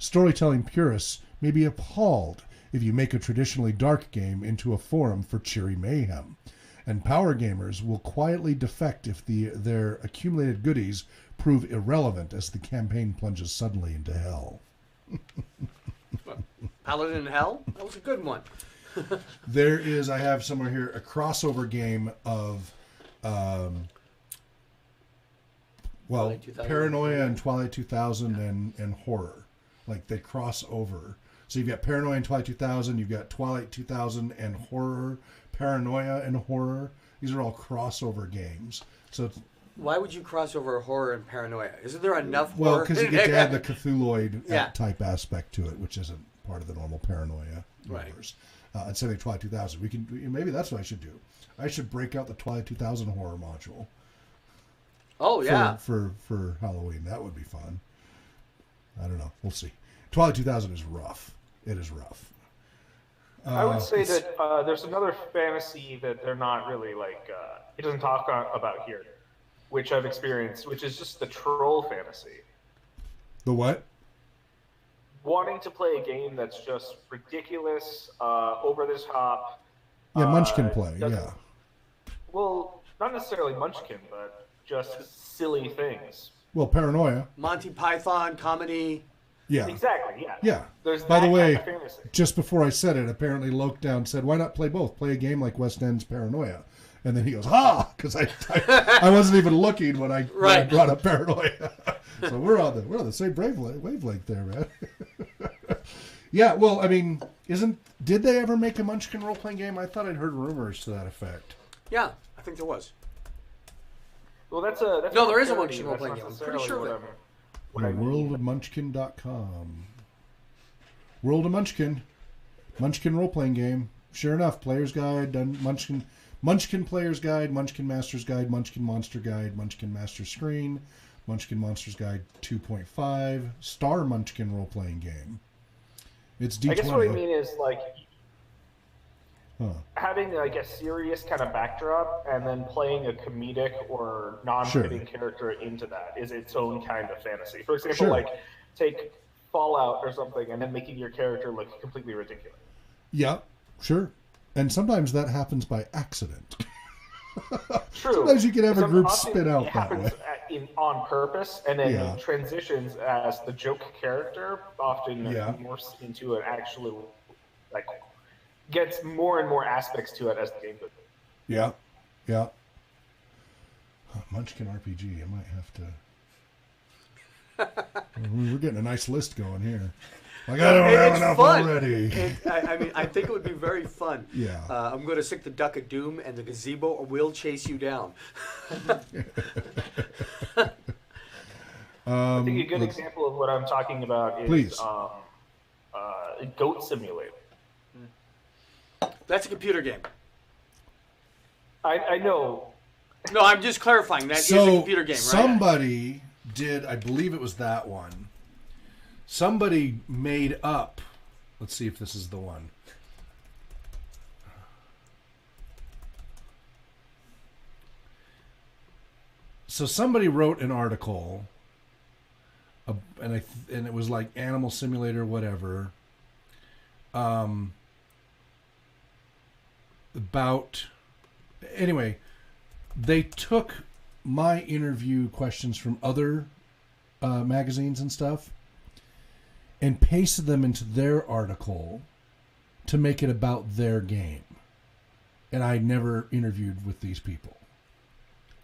Storytelling purists may be appalled if you make a traditionally dark game into a forum for cheery mayhem, and power gamers will quietly defect if their accumulated goodies prove irrelevant as the campaign plunges suddenly into hell. Paladin in Hell? That was a good one. There is, I have somewhere here, a crossover game of Paranoia and Twilight 2000 and horror. Like, they cross over. So you've got Paranoia and Twilight 2000, you've got Twilight 2000 and Horror, Paranoia and Horror. These are all crossover games. So it's, Why would you cross over horror and paranoia? Isn't there enough well, horror? because you get to add the Cthulhuoid Yeah. type aspect to it, which isn't part of the normal Paranoia universe. And same thing, Twilight 2000. We can maybe that's what I should do. I should break out the Twilight 2000 horror module. Oh yeah. For Halloween, that would be fun. I don't know. We'll see. Twilight 2000 is rough. It is rough. I would say that there's another fantasy that they're not really like. It doesn't talk about here, which I've experienced, which is just the troll fantasy. The what? Wanting to play a game that's just ridiculous, over the top. Yeah, Munchkin play. doesn't- Yeah. Well, not necessarily Munchkin, but just silly things. Well, Paranoia. Monty Python comedy. Yeah. Exactly. Yeah. Yeah. There's By that the way, kind of fantasy. just before I said it, apparently Lokedown said, "Why not play both? Play a game like West End's Paranoia." And then he goes, "Ah," because I wasn't even looking when I brought up Paranoia. So we're on the same wavelength there, man. Yeah. Well, I mean, did they ever make a Munchkin role playing game? I thought I'd heard rumors to that effect. Yeah, I think there was. Well, that's No, there is a parody. Munchkin That's role-playing not game. I'm pretty necessarily sure what of it. I'm- what I mean. Worldofmunchkin.com. World of Munchkin. Munchkin role-playing game. Sure enough, Player's Guide, done Munchkin Player's Guide, Munchkin Master's Guide, Munchkin Monster Guide, Munchkin Master Screen, Munchkin Monster's Guide 2.5, Star Munchkin role-playing game. It's D20. I guess what I mean is like Huh. having like a serious kind of backdrop and then playing a comedic or non-fitting character into that is its own kind of fantasy. For example, Sure. like take Fallout or something and then making your character look completely ridiculous. Yeah, sure. And sometimes that happens by accident. True. Sometimes you can have a Some- group often spin out it that happens way. on purpose, and then Yeah. it transitions as the joke character, often Yeah. morphs into an actual, like, gets more and more aspects to it as the game goes. Yeah, yeah. Munchkin RPG. I might have to. We're getting a nice list going here. Like I don't have It's enough fun. already. I mean, I think it would be very fun. Yeah. I'm going to stick the Duck of Doom, and the gazebo will chase you down. I think a good example of what I'm talking about is Please. Goat Simulator. That's a computer game. I know. No, I'm just clarifying. That is a computer game, right? Somebody did, I believe it was that one. Somebody made up. Let's see if this is the one. So somebody wrote an article, and it was like Animal Simulator, whatever. About anyway, they took my interview questions from other magazines and stuff and pasted them into their article to make it about their game. And I never interviewed with these people.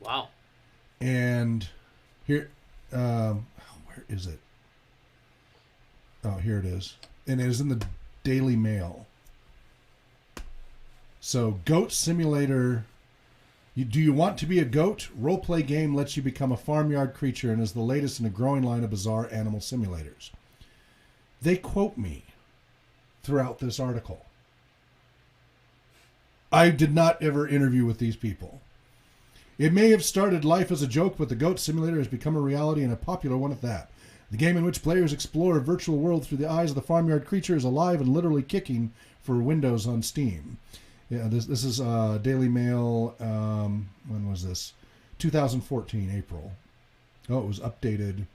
Wow. And here, where is it? Oh, here it is. And it is in the Daily Mail. So, Goat Simulator. Do you want to be a goat? Roleplay game lets you become a farmyard creature and is the latest in a growing line of bizarre animal simulators. They quote me throughout this article. I did not ever interview with these people. It may have started life as a joke, but the Goat Simulator has become a reality and a popular one at that. The game in which players explore a virtual world through the eyes of the farmyard creature is alive and literally kicking for Windows on Steam. Yeah, this is Daily Mail. When was this? 2014, April. Oh, it was updated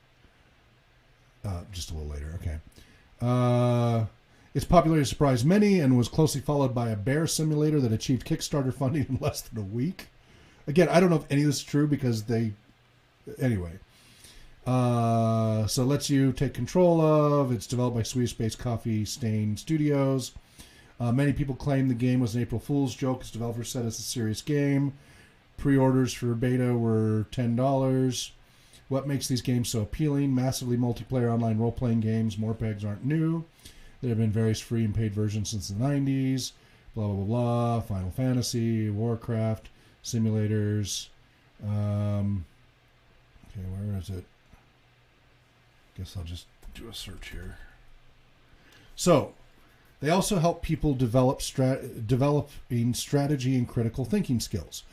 just a little later. Okay. Its popularity surprised many and was closely followed by a bear simulator that achieved Kickstarter funding in less than a week. Again, I don't know if any of this is true because they... Anyway. So lets you take control of. It's developed by Swedish-based Coffee Stain Studios. Many people claim the game was an April Fool's joke. Its developers said it's a serious game. Pre-orders for beta were $10. What makes these games so appealing? Massively multiplayer online role-playing games. More pegs aren't new. There have been various free and paid versions since the 90s. Blah, blah, blah, blah. Final Fantasy, Warcraft, simulators. Okay, where is it? Guess I'll just do a search here. So, they also help people developing strategy and critical thinking skills.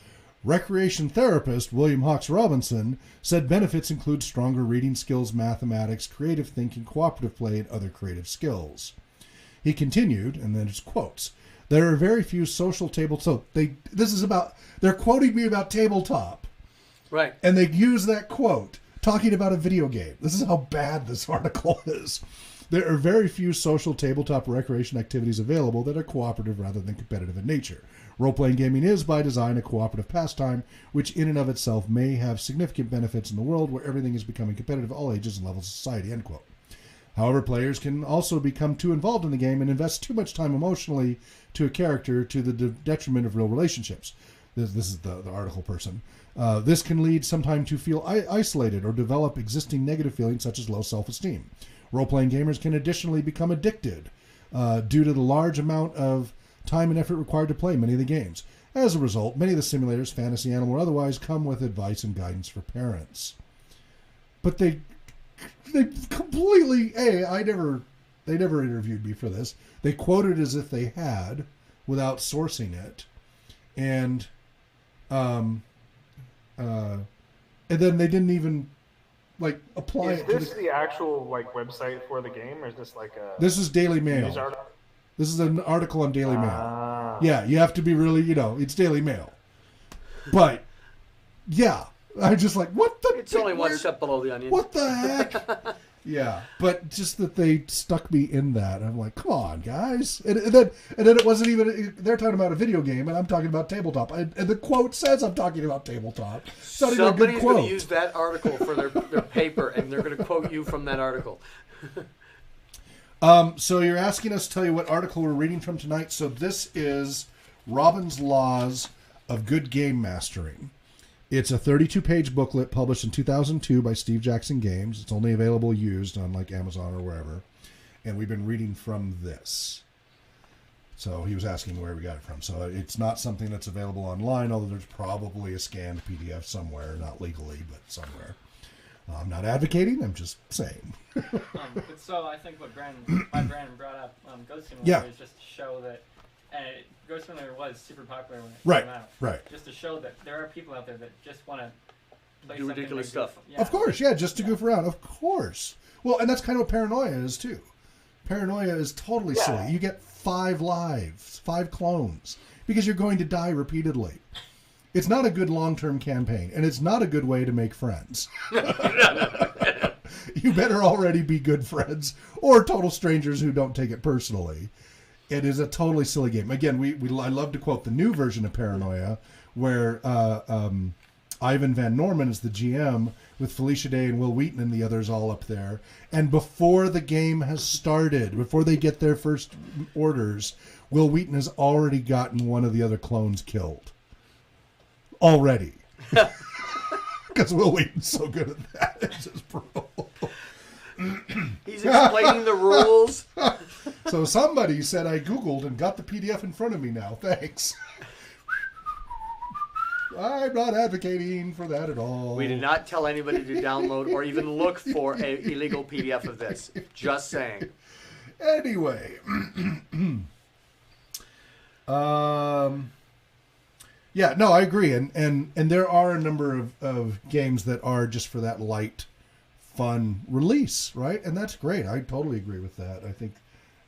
Recreation therapist William Hawks Robinson said benefits include stronger reading skills, mathematics, creative thinking, cooperative play, and other creative skills. He continued, and then it's quotes. There are very few social tables. So they're quoting me about tabletop. Right. And they use that quote talking about a video game. This is how bad this article is. There are very few social tabletop recreation activities available that are cooperative rather than competitive in nature. Role-playing gaming is, by design, a cooperative pastime, which in and of itself may have significant benefits in the world where everything is becoming competitive at all ages and levels of society, end quote. However, players can also become too involved in the game and invest too much time emotionally to a character to the detriment of real relationships. This is the article person. This can lead sometimes to feel isolated or develop existing negative feelings such as low self-esteem. Role-playing gamers can additionally become addicted due to the large amount of time and effort required to play many of the games. As a result, many of the simulators, fantasy, animal, or otherwise, come with advice and guidance for parents. But they completely, they never interviewed me for this. They quoted as if they had, without sourcing it, and then they didn't even apply it. Is this the actual website for the game, or is this This is Daily Mail. This is an article on Daily Mail. Yeah, you have to be really, it's Daily Mail. But, yeah, I'm just like, what the? It's only one step below the onion. What the heck? Yeah, but just that they stuck me in that. I'm like, come on, guys. And then it wasn't even, they're talking about a video game, and I'm talking about tabletop. And the quote says I'm talking about tabletop. It's not even a good quote. Somebody's going to use that article for their paper, and they're going to quote you from that article. So you're asking us to tell you what article we're reading from tonight. So this is Robin's Laws of Good Game Mastering. It's a 32-page booklet published in 2002 by Steve Jackson Games. It's only available used on Amazon or wherever. And we've been reading from this. So he was asking where we got it from. So it's not something that's available online, although there's probably a scanned PDF somewhere, not legally, but somewhere. I'm not advocating, I'm just saying. So I think what Brandon brought up, Ghost Simulator, is just to show that Ghost Simulator was super popular when it came out. Right. Just to show that there are people out there that just want to do ridiculous stuff. Yeah. Of course, yeah, just to goof around. Of course. Well, and that's kind of what paranoia is, too. Paranoia is totally silly. You get 5 lives, 5 clones, because you're going to die repeatedly. It's not a good long-term campaign, and it's not a good way to make friends. You better already be good friends, or total strangers who don't take it personally. It is a totally silly game. Again, I love to quote the new version of Paranoia, where Ivan Van Norman is the GM, with Felicia Day and Will Wheaton and the others all up there. And before the game has started, before they get their first orders, Will Wheaton has already gotten one of the other clones killed. Already. Because Will Wheaton's so good at that. It's just brutal. He's explaining the rules. So somebody said I Googled and got the PDF in front of me now. Thanks. I'm not advocating for that at all. We did not tell anybody to download or even look for an illegal PDF of this. Just saying. Anyway. Yeah, no, I agree. And there are a number of games that are just for that light, fun release, right? And that's great. I totally agree with that. I think,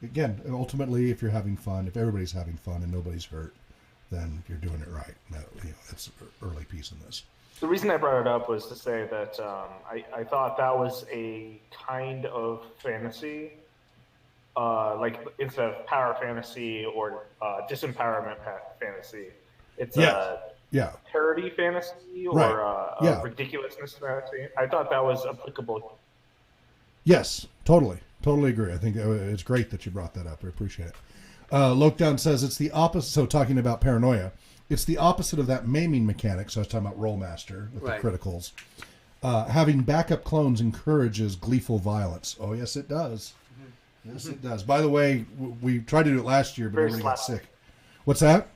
again, ultimately, if you're having fun, if everybody's having fun and nobody's hurt, then you're doing it right. That's an early piece in this. The reason I brought it up was to say that I thought that was a kind of fantasy, instead of power fantasy or disempowerment fantasy. It's a parody fantasy or ridiculousness fantasy. I thought that was applicable. Yes, totally agree. I think it's great that you brought that up. I appreciate it. Lokedown says it's the opposite. So talking about Paranoia, it's the opposite of that maiming mechanic. So I was talking about Rollmaster with the criticals. Having backup clones encourages gleeful violence. Oh yes, it does. Yes, it does. By the way, we tried to do it last year, but Very everybody got slapstick. sick. What's that?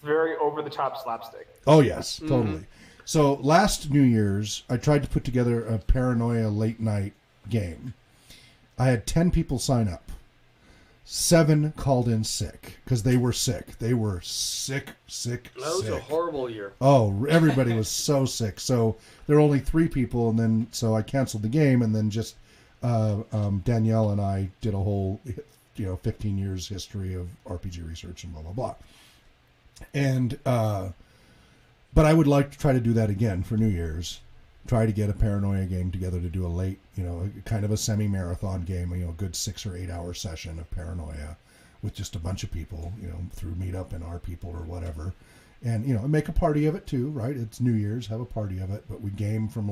Very over-the-top slapstick. Oh, yes, totally. So last New Year's, I tried to put together a Paranoia late night game. I had 10 people sign up. 7 called in sick because they were sick. They were sick. That was a horrible year. Oh, everybody was so sick. So there were only 3 people, and then so I canceled the game, and then just Danielle and I did a whole 15 years history of RPG research and blah blah blah. And but I would like to try to do that again for New Year's. Try to get a Paranoia game together to do a late, kind of a semi-marathon game, a good 6 or 8 hour session of Paranoia with just a bunch of people, through Meetup and our people or whatever. And, make a party of it too, right? It's New Year's, have a party of it, but we game from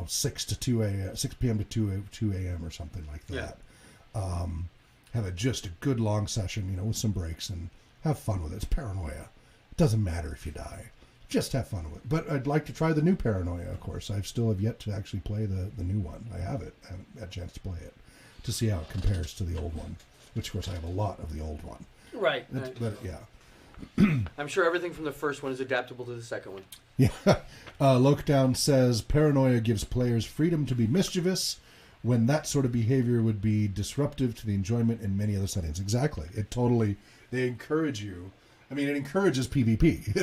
6 p.m. to 2 a.m. or something like that. Yeah. Have just a good long session, with some breaks, and have fun with it. It's Paranoia. It doesn't matter if you die. Just have fun with it. But I'd like to try the new Paranoia, of course. I still have yet to actually play the new one. I haven't had a chance to play it to see how it compares to the old one, which, of course, I have a lot of the old one. Right. But, yeah. I'm sure everything from the first one is adaptable to the second one. Yeah. Lokedown says, Paranoia gives players freedom to be mischievous when that sort of behavior would be disruptive to the enjoyment in many other settings. Exactly. They encourage you. I mean, it encourages PvP.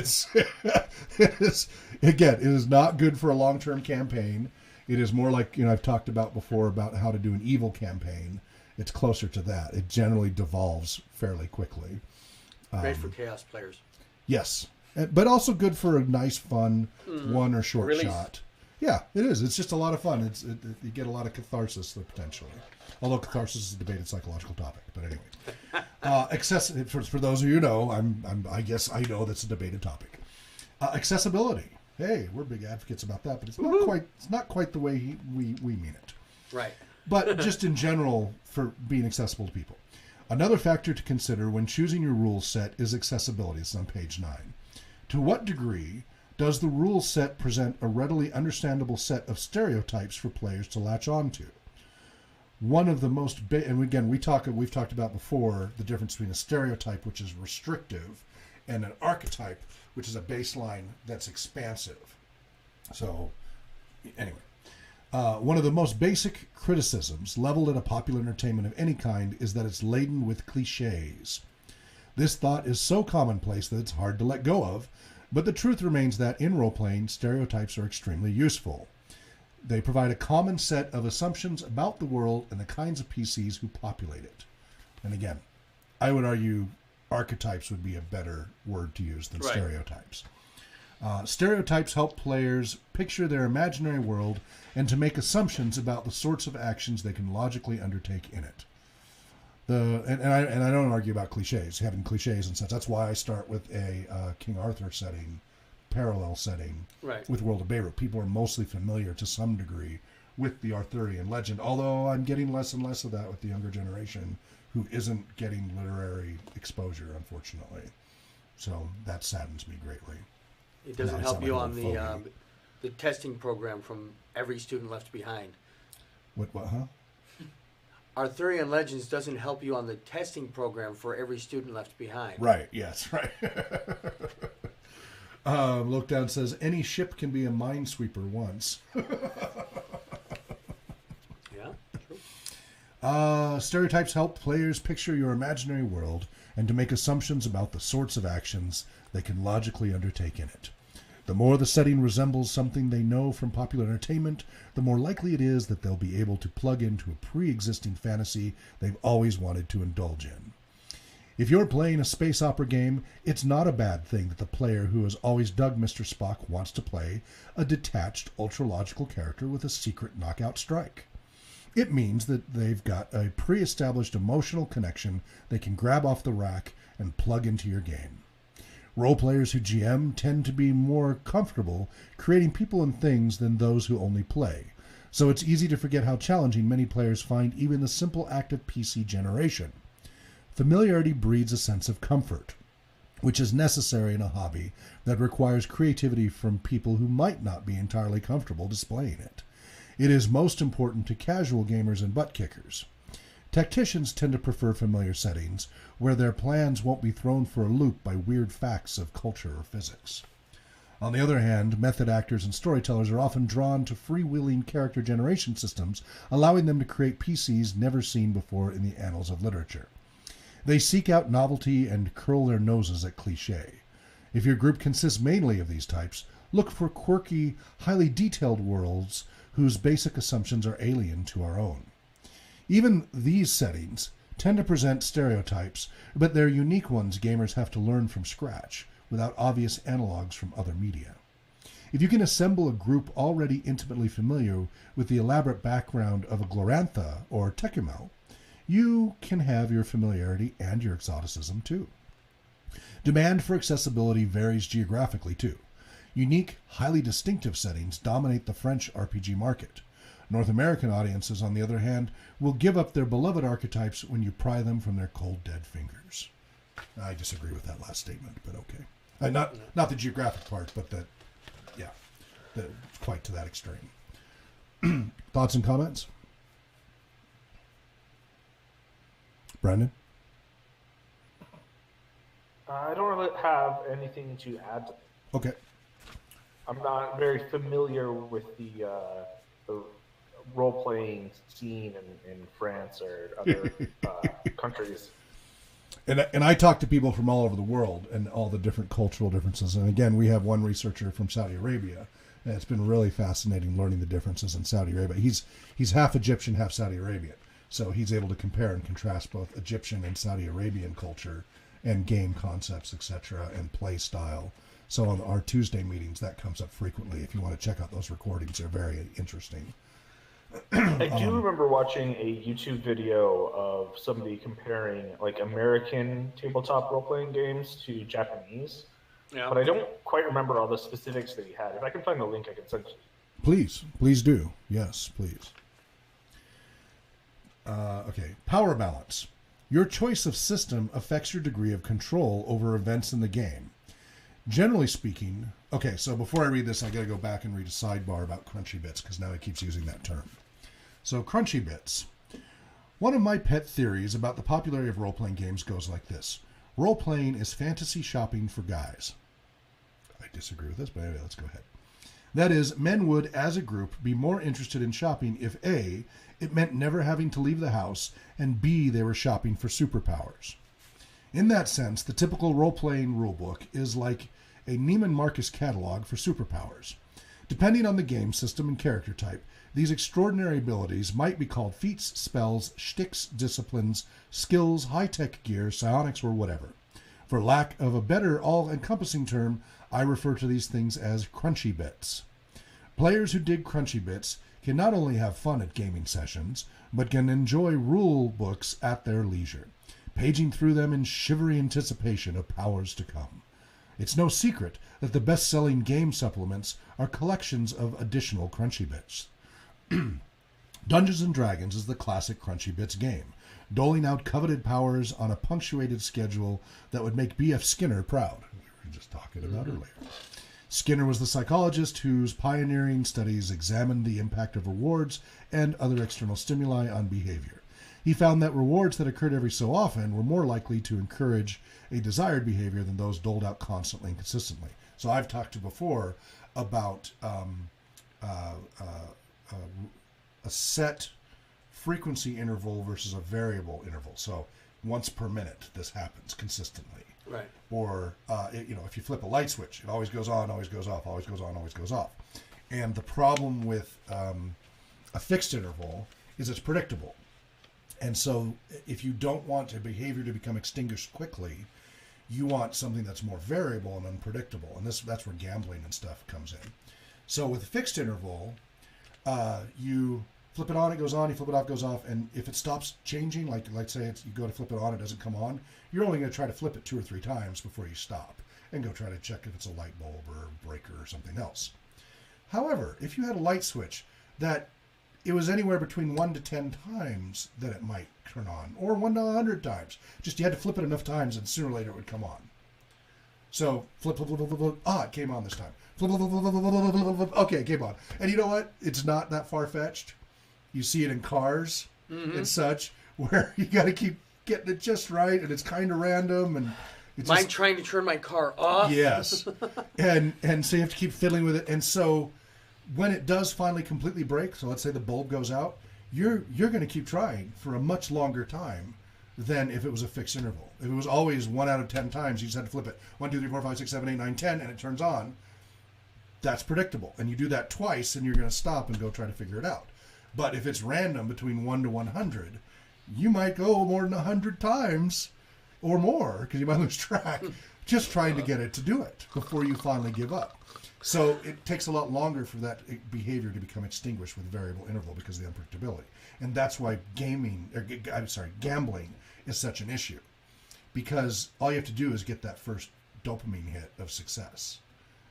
It is not good for a long-term campaign. It is more like, I've talked about before about how to do an evil campaign. It's closer to that. It generally devolves fairly quickly. Great for chaos players. Yes. But also good for a nice, fun one or short Release. shot. Yeah, it is. It's just a lot of fun. You get a lot of catharsis there, potentially. Although catharsis is a debated psychological topic. But anyway. For those of you who know, I guess I know that's a debated topic. Accessibility. Hey, we're big advocates about that, but it's not quite the way we mean it. Right. But just in general, for being accessible to people. Another factor to consider when choosing your rule set is accessibility. It's on page 9. To what degree does the rule set present a readily understandable set of stereotypes for players to latch onto? One of the most and again we've talked about before the difference between a stereotype, which is restrictive, and an archetype, which is a baseline that's expansive. So anyway, one of the most basic criticisms leveled at a popular entertainment of any kind is that it's laden with cliches. This thought is so commonplace that it's hard to let go of, but the truth remains that in role-playing, stereotypes are extremely useful. They provide a common set of assumptions about the world and the kinds of PCs who populate it. And again, I would argue archetypes would be a better word to use than stereotypes. Stereotypes help players picture their imaginary world and to make assumptions about the sorts of actions they can logically undertake in it. And I don't argue about cliches, having cliches and such. That's why I start with a King Arthur setting, parallel setting with World of Beirut. People are mostly familiar to some degree with the Arthurian legend, although I'm getting less and less of that with the younger generation who isn't getting literary exposure, unfortunately. So that saddens me greatly. It doesn't help you on the testing program from Every Student Left Behind. What, huh? Arthurian Legends doesn't help you on the testing program for Every Student Left Behind. Right, yes, right. Lookdown says, any ship can be a minesweeper once. Yeah, true. Stereotypes help players picture your imaginary world and to make assumptions about the sorts of actions they can logically undertake in it. The more the setting resembles something they know from popular entertainment, the more likely it is that they'll be able to plug into a pre-existing fantasy they've always wanted to indulge in. If you're playing a space opera game, it's not a bad thing that the player who has always dug Mr. Spock wants to play a detached, ultra-logical character with a secret knockout strike. It means that they've got a pre-established emotional connection they can grab off the rack and plug into your game. Role players who GM tend to be more comfortable creating people and things than those who only play, so it's easy to forget how challenging many players find even the simple act of PC generation. Familiarity breeds a sense of comfort, which is necessary in a hobby that requires creativity from people who might not be entirely comfortable displaying it. It is most important to casual gamers and butt kickers. Tacticians tend to prefer familiar settings where their plans won't be thrown for a loop by weird facts of culture or physics. On the other hand, method actors and storytellers are often drawn to freewheeling character generation systems, allowing them to create PCs never seen before in the annals of literature. They seek out novelty and curl their noses at cliché. If your group consists mainly of these types, look for quirky, highly detailed worlds whose basic assumptions are alien to our own. Even these settings tend to present stereotypes, but they're unique ones gamers have to learn from scratch, without obvious analogs from other media. If you can assemble a group already intimately familiar with the elaborate background of a Glorantha or Tekumel, you can have your familiarity and your exoticism too. Demand for accessibility varies geographically too. Unique, highly distinctive settings dominate the French RPG market. North American audiences, on the other hand, will give up their beloved archetypes when you pry them from their cold, dead fingers. I disagree with that last statement, but okay. Not the geographic part, but quite to that extreme. Thoughts and comments? Brandon? I don't really have anything to add. Okay. I'm not very familiar with the role-playing scene in France or other countries. And I talk to people from all over the world and all the different cultural differences. And again, we have one researcher from Saudi Arabia, and it's been really fascinating learning the differences in Saudi Arabia. He's half Egyptian, half Saudi Arabian, so he's able to compare and contrast both Egyptian and Saudi Arabian culture and game concepts, etc., and play style. So on our Tuesday meetings, that comes up frequently. If you want to check out those recordings, they're very interesting. I do remember watching a YouTube video of somebody comparing like American tabletop role-playing games to Japanese, but I don't quite remember all the specifics that he had. If I can find the link, I can send it. Please do. Yes, please. Okay, power balance. Your choice of system affects your degree of control over events in the game. Generally speaking, okay, so before I read this, I got to go back and read a sidebar about crunchy bits, because now he keeps using that term. So, crunchy bits. One of my pet theories about the popularity of role-playing games goes like this. Role-playing is fantasy shopping for guys. I disagree with this, but anyway, let's go ahead. That is, men would, as a group, be more interested in shopping if A, it meant never having to leave the house, and B, they were shopping for superpowers. In that sense, the typical role-playing rulebook is like a Neiman Marcus catalog for superpowers. Depending on the game system and character type, these extraordinary abilities might be called feats, spells, shticks, disciplines, skills, high-tech gear, psionics, or whatever. For lack of a better all-encompassing term, I refer to these things as crunchy bits. Players who dig crunchy bits can not only have fun at gaming sessions, but can enjoy rule books at their leisure, paging through them in shivery anticipation of powers to come. It's no secret that the best-selling game supplements are collections of additional crunchy bits. Dungeons & Dragons is the classic crunchy bits game, doling out coveted powers on a punctuated schedule that would make B.F. Skinner proud. We were just talking about earlier. Skinner was the psychologist whose pioneering studies examined the impact of rewards and other external stimuli on behavior. He found that rewards that occurred every so often were more likely to encourage a desired behavior than those doled out constantly and consistently. So I've talked to before about a set frequency interval versus a variable interval. So once per minute, this happens consistently. Right. Or, if you flip a light switch, it always goes on, always goes off, always goes on, always goes off. And the problem with a fixed interval is it's predictable. And so if you don't want a behavior to become extinguished quickly, you want something that's more variable and unpredictable. And that's where gambling and stuff comes in. So with a fixed interval, you flip it on, it goes on, you flip it off, it goes off. And if it stops changing, like say you go to flip it on, it doesn't come on, you're only going to try to flip it 2 or 3 times before you stop and go try to check if it's a light bulb or a breaker or something else. However, if you had a light switch that it was anywhere between 1 to 10 times that it might turn on, or 1 to 100 times. Just you had to flip it enough times and sooner or later it would come on. So flip, flip, flip, flip, flip, flip. It came on this time. Okay, game on. And you know what? It's not that far-fetched. You see it in cars and such, where you got to keep getting it just right, and it's kind of random, and it's Mine trying to turn my car off. Yes. and so you have to keep fiddling with it. And so when it does finally completely break, so let's say the bulb goes out, you're going to keep trying for a much longer time than if it was a fixed interval. If it was always 1 out of 10 times, you just had to flip it 1, 2, 3, 4, 5, 6, 7, 8, 9, 10, and it turns on. That's predictable. And you do that twice, and you're going to stop and go try to figure it out. But if it's random between 1 to 100, you might go more than 100 times or more, because you might lose track, just trying to get it to do it before you finally give up. So it takes a lot longer for that behavior to become extinguished with variable interval because of the unpredictability. And that's why gambling is such an issue. Because all you have to do is get that first dopamine hit of success.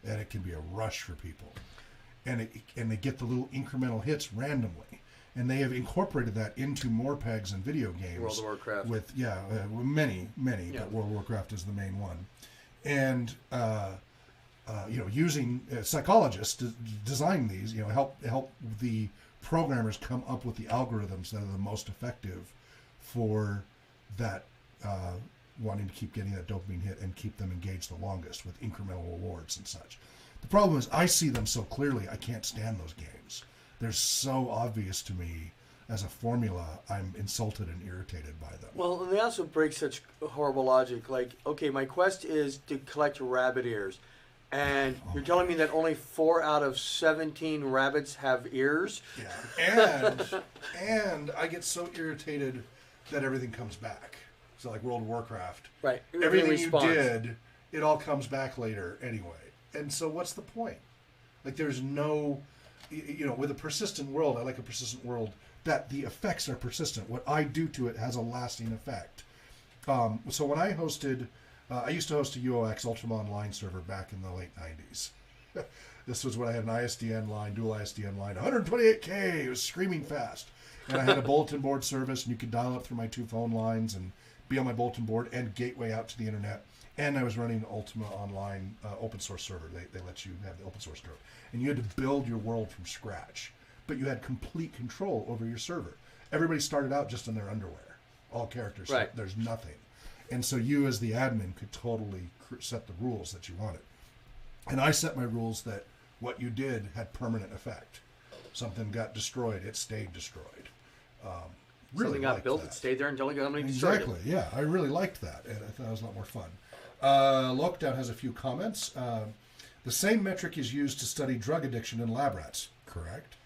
And it can be a rush for people. And they get the little incremental hits randomly. And they have incorporated that into more pegs and video games. World of Warcraft. With many, but World of Warcraft is the main one. And using psychologists to design these, help the programmers come up with the algorithms that are the most effective for that wanting to keep getting that dopamine hit and keep them engaged the longest with incremental rewards and such. The problem is I see them so clearly I can't stand those games. They're so obvious to me as a formula. I'm insulted and irritated by them. Well, and they also break such horrible logic. Like, okay, my quest is to collect rabbit ears. And you're telling me that only 4 out of 17 rabbits have ears? Yeah. And I get so irritated that everything comes back. So like World of Warcraft. Right. Everything you did, it all comes back later anyway. And so what's the point? Like there's no, with a persistent world, I like a persistent world that the effects are persistent. What I do to it has a lasting effect. So when I hosted... I used to host a UOX Ultima Online server back in the late 90s. This was when I had an ISDN line, dual ISDN line, 128K, it was screaming fast. And I had a bulletin board service, and you could dial up through my 2 phone lines and be on my bulletin board and gateway out to the internet. And I was running an Ultima Online open source server. They let you have the open source server. And you had to build your world from scratch. But you had complete control over your server. Everybody started out just in their underwear. All characters. Right. So there's nothing. And so you as the admin could totally set the rules that you wanted. And I set my rules that what you did had permanent effect. Something got destroyed, it stayed destroyed. Really Something got built, that. It stayed there until somebody destroyed it. Exactly, yeah. I really liked that. And I thought it was a lot more fun. Lockdown has a few comments. The same metric is used to study drug addiction in lab rats. Correct.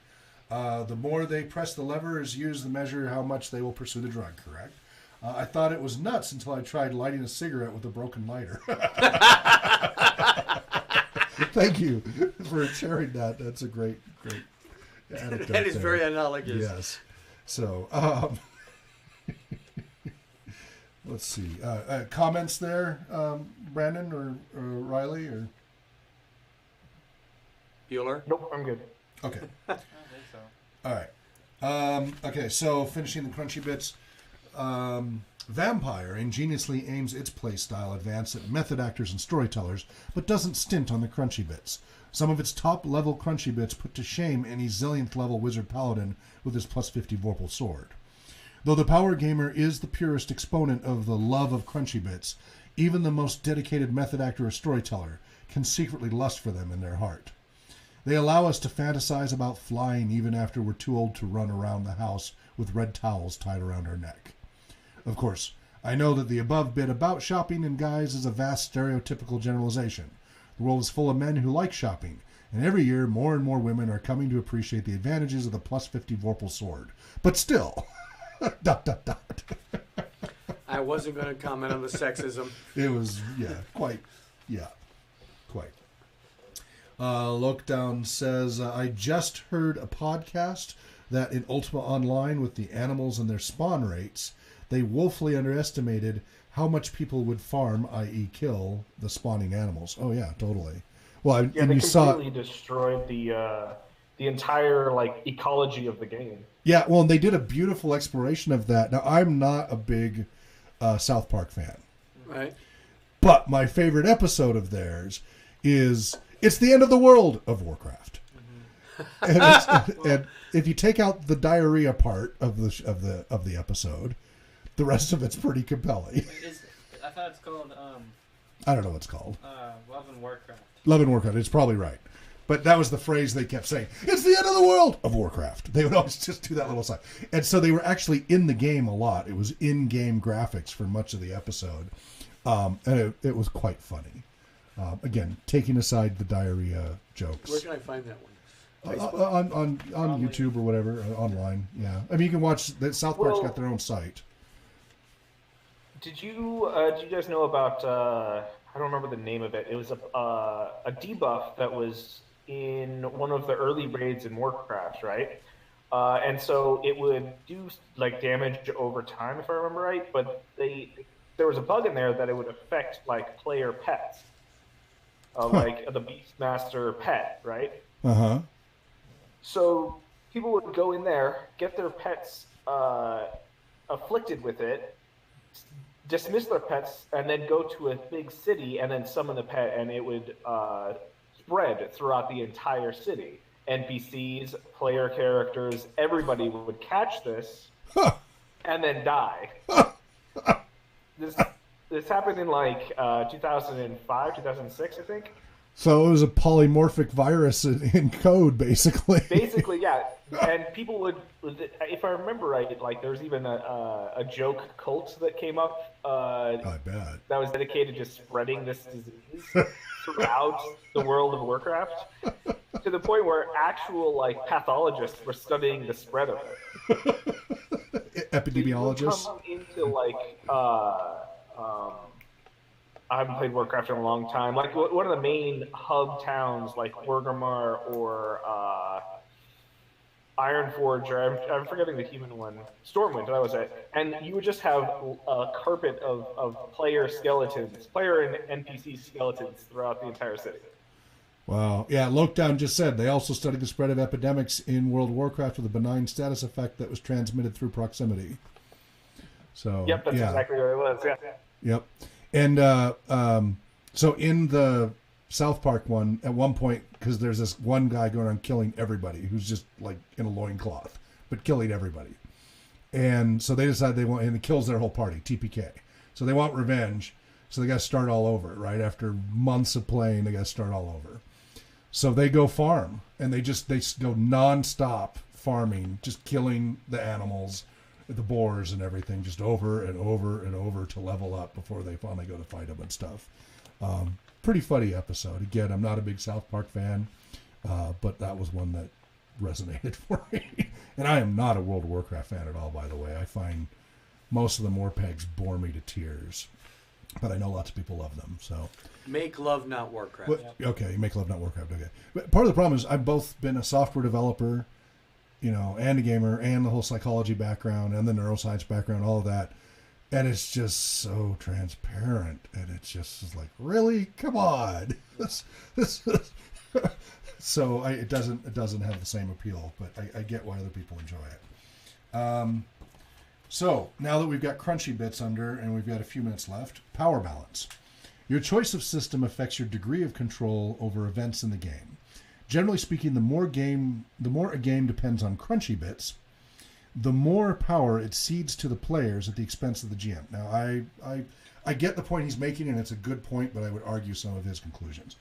The more they press the lever is used to measure how much they will pursue the drug. Correct. I thought it was nuts until I tried lighting a cigarette with a broken lighter. Thank you for sharing that. That's a great anecdote. That is there. very analogous. Yes. So, let's see. Comments there, Brandon or Riley? Or Bueller? Nope, I'm good. Okay. I don't think so. All right. Okay, so finishing the crunchy bits. Vampire ingeniously aims its playstyle advance at method actors and storytellers, but doesn't stint on the crunchy bits. Some of its top-level crunchy bits put to shame any zillionth level wizard paladin with his plus 50 Vorpal sword. Though the power gamer is the purest exponent of the love of crunchy bits, even the most dedicated method actor or storyteller can secretly lust for them in their heart. They allow us to fantasize about flying even after we're too old to run around the house with red towels tied around our neck. Of course, I know that the above bit about shopping and guys is a vast stereotypical generalization. The world is full of men who like shopping, and every year more and more women are coming to appreciate the advantages of the plus 50 Vorpal sword. But still, ... I wasn't going to comment on the sexism. It was, quite. Lockdown says, I just heard a podcast that in Ultima Online with the animals and their spawn rates, they woefully underestimated how much people would farm, i.e. kill, the spawning animals. Oh, yeah, totally. Well, Yeah, and they you completely saw... destroyed the entire ecology of the game. Yeah, well, and they did a beautiful exploration of that. Now, I'm not a big South Park fan. Right. But my favorite episode of theirs is It's the end of the world of Warcraft. And if you take out the diarrhea part of the episode, the rest of it's pretty compelling. I thought it's called. I don't know what it's called. Love and Warcraft. Love and Warcraft. It's probably right. But that was the phrase they kept saying. It's the end of the world of Warcraft. They would always just do that little sign. And so they were actually in the game a lot. It was in-game graphics for much of the episode. And it was quite funny. Again, taking aside the diarrhea jokes. Where can I find that one? On YouTube or whatever, online. Yeah. I mean, you can watch. South Park's got their own site. Did you guys know about, I don't remember the name of it. It was a debuff that was in one of the early raids in Warcraft, right? And so it would do like damage over time, if I remember right, but there was a bug in there that it would affect like player pets. Like the Beastmaster pet, right? Uh-huh. So people would go in there, get their pets afflicted with it, dismiss their pets, and then go to a big city and then summon the pet, and it would spread throughout the entire city. NPCs, player characters, everybody would catch this and then die. This happened in like 2005, 2006, I think. So it was a polymorphic virus in code, basically. Basically, yeah. And people would, if I remember right, like there was even a joke cult that came up. I bet. That was dedicated to spreading this disease throughout the world of Warcraft, to the point where actual like pathologists were studying the spread of it. Epidemiologists. So you come into like I haven't played Warcraft in a long time. Like one of the main hub towns, like Orgrimmar or Ironforge, or I'm forgetting the human one, Stormwind. That was it. And you would just have a carpet of player skeletons, player and NPC skeletons throughout the entire city. Wow. Yeah, Lokedown just said they also studied the spread of epidemics in World of Warcraft with a benign status effect that was transmitted through proximity. So yep, that's exactly what it was. Yeah. Yep. And so in the South Park one, at one point, because there's this one guy going around killing everybody who's just like in a loincloth, but killing everybody. And so they decide they want, and it kills their whole party, TPK. So they want revenge. So they got to start all over, right? After months of playing, they got to start all over. So they go farm, and they go nonstop farming, just killing the animals, the boars and everything, just over and over and over to level up before they finally go to fight them and stuff. Pretty funny episode. Again, I'm not a big South Park fan, but that was one that resonated for me. And I am not a World of Warcraft fan at all, by the way. I find most of the Morpegs bore me to tears, but I know lots of people love them. So Make love, not Warcraft. Okay, make love, not Warcraft. Okay, but part of the problem is I've both been a software developer, and a gamer, and the whole psychology background, and the neuroscience background, all of that. And it's just so transparent, and it's just like, really, come on. So it doesn't have the same appeal, but I get why other people enjoy it. So now that we've got crunchy bits under, and we've got a few minutes left, power balance. Your choice of system affects your degree of control over events in the game. Generally speaking, the more a game depends on crunchy bits, the more power it cedes to the players at the expense of the GM. Now, I get the point he's making, and it's a good point, but I would argue some of his conclusions.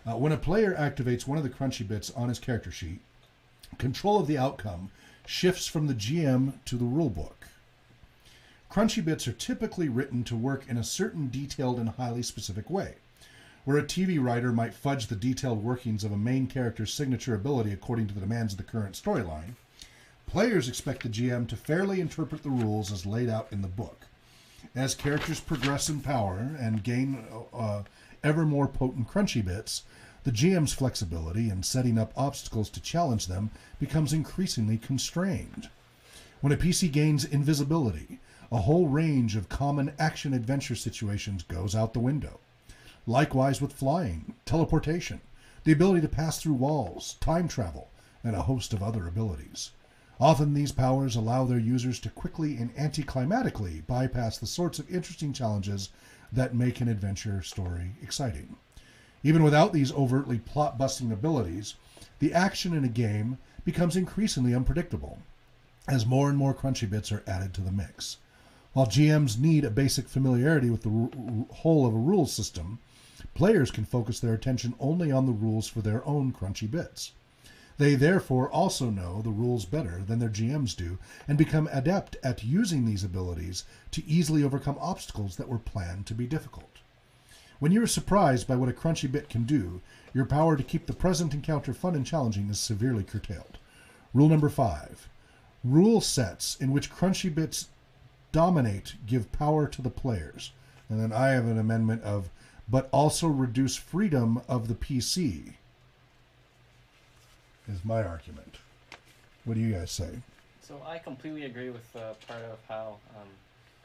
When a player activates one of the crunchy bits on his character sheet, control of the outcome shifts from the GM to the rulebook. Crunchy bits are typically written to work in a certain detailed and highly specific way. Where a TV writer might fudge the detailed workings of a main character's signature ability according to the demands of the current storyline, players expect the GM to fairly interpret the rules as laid out in the book. As characters progress in power and gain ever more potent crunchy bits, the GM's flexibility in setting up obstacles to challenge them becomes increasingly constrained. When a PC gains invisibility, a whole range of common action-adventure situations goes out the window. Likewise with flying, teleportation, the ability to pass through walls, time travel, and a host of other abilities. Often these powers allow their users to quickly and anticlimactically bypass the sorts of interesting challenges that make an adventure story exciting. Even without these overtly plot-busting abilities, the action in a game becomes increasingly unpredictable as more and more crunchy bits are added to the mix. While GMs need a basic familiarity with the whole of a rules system, players can focus their attention only on the rules for their own crunchy bits. They therefore also know the rules better than their GMs do and become adept at using these abilities to easily overcome obstacles that were planned to be difficult. When you are surprised by what a crunchy bit can do, your power to keep the present encounter fun and challenging is severely curtailed. Rule number 5. Rule sets in which crunchy bits dominate give power to the players. And then I have an amendment of, but also reduce freedom of the PC, is my argument. What do you guys say? So I completely agree with the part of how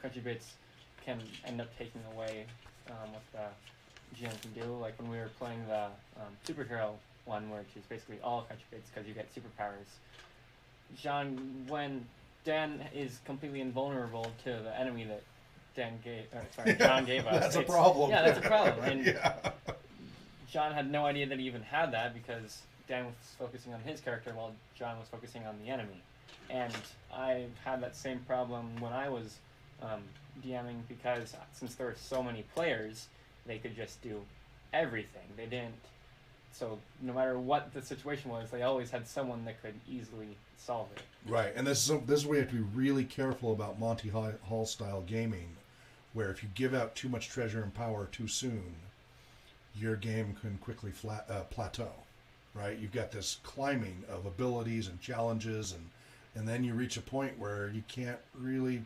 crunchy bits can end up taking away what the GM can do. Like when we were playing the superhero one, which is basically all crunchy bits because you get superpowers. John, when Dan is completely invulnerable to the enemy that John gave us. That's a problem. Yeah, that's a problem. And yeah. John had no idea that he even had that because Dan was focusing on his character while John was focusing on the enemy. And I had that same problem when I was DMing because since there were so many players, they could just do everything. They didn't. So no matter what the situation was, they always had someone that could easily solve it. Right, and this is where you have to be really careful about Monty Hall style gaming, where if you give out too much treasure and power too soon, your game can quickly plateau. Right, you've got this climbing of abilities and challenges, and then you reach a point where you can't really,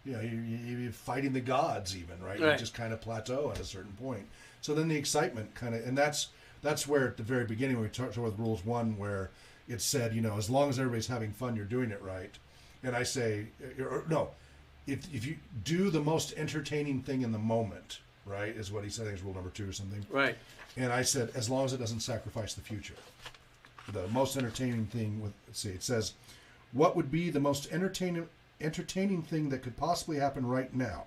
you're fighting the gods even, right? You just kind of plateau at a certain point. So then the excitement kind of, and that's where at the very beginning when we talked with Rules 1, where it said, as long as everybody's having fun, you're doing it right. And I say, no, if you do the most entertaining thing in the moment, right, is what he said. I think it's rule number 2 or something. Right. And I said, as long as it doesn't sacrifice the future. The most entertaining thing it says, what would be the most entertaining thing that could possibly happen right now?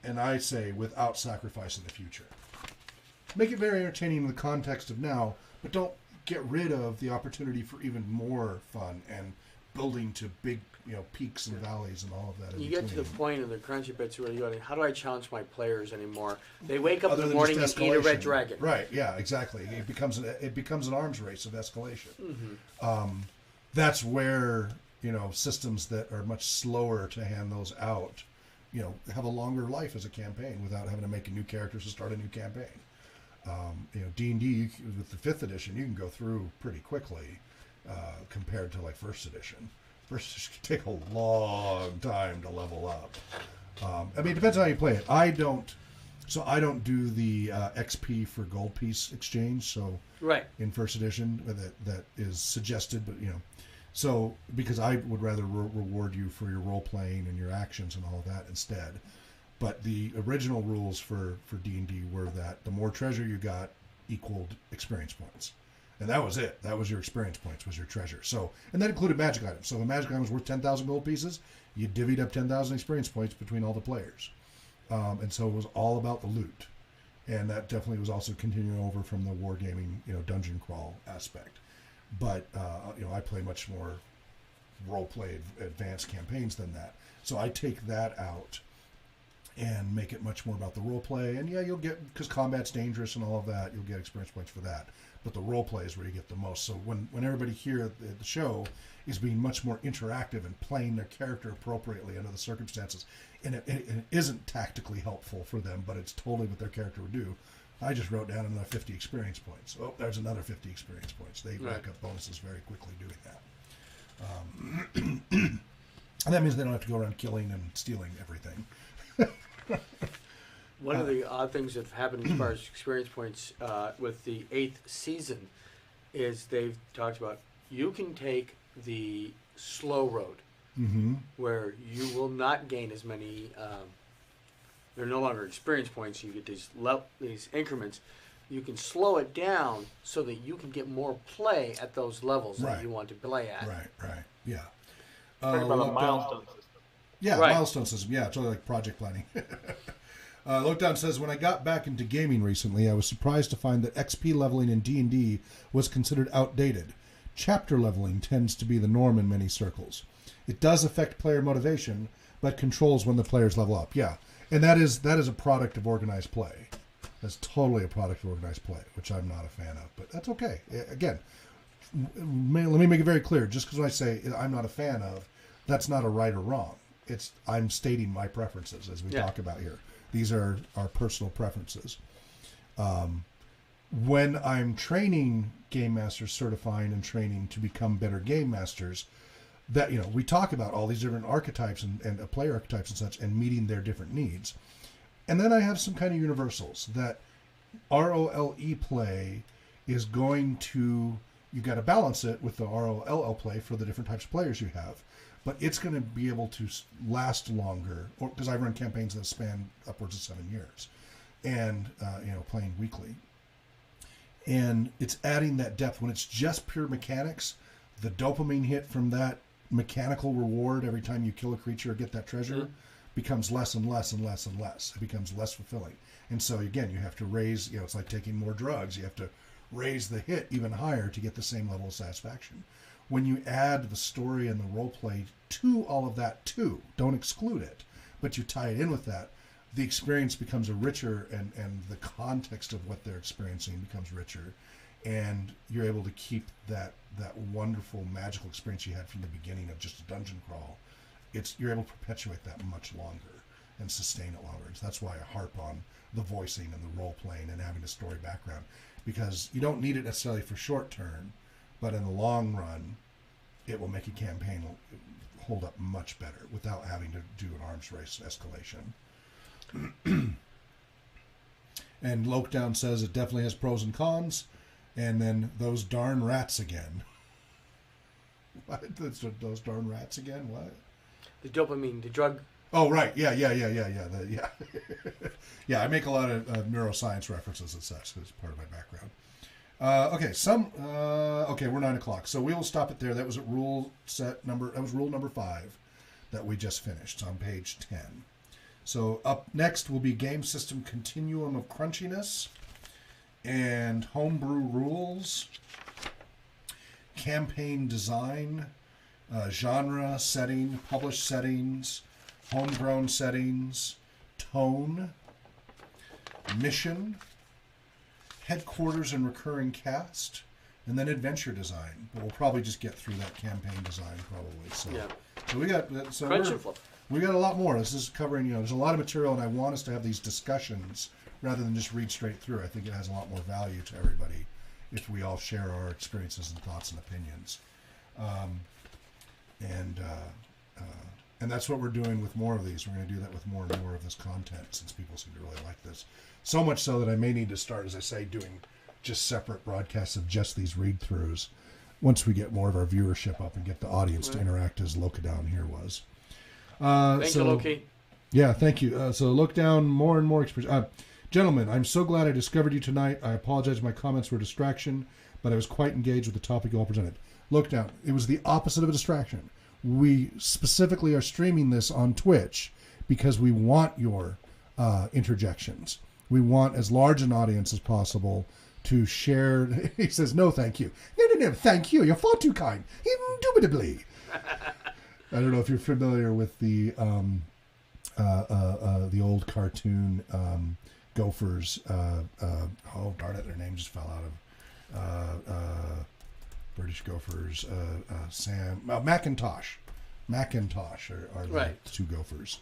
And I say, without sacrificing the future. Make it very entertaining in the context of now, but don't get rid of the opportunity for even more fun and building to big, peaks and valleys and all of that. You get to the point in the crunchy bits where you're going, how do I challenge my players anymore? They wake up in the morning and eat a red dragon. Right, yeah, exactly. It becomes an arms race of escalation. Mm-hmm. That's where, systems that are much slower to hand those out, have a longer life as a campaign without having to make a new character to start a new campaign. D&D, with the 5th edition, you can go through pretty quickly compared to like 1st edition. 1st edition can take a long time to level up. It depends on how you play it. I don't do the XP for gold piece exchange. So in 1st edition, that is suggested, but so because I would rather reward you for your role playing and your actions and all of that instead. But the original rules for D&D were that the more treasure you got equaled experience points. And that was it. That was your experience points, was your treasure. So, and that included magic items. So if a magic item was worth 10,000 gold pieces, you divvied up 10,000 experience points between all the players. And so it was all about the loot. And that definitely was also continuing over from the wargaming, dungeon crawl aspect. But, I play much more role-play advanced campaigns than that. So I take that out and make it much more about the role play. And you'll get, because combat's dangerous and all of that, you'll get experience points for that. But the role play is where you get the most. So when everybody here at the show is being much more interactive and playing their character appropriately under the circumstances, and it isn't tactically helpful for them, but it's totally what their character would do, I just wrote down another 50 experience points. Oh, there's another 50 experience points. They rack up bonuses very quickly doing that. And that means they don't have to go around killing and stealing everything. One of the odd things that have happened as far as experience points with the 8th season is they've talked about you can take the slow road, where you will not gain as many. They're no longer experience points. You get these increments. You can slow it down so that you can get more play at those levels that you want to play at. Right. Yeah. Talking about a milestone system. Yeah, milestone system. Yeah, totally like project planning. Lookdown says, when I got back into gaming recently, I was surprised to find that XP leveling in D&D was considered outdated. Chapter leveling tends to be the norm in many circles. It does affect player motivation, but controls when the players level up. Yeah, and that is a product of organized play. That's totally a product of organized play, which I'm not a fan of, but that's okay. Again, let me make it very clear. Just because I say I'm not a fan of, that's not a right or wrong. I'm stating my preferences as we talk about here. These are our personal preferences. When I'm training game masters, certifying and training to become better game masters, that we talk about all these different archetypes and player archetypes and such, and meeting their different needs. And then I have some kind of universals that ROLE play is going to, you got to balance it with the ROLL play for the different types of players you have. But it's going to be able to last longer, because I run campaigns that span upwards of 7 years, and playing weekly. And it's adding that depth. When it's just pure mechanics, the dopamine hit from that mechanical reward every time you kill a creature or get that treasure becomes less and less and less and less. It becomes less fulfilling. And so again, you have to raise, it's like taking more drugs. You have to raise the hit even higher to get the same level of satisfaction. When you add the story and the role play to all of that too, don't exclude it, but you tie it in with that, the experience becomes a richer, and the context of what they're experiencing becomes richer, and you're able to keep that wonderful magical experience you had from the beginning of just a dungeon crawl. You're able to perpetuate that much longer and sustain it longer. So that's why I harp on the voicing and the role playing and having a story background, because you don't need it necessarily for short term, but in the long run, it will make a campaign hold up much better without having to do an arms race escalation. And Lokedown says it definitely has pros and cons. And then those darn rats again. What? Those darn rats again? What? The dopamine, the drug. Oh, right. Yeah. Yeah, I make a lot of neuroscience references and such. That's part of my background. Okay, we're 9 o'clock. So we will stop it there. That was rule number 5 that we just finished. It's on page 10. So up next will be game system continuum of crunchiness and homebrew rules, campaign design, genre, setting, published settings, homegrown settings, tone, mission, headquarters and recurring cast, and then adventure design. But we'll probably just get through that campaign design probably. So we got we got a lot more. This is covering, there's a lot of material, and I want us to have these discussions rather than just read straight through. I think it has a lot more value to everybody if we all share our experiences and thoughts and opinions. And that's what we're doing with more of these. We're going to do that with more and more of this content, since people seem to really like this. So much so that I may need to start, as I say, doing just separate broadcasts of just these read-throughs once we get more of our viewership up and get the audience to interact as Lokedown here was. Thank you, Loki. Yeah, thank you. So Lokedown, more and more experience. Gentlemen, I'm so glad I discovered you tonight. I apologize if my comments were a distraction, but I was quite engaged with the topic you all presented. Lokedown, it was the opposite of a distraction. We specifically are streaming this on Twitch because we want your interjections. We want as large an audience as possible to share. He says, no, thank you. No, thank you. You're far too kind. Indubitably. I don't know if you're familiar with the old cartoon Gophers. Oh, darn it, their name just fell out of British Gophers. Sam Macintosh. Macintosh are the two Gophers.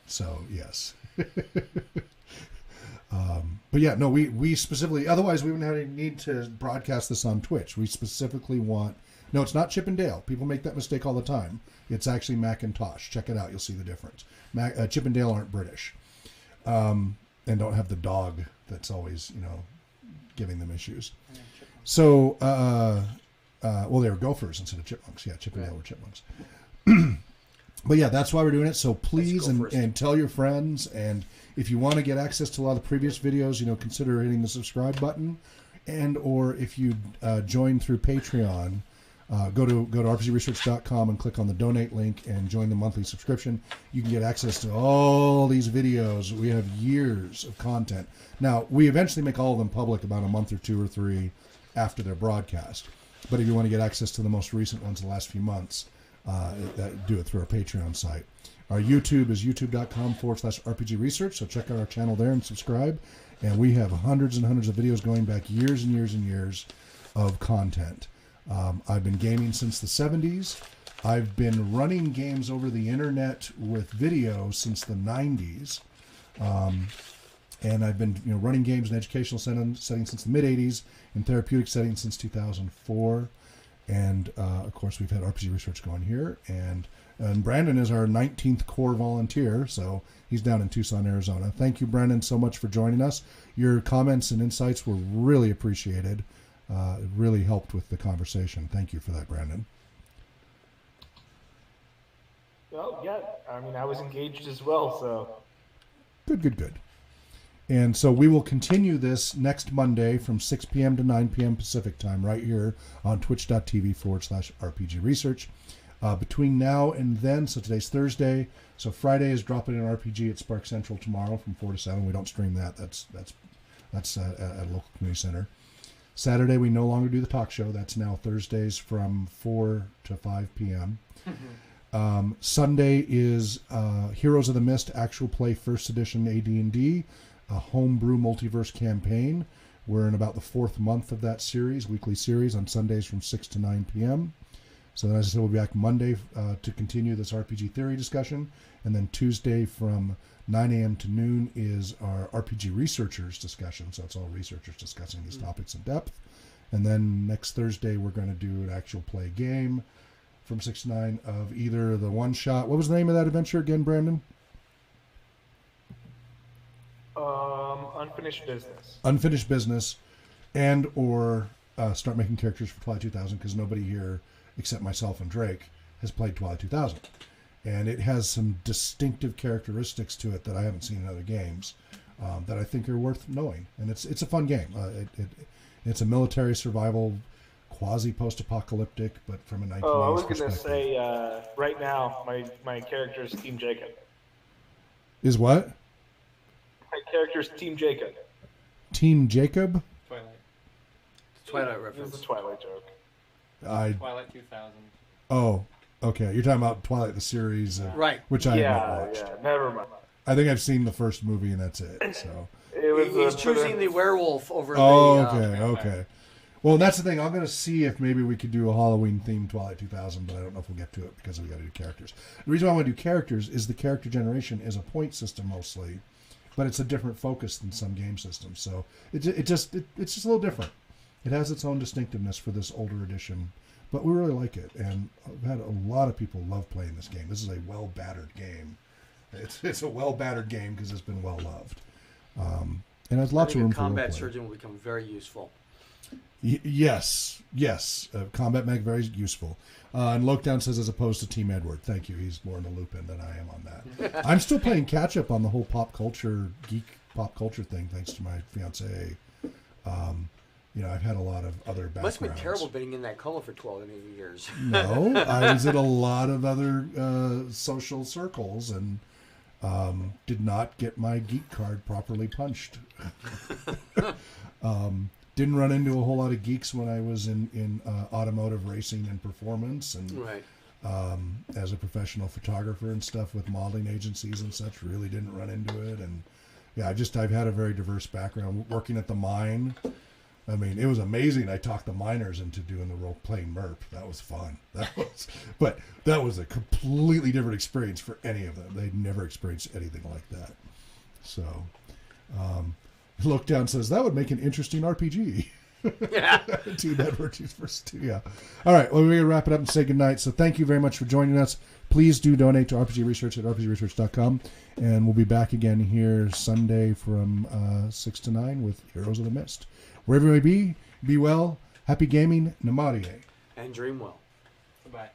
So yes. But yeah, no, we specifically, otherwise we wouldn't have any need to broadcast this on Twitch. We specifically want, no, it's not Chip and Dale. People make that mistake all the time. It's actually Macintosh. Check it out. You'll see the difference. Chip and Dale aren't British. And don't have the dog that's always, giving them issues. So, well, they were Gophers instead of Chipmunks. Yeah, Chip and Dale were Chipmunks. But yeah, that's why we're doing it. So please, and tell your friends. And if you want to get access to a lot of the previous videos, consider hitting the subscribe button. And or if you join through Patreon, Go to rpgresearch.com and click on the donate link and join the monthly subscription. You can get access to all these videos. We have years of content. Now, we eventually make all of them public about a month or 2 or 3 after their broadcast. But if you want to get access to the most recent ones the last few months, do it through our Patreon site. Our YouTube is youtube.com/RPG Research, so check out our channel there and subscribe. And we have hundreds and hundreds of videos going back years and years and years of content. I've been gaming since the 70s. I've been running games over the internet with video since the 90s. And I've been running games in educational settings since the mid-80s, in therapeutic settings since 2004. And, of course, we've had RPG Research going here. And Brandon is our 19th core volunteer, so he's down in Tucson, Arizona. Thank you, Brandon, so much for joining us. Your comments and insights were really appreciated. It really helped with the conversation. Thank you for that, Brandon. Well, yeah, I mean, I was engaged as well, so. Good. And so we will continue this next Monday from 6 p.m. to 9 p.m. Pacific time right here on twitch.tv/RPG Research. Between now and then, so today's Thursday, so Friday is dropping an RPG at Spark Central tomorrow from 4 to 7. We don't stream that. That's at a local community center. Saturday, we no longer do the talk show. That's now Thursdays from 4 to 5 p.m. Sunday is Heroes of the Mist Actual Play First Edition AD&D, a homebrew multiverse campaign. We're in about the 4th month of that series, weekly series, on Sundays from 6 to 9 p.m. So then, as I said, we'll be back Monday to continue this RPG theory discussion. And then Tuesday from 9 a.m. to noon is our RPG researchers discussion. So it's all researchers discussing these topics in depth. And then next Thursday, we're going to do an actual play game from 6 to 9 of either the one-shot. What was the name of that adventure again, Brandon? Unfinished Business. Unfinished Business, and or start making characters for Twilight 2000, because nobody here except myself and Drake has played Twilight 2000. And it has some distinctive characteristics to it that I haven't seen in other games that I think are worth knowing. And it's a fun game. It's a military survival, quasi-post-apocalyptic, but from a 1980s perspective. I was going to say, right now, my character is Team Jacob. Is what? My character is Team Jacob. Team Jacob? Twilight reference. This is a Twilight joke. Twilight 2000. Oh, okay. You're talking about Twilight the series, right? Which I have not watched. Yeah, never mind. I think I've seen the first movie and that's it. So he's choosing the werewolf over okay. Well, that's the thing. I'm going to see if maybe we could do a Halloween-themed Twilight 2000, but I don't know if we'll get to it because we got to do characters. The reason why I want to do characters is the character generation is a point system mostly, but it's a different focus than some game systems. So it's just a little different. It has its own distinctiveness for this older edition, but we really like it, and I've had a lot of people love playing this game. This is a well-battered game. It's a well-battered game because it's been well-loved, and has lots of room for combat roleplay. surgeon will become very useful. Yes. Combat mech, very useful. And Lokedown says, as opposed to Team Edward. Thank you. He's more in the loop in than I am on that. I'm still playing catch up on the whole geek pop culture thing, thanks to my fiance. I've had a lot of other backgrounds. Must have been terrible being in that coma for 12 years. No, I was in a lot of other social circles and did not get my geek card properly punched. Didn't run into a whole lot of geeks when I was in automotive racing and performance, and right. As a professional photographer and stuff with modeling agencies and such, really didn't run into it. And yeah, I've had a very diverse background. Working at the mine, I mean, it was amazing. I talked the miners into doing the role playing MERP. That was fun. But that was a completely different experience for any of them. They'd never experienced anything like that. So. Lookdown says that would make an interesting RPG. Yeah. Team Edwards first two. Yeah. All right. Well, we're going to wrap it up and say goodnight. So thank you very much for joining us. Please do donate to RPG Research at rpgresearch.com. And we'll be back again here Sunday from 6 to 9 with Heroes of the Mist. Wherever you may be well. Happy gaming. Namarie. And dream well. Bye-bye.